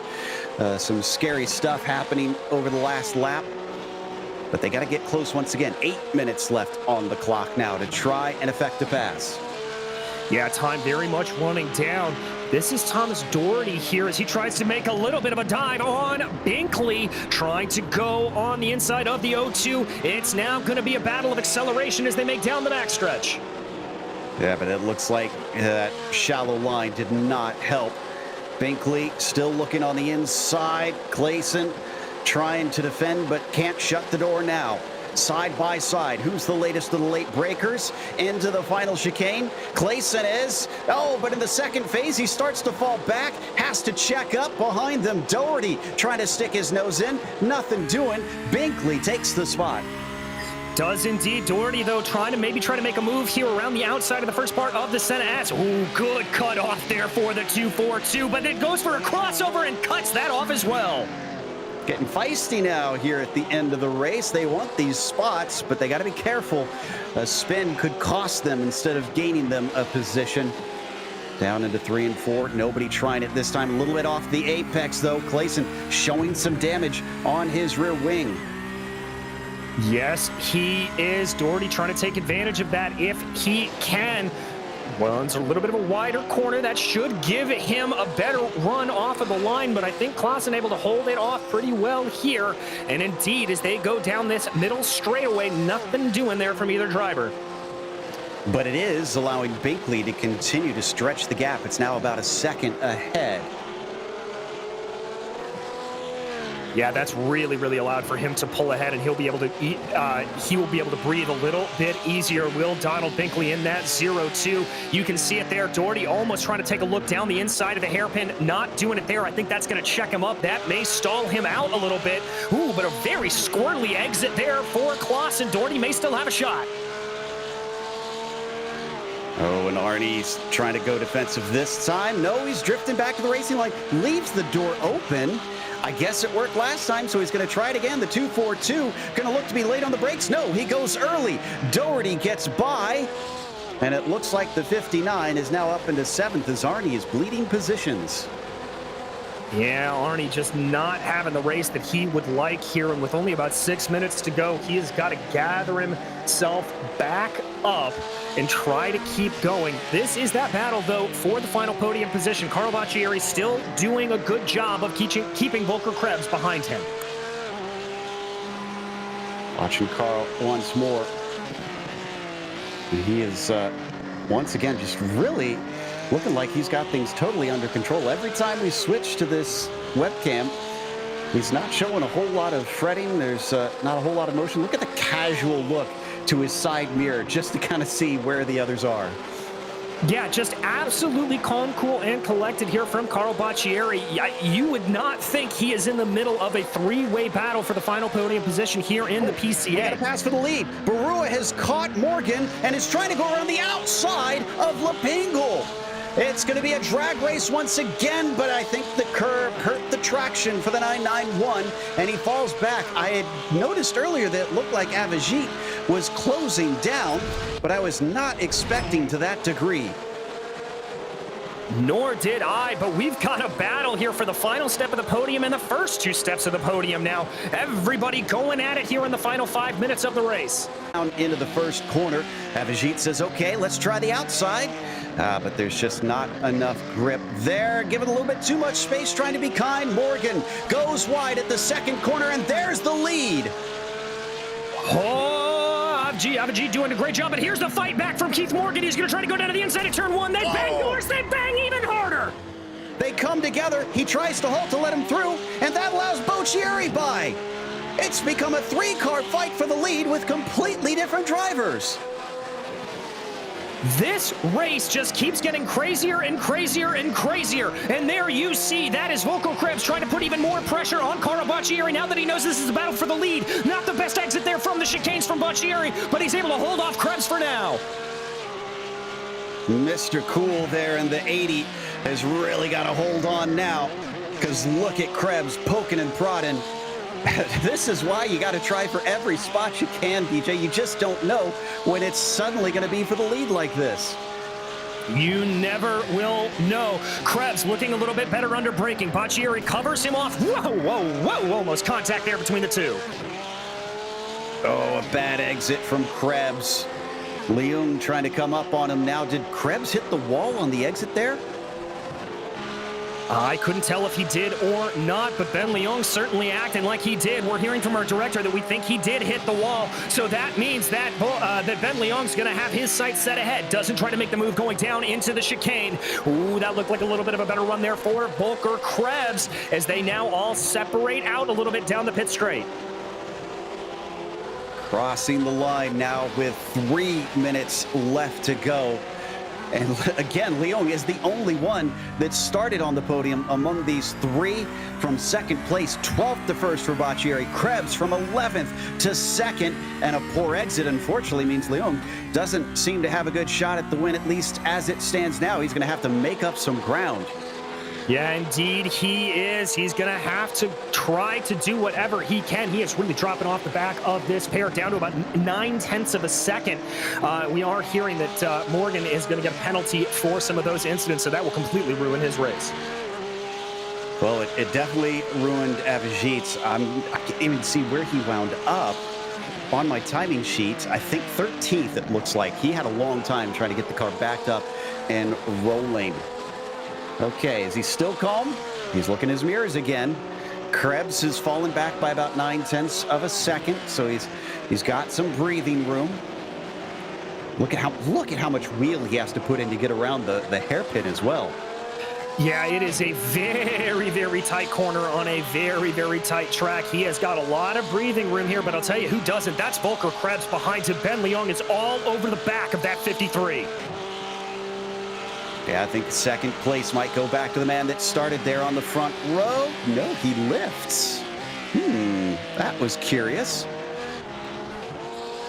some scary stuff happening over the last lap. But they got to get close once again. 8 minutes left on the clock now to try and effect a pass. Yeah, time very much running down. This is Thomas Doherty here as he tries to make a little bit of a dive on Binkley, trying to go on the inside of the O2. It's now going to be a battle of acceleration as they make down the backstretch. Yeah, but it looks like that shallow line did not help. Binkley still looking on the inside. Clayson trying to defend, but can't shut the door now. side by side. Who's the latest of the late breakers into the final chicane? Clayson is. Oh, but in the second phase, he starts to fall back, has to check up behind them. Doherty trying to stick his nose in, nothing doing. Binkley takes the spot. Does indeed. Doherty, though, trying to make a move here around the outside of the first part of the Senna S. Ooh, good cut off there for the 242, but it goes for a crossover and cuts that off as well. Getting feisty now here at the end of the race. They want these spots, but they got to be careful. A spin could cost them instead of gaining them a position. Down into 3 and 4. Nobody trying it this time. A little bit off the apex, though. Clayson showing some damage on his rear wing. Yes, he is. Doherty trying to take advantage of that if he can. Well, it's a little bit of a wider corner. That should give him a better run off of the line, but I think Clausen able to hold it off pretty well here. And indeed, as they go down this middle straightaway, nothing doing there from either driver. But it is allowing Binkley to continue to stretch the gap. It's now about a second ahead. Yeah, that's really allowed for him to pull ahead, and he'll be able to breathe a little bit easier. Will Donald Binkley in that 0-2. You can see it there. Doherty almost trying to take a look down the inside of the hairpin, not doing it there. I think that's going to check him up. That may stall him out a little bit. Ooh, but a very squirrely exit there for Clausen. Doherty may still have a shot. Oh, and Arnie's trying to go defensive this time. No, he's drifting back to the racing line. Leaves the door open. I guess it worked last time, so he's going to try it again. The 242 going to look to be late on the brakes. No, he goes early. Doherty gets by, and it looks like the 59 is now up into 7th as Arnie is bleeding positions. Yeah, Arnie just not having the race that he would like here, and with only about 6 minutes to go, he has got to gather himself back up and try to keep going. This is that battle, though, for the final podium position. Carl Baccieri still doing a good job of keeping Volker Krebs behind him. Watching Carl once more. He is, once again, just really looking like he's got things totally under control. Every time we switch to this webcam, he's not showing a whole lot of fretting. There's not a whole lot of motion. Look at the casual look to his side mirror just to kind of see where the others are. Yeah, just absolutely calm, cool, and collected here from Carl Baccieri. You would not think he is in the middle of a three-way battle for the final podium position here in the PCA. Got a pass for the lead. Barua has caught Morgan and is trying to go around the outside of Lapingle. It's going to be a drag race once again, but I think the curb hurt the traction for the 991, and he falls back. I had noticed earlier that it looked like Avajit was closing down, but I was not expecting to that degree. Nor did I, but we've got a battle here for the final step of the podium and the first 2 steps of the podium now. Everybody going at it here in the final 5 minutes of the race. Down into the first corner, Avajit says, okay, let's try the outside. But there's just not enough grip there. Given a little bit too much space, trying to be kind. Morgan goes wide at the second corner, and there's the lead. Oh, Avajit doing a great job, but here's the fight back from Keith Morgan. He's going to try to go down to the inside of turn 1. They bang doors, they bang even harder. They come together. He tries to halt to let him through, and that allows Boccieri by. It's become a 3-car fight for the lead with completely different drivers. This race just keeps getting crazier and crazier and crazier. And there you see, that is Volker Krebs trying to put even more pressure on Carlo Baccieri now that he knows this is a battle for the lead. Not the best exit there from the chicanes from Baccieri, but he's able to hold off Krebs for now. Mr. Cool there in the 80 has really got to hold on now, because look at Krebs poking and prodding. This is why you got to try for every spot you can, DJ. You just don't know when it's suddenly going to be for the lead like this. You never will know. Krebs looking a little bit better under braking. Baccieri covers him off. Whoa, almost contact there between the two. Oh, a bad exit from Krebs. Leung trying to come up on him now. Did Krebs hit the wall on the exit there? I couldn't tell if he did or not, but Ben Leung certainly acting like he did. We're hearing from our director that we think he did hit the wall, so that means that that Ben Leung's going to have his sights set ahead. Doesn't try to make the move going down into the chicane. Ooh, that looked like a little bit of a better run there for Volker Krebs as they now all separate out a little bit down the pit straight. Crossing the line now with 3 minutes left to go. And again, Leung is the only one that started on the podium among these three. From second place, 12th to first for Boccieri. Krebs from 11th to second. And a poor exit, unfortunately, means Leung doesn't seem to have a good shot at the win, at least as it stands now. He's going to have to make up some ground. Yeah, indeed he is. He's going to have to try to do whatever he can. He is really dropping off the back of this pair down to about 9/10 of a second. We are hearing that Morgan is going to get a penalty for some of those incidents, so that will completely ruin his race. Well, it definitely ruined Avigit's. I can't even see where he wound up on my timing sheet. I think 13th, it looks like. He had a long time trying to get the car backed up and rolling. Okay, is he still calm? He's looking in his mirrors again. Krebs has fallen back by about 9/10 of a second, so he's got some breathing room. Look at how much wheel he has to put in to get around the hairpin as well. Yeah, it is a very, very tight corner on a very, very tight track. He has got a lot of breathing room here, but I'll tell you who doesn't. That's Volker Krebs behind him. Ben Leung is all over the back of that 53. Yeah, I think second place might go back to the man that started there on the front row. No, he lifts. That was curious.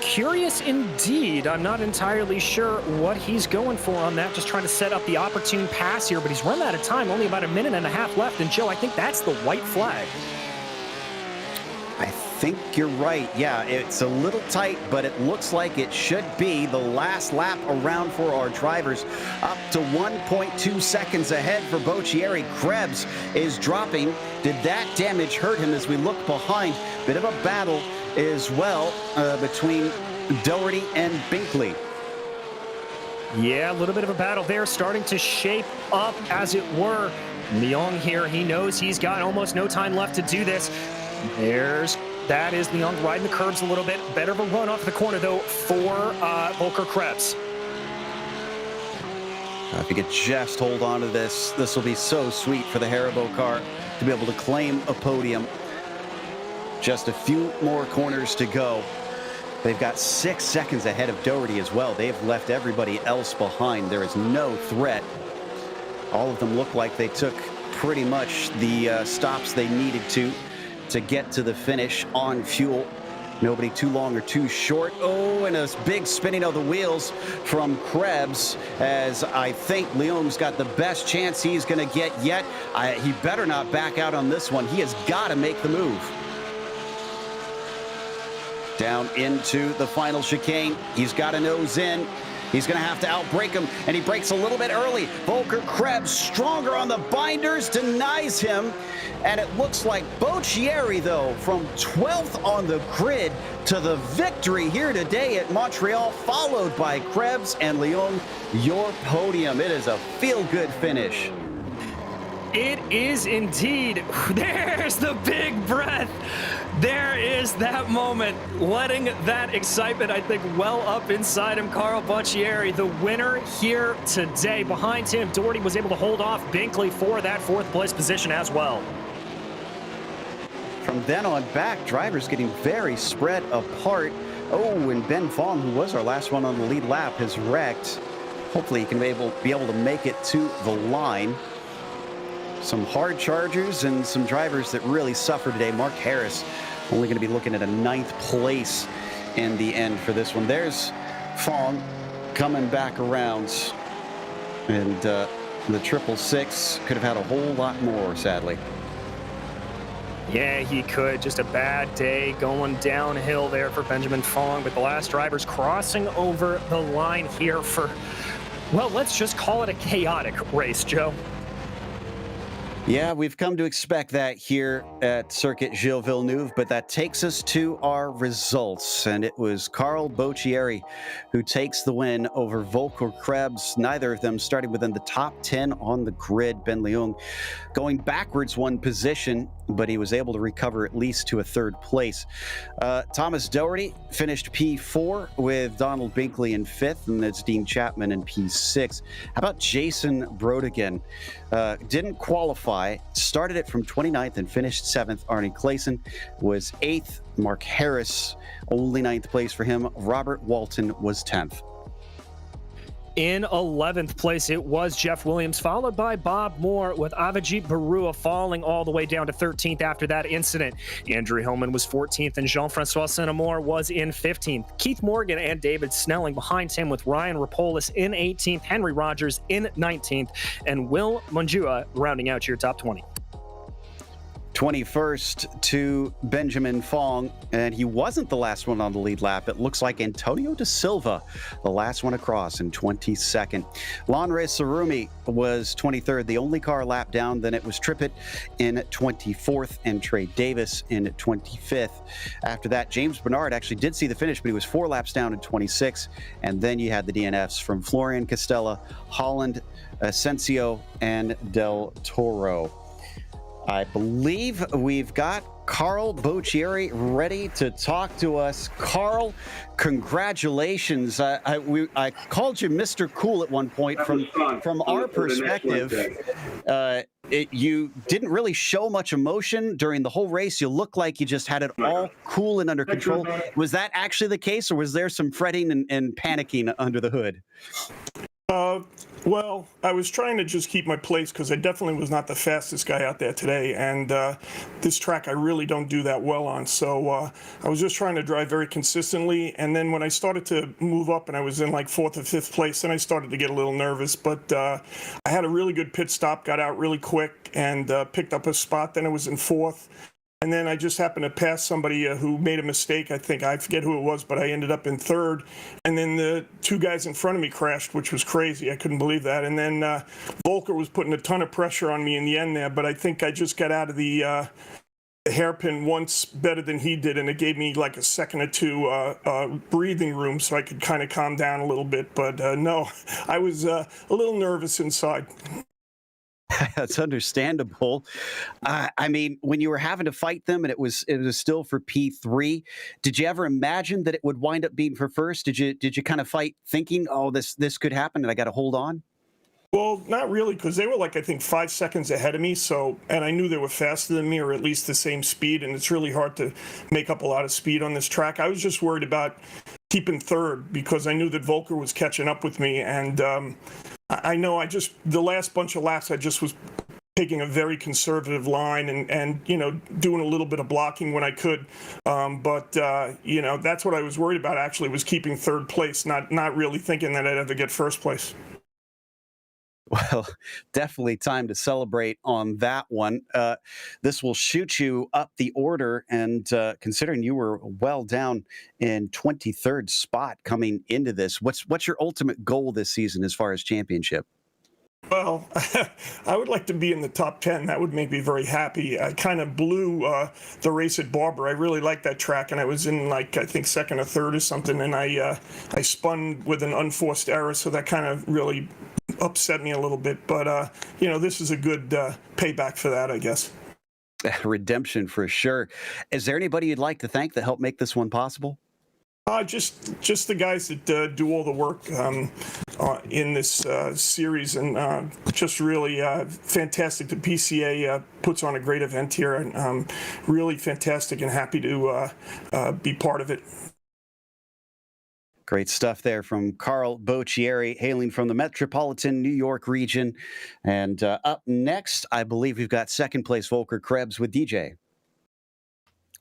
Curious indeed. I'm not entirely sure what he's going for on that, just trying to set up the opportune pass here, but he's run out of time, only about a minute and a half left. And Joe, I think that's the white flag. I think you're right. Yeah, it's a little tight, but it looks like it should be the last lap around for our drivers. Up to 1.2 seconds ahead for Boccieri. Krebs is dropping. Did that damage hurt him as we look behind? Bit of a battle as well between Doherty and Binkley. Yeah, a little bit of a battle there, starting to shape up, as it were. Leung here, he knows he's got almost no time left to do this. That is Leung riding the curbs a little bit. Better of a run off the corner, though, for Volker Krebs. If he could just hold on to this, this will be so sweet for the Haribo car to be able to claim a podium. Just a few more corners to go. They've got 6 seconds ahead of Doherty as well. They've left everybody else behind. There is no threat. All of them look like they took pretty much the stops they needed to get to the finish on fuel. Nobody too long or too short. Oh, and a big spinning of the wheels from Krebs, as I think Leung's got the best chance he's going to get yet. He better not back out on this one. He has got to make the move. Down into the final chicane. He's got to nose in. He's going to have to outbrake him, and he brakes a little bit early. Volker Krebs, stronger on the binders, denies him. And it looks like Boccieri, though, from 12th on the grid to the victory here today at Montreal, followed by Krebs and Leung, your podium. It is a feel-good finish. It is indeed. There's the big breath. There is that moment, letting that excitement, I think, well up inside him. Carl Boccieri, the winner here today. Behind him, Doherty was able to hold off Binkley for that 4th place position as well. From then on back, drivers getting very spread apart. Oh, and Ben Fong, who was our last one on the lead lap, has wrecked. Hopefully he can be able to make it to the line. Some hard chargers and some drivers that really suffered today. Mark Harris only going to be looking at a 9th place in the end for this one. There's Fong coming back around. And the 666 could have had a whole lot more, sadly. Yeah, he could. Just a bad day going downhill there for Benjamin Fong. But the last drivers crossing over the line here for, well, let's just call it a chaotic race, Joe. Yeah, we've come to expect that here at Circuit Gilles Villeneuve, but that takes us to our results. And it was Carl Boccieri who takes the win over Volker Krebs. Neither of them starting within the top 10 on the grid. Ben Leung going backwards 1 position, but he was able to recover at least to a 3rd place. Thomas Doherty finished P4 with Donald Binkley in 5th, and that's Dean Chapman in P6. How about Jason Brodigan? Didn't qualify qualify, started it from 29th and finished 7th. Arnie Clayson was 8th. Mark Harris, only 9th place for him. Robert Walton was 10th. In 11th place, it was Jeff Williams, followed by Bob Moore, with Avijit Barua falling all the way down to 13th after that incident. Andrew Hillman was 14th, and Jean-Francois Saint-Amour was in 15th. Keith Morgan and David Snelling behind him, with Ryan Rapolis in 18th, Henry Rogers in 19th, and Will Munjua rounding out your top 20. 21st to Benjamin Fong, and he wasn't the last one on the lead lap. It looks like Antonio Da Silva, the last one across, in 22nd. Lanre Sarumi was 23rd, the only car lap down. Then it was Trippett in 24th and Trey Davis in 25th. After that, James Bernard actually did see the finish, but he was 4 laps down in 26th. And then you had the DNFs from Florian Castella, Holland, Asensio, and Del Toro. I believe we've got Carl Boccieri ready to talk to us. Carl, congratulations. I called you Mr. Cool at one point. From our perspective. You didn't really show much emotion during the whole race. You looked like you just had it all cool and under control. Was that actually the case, or was there some fretting and panicking under the hood? Well, I was trying to just keep my place because I definitely was not the fastest guy out there today, and this track I really don't do that well on. So I was just trying to drive very consistently, and then when I started to move up and I was in like 4th or 5th place, then I started to get a little nervous. But I had a really good pit stop, got out really quick, and picked up a spot. Then I was in 4th. And then I just happened to pass somebody who made a mistake. I forget who it was, but I ended up in 3rd. And then the 2 guys in front of me crashed, which was crazy. I couldn't believe that. And then Volker was putting a ton of pressure on me in the end there, but I think I just got out of the hairpin once better than he did, and it gave me like a second or 2 breathing room so I could kind of calm down a little bit. But no, I was a little nervous inside. That's understandable. I mean, when you were having to fight them and it was still for P3, did you ever imagine that it would wind up being for first? Did you kind of fight thinking, oh, this could happen and I got to hold on? Well, not really, because they were like, I think, 5 seconds ahead of me. So, and I knew they were faster than me, or at least the same speed. And it's really hard to make up a lot of speed on this track. I was just worried about keeping 3rd because I knew that Volker was catching up with me. And I know the last bunch of laps, I just was taking a very conservative line and doing a little bit of blocking when I could. But that's what I was worried about, actually, was keeping 3rd place, not really thinking that I'd ever get 1st place. Well, definitely time to celebrate on that one. This will shoot you up the order, and considering you were well down in 23rd spot coming into this, what's your ultimate goal this season as far as championship? Well, I would like to be in the top 10. That would make me very happy. I kind of blew the race at Barber. I really liked that track, and I was in, like, I think 2nd or 3rd or something, and I spun with an unforced error, so that kind of really upset me a little bit. But, this is a good payback for that, I guess. Redemption for sure. Is there anybody you'd like to thank that helped make this one possible? Just the guys that do all the work in this series, and just really fantastic. The PCA puts on a great event here, and really fantastic, and happy to be part of it. Great stuff there from Carl Boccieri, hailing from the metropolitan New York region. And up next, I believe we've got 2nd place Volker Krebs with DJ.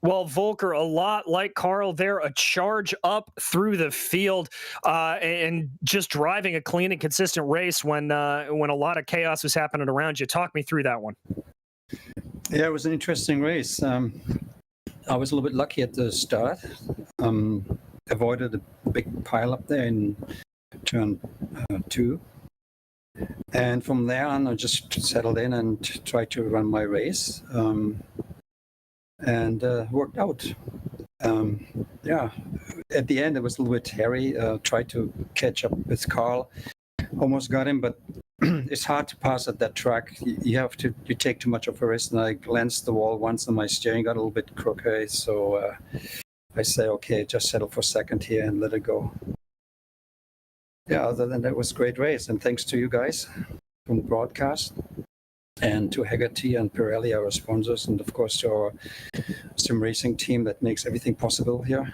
Well, Volker, a lot like Carl there, a charge up through the field and just driving a clean and consistent race when a lot of chaos was happening around you. Talk me through that one. Yeah, it was an interesting race. I was a little bit lucky at the start. Avoided a big pile up there in turn 2. And from there on, I just settled in and tried to run my race. And worked out. At the end, it was a little bit hairy. Tried to catch up with Carl. Almost got him, but it's hard to pass at that track. You take too much of a risk, and I glanced the wall once, and my steering got a little bit crooked. So I say, okay, just settle for 2nd here and let it go. Yeah, other than that, it was a great race, and thanks to you guys from the broadcast. And to Hagerty and Pirelli, our sponsors, and of course to our sim racing team that makes everything possible here.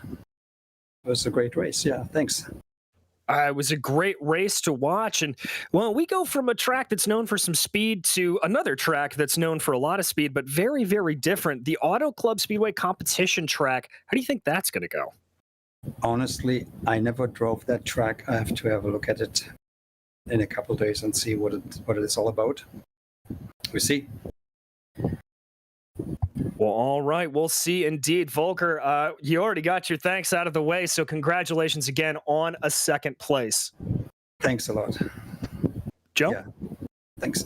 It was a great race. Yeah, thanks. It was a great race to watch. And, well, we go from a track that's known for some speed to another track that's known for a lot of speed, but very, very different. The Auto Club Speedway competition track. How do you think that's going to go? Honestly, I never drove that track. I have to have a look at it in a couple of days and see what it is all about. We see. Well, all right. We'll see indeed. Volker, you already got your thanks out of the way, so congratulations again on a second place. Thanks a lot. Joe? Yeah, thanks.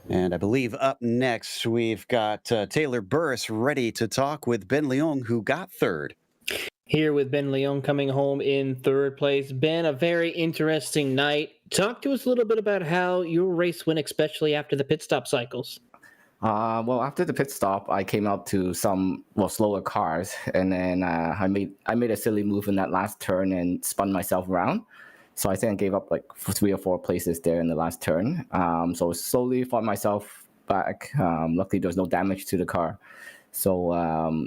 And I believe up next, we've got Taylor Burris ready to talk with Ben Leong, who got third. Here with Ben Leong coming home in third place. Ben, a very interesting night. Talk to us a little bit about how your race went, especially after the pit stop cycles. Well, after the pit stop, I came out to some slower cars, and then I made a silly move in that last turn and spun myself around. So I think I gave up like 3 or 4 places there in the last turn. So slowly fought myself back. Luckily, there was no damage to the car. So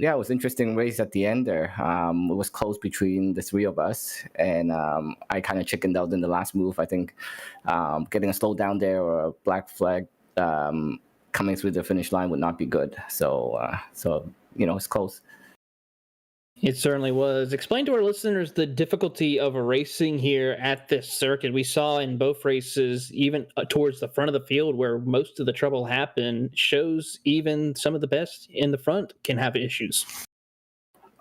yeah, it was an interesting race at the end there. It was close between the 3 of us, and I kind of chickened out in the last move. I think getting a slowdown there or a black flag coming through the finish line would not be good. So it's close. It certainly was. Explain to our listeners the difficulty of racing here at this circuit. We saw in both races, even towards the front of the field where most of the trouble happened, shows even some of the best in the front can have issues.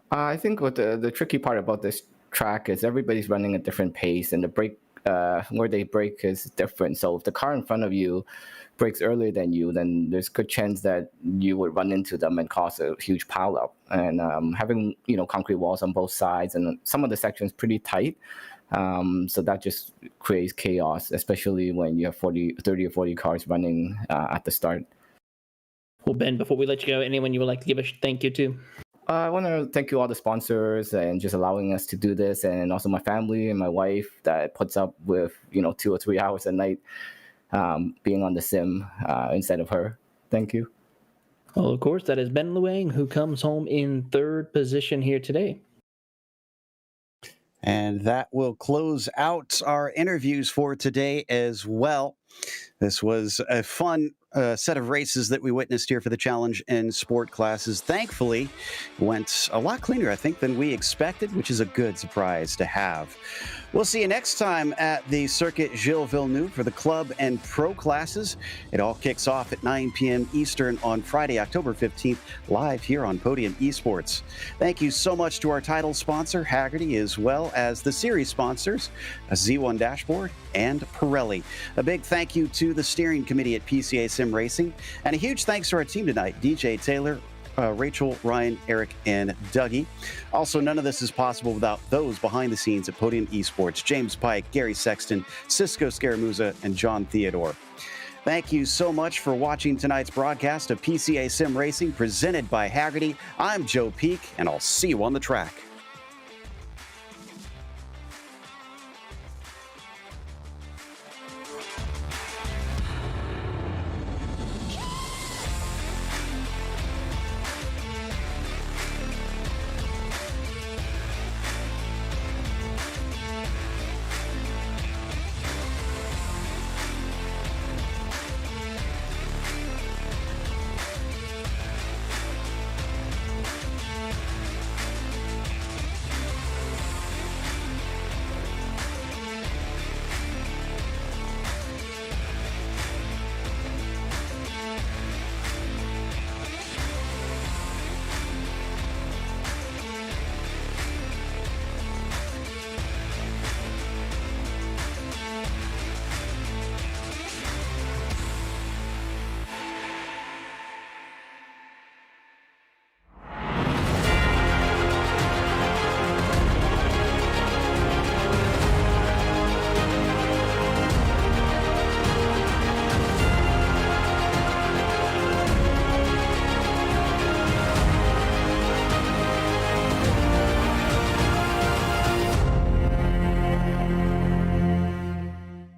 I think what the tricky part about this track is everybody's running at different pace, and the brake where they brake is different. So if the car in front of you brakes earlier than you, then there's a good chance that you would run into them and cause a huge pileup. And having concrete walls on both sides, and some of the sections pretty tight, so that just creates chaos, especially when you have 30 or 40 cars running at the start. Well, Ben, before we let you go, anyone you would like to give a thank you to? I want to thank you all the sponsors and just allowing us to do this, and also my family and my wife that puts up with 2 or 3 hours a night being on the sim instead of her. Thank you. Well, of course, that is Ben Leong, who comes home in third position here today. And that will close out our interviews for today as well. This was a fun set of races that we witnessed here for the challenge and sport classes. Thankfully, went a lot cleaner, I think, than we expected, which is a good surprise to have. We'll see you next time at the Circuit Gilles Villeneuve for the club and pro classes. It all kicks off at 9 p.m. Eastern on Friday, October 15th, live here on Podium Esports. Thank you so much to our title sponsor, Hagerty, as well as the series sponsors, Z1 Dashboard and Pirelli. A big thank you to the steering committee at PCA Sim Racing, and a huge thanks to our team tonight, DJ Taylor, Rachel, Ryan, Eric, and Dougie. Also, none of this is possible without those behind the scenes at Podium Esports: James Pike, Gary Sexton, Cisco Scaramuza, and John Theodore. Thank you so much for watching tonight's broadcast of PCA Sim Racing presented by Hagerty. I'm Joe Peak, and I'll see you on the track.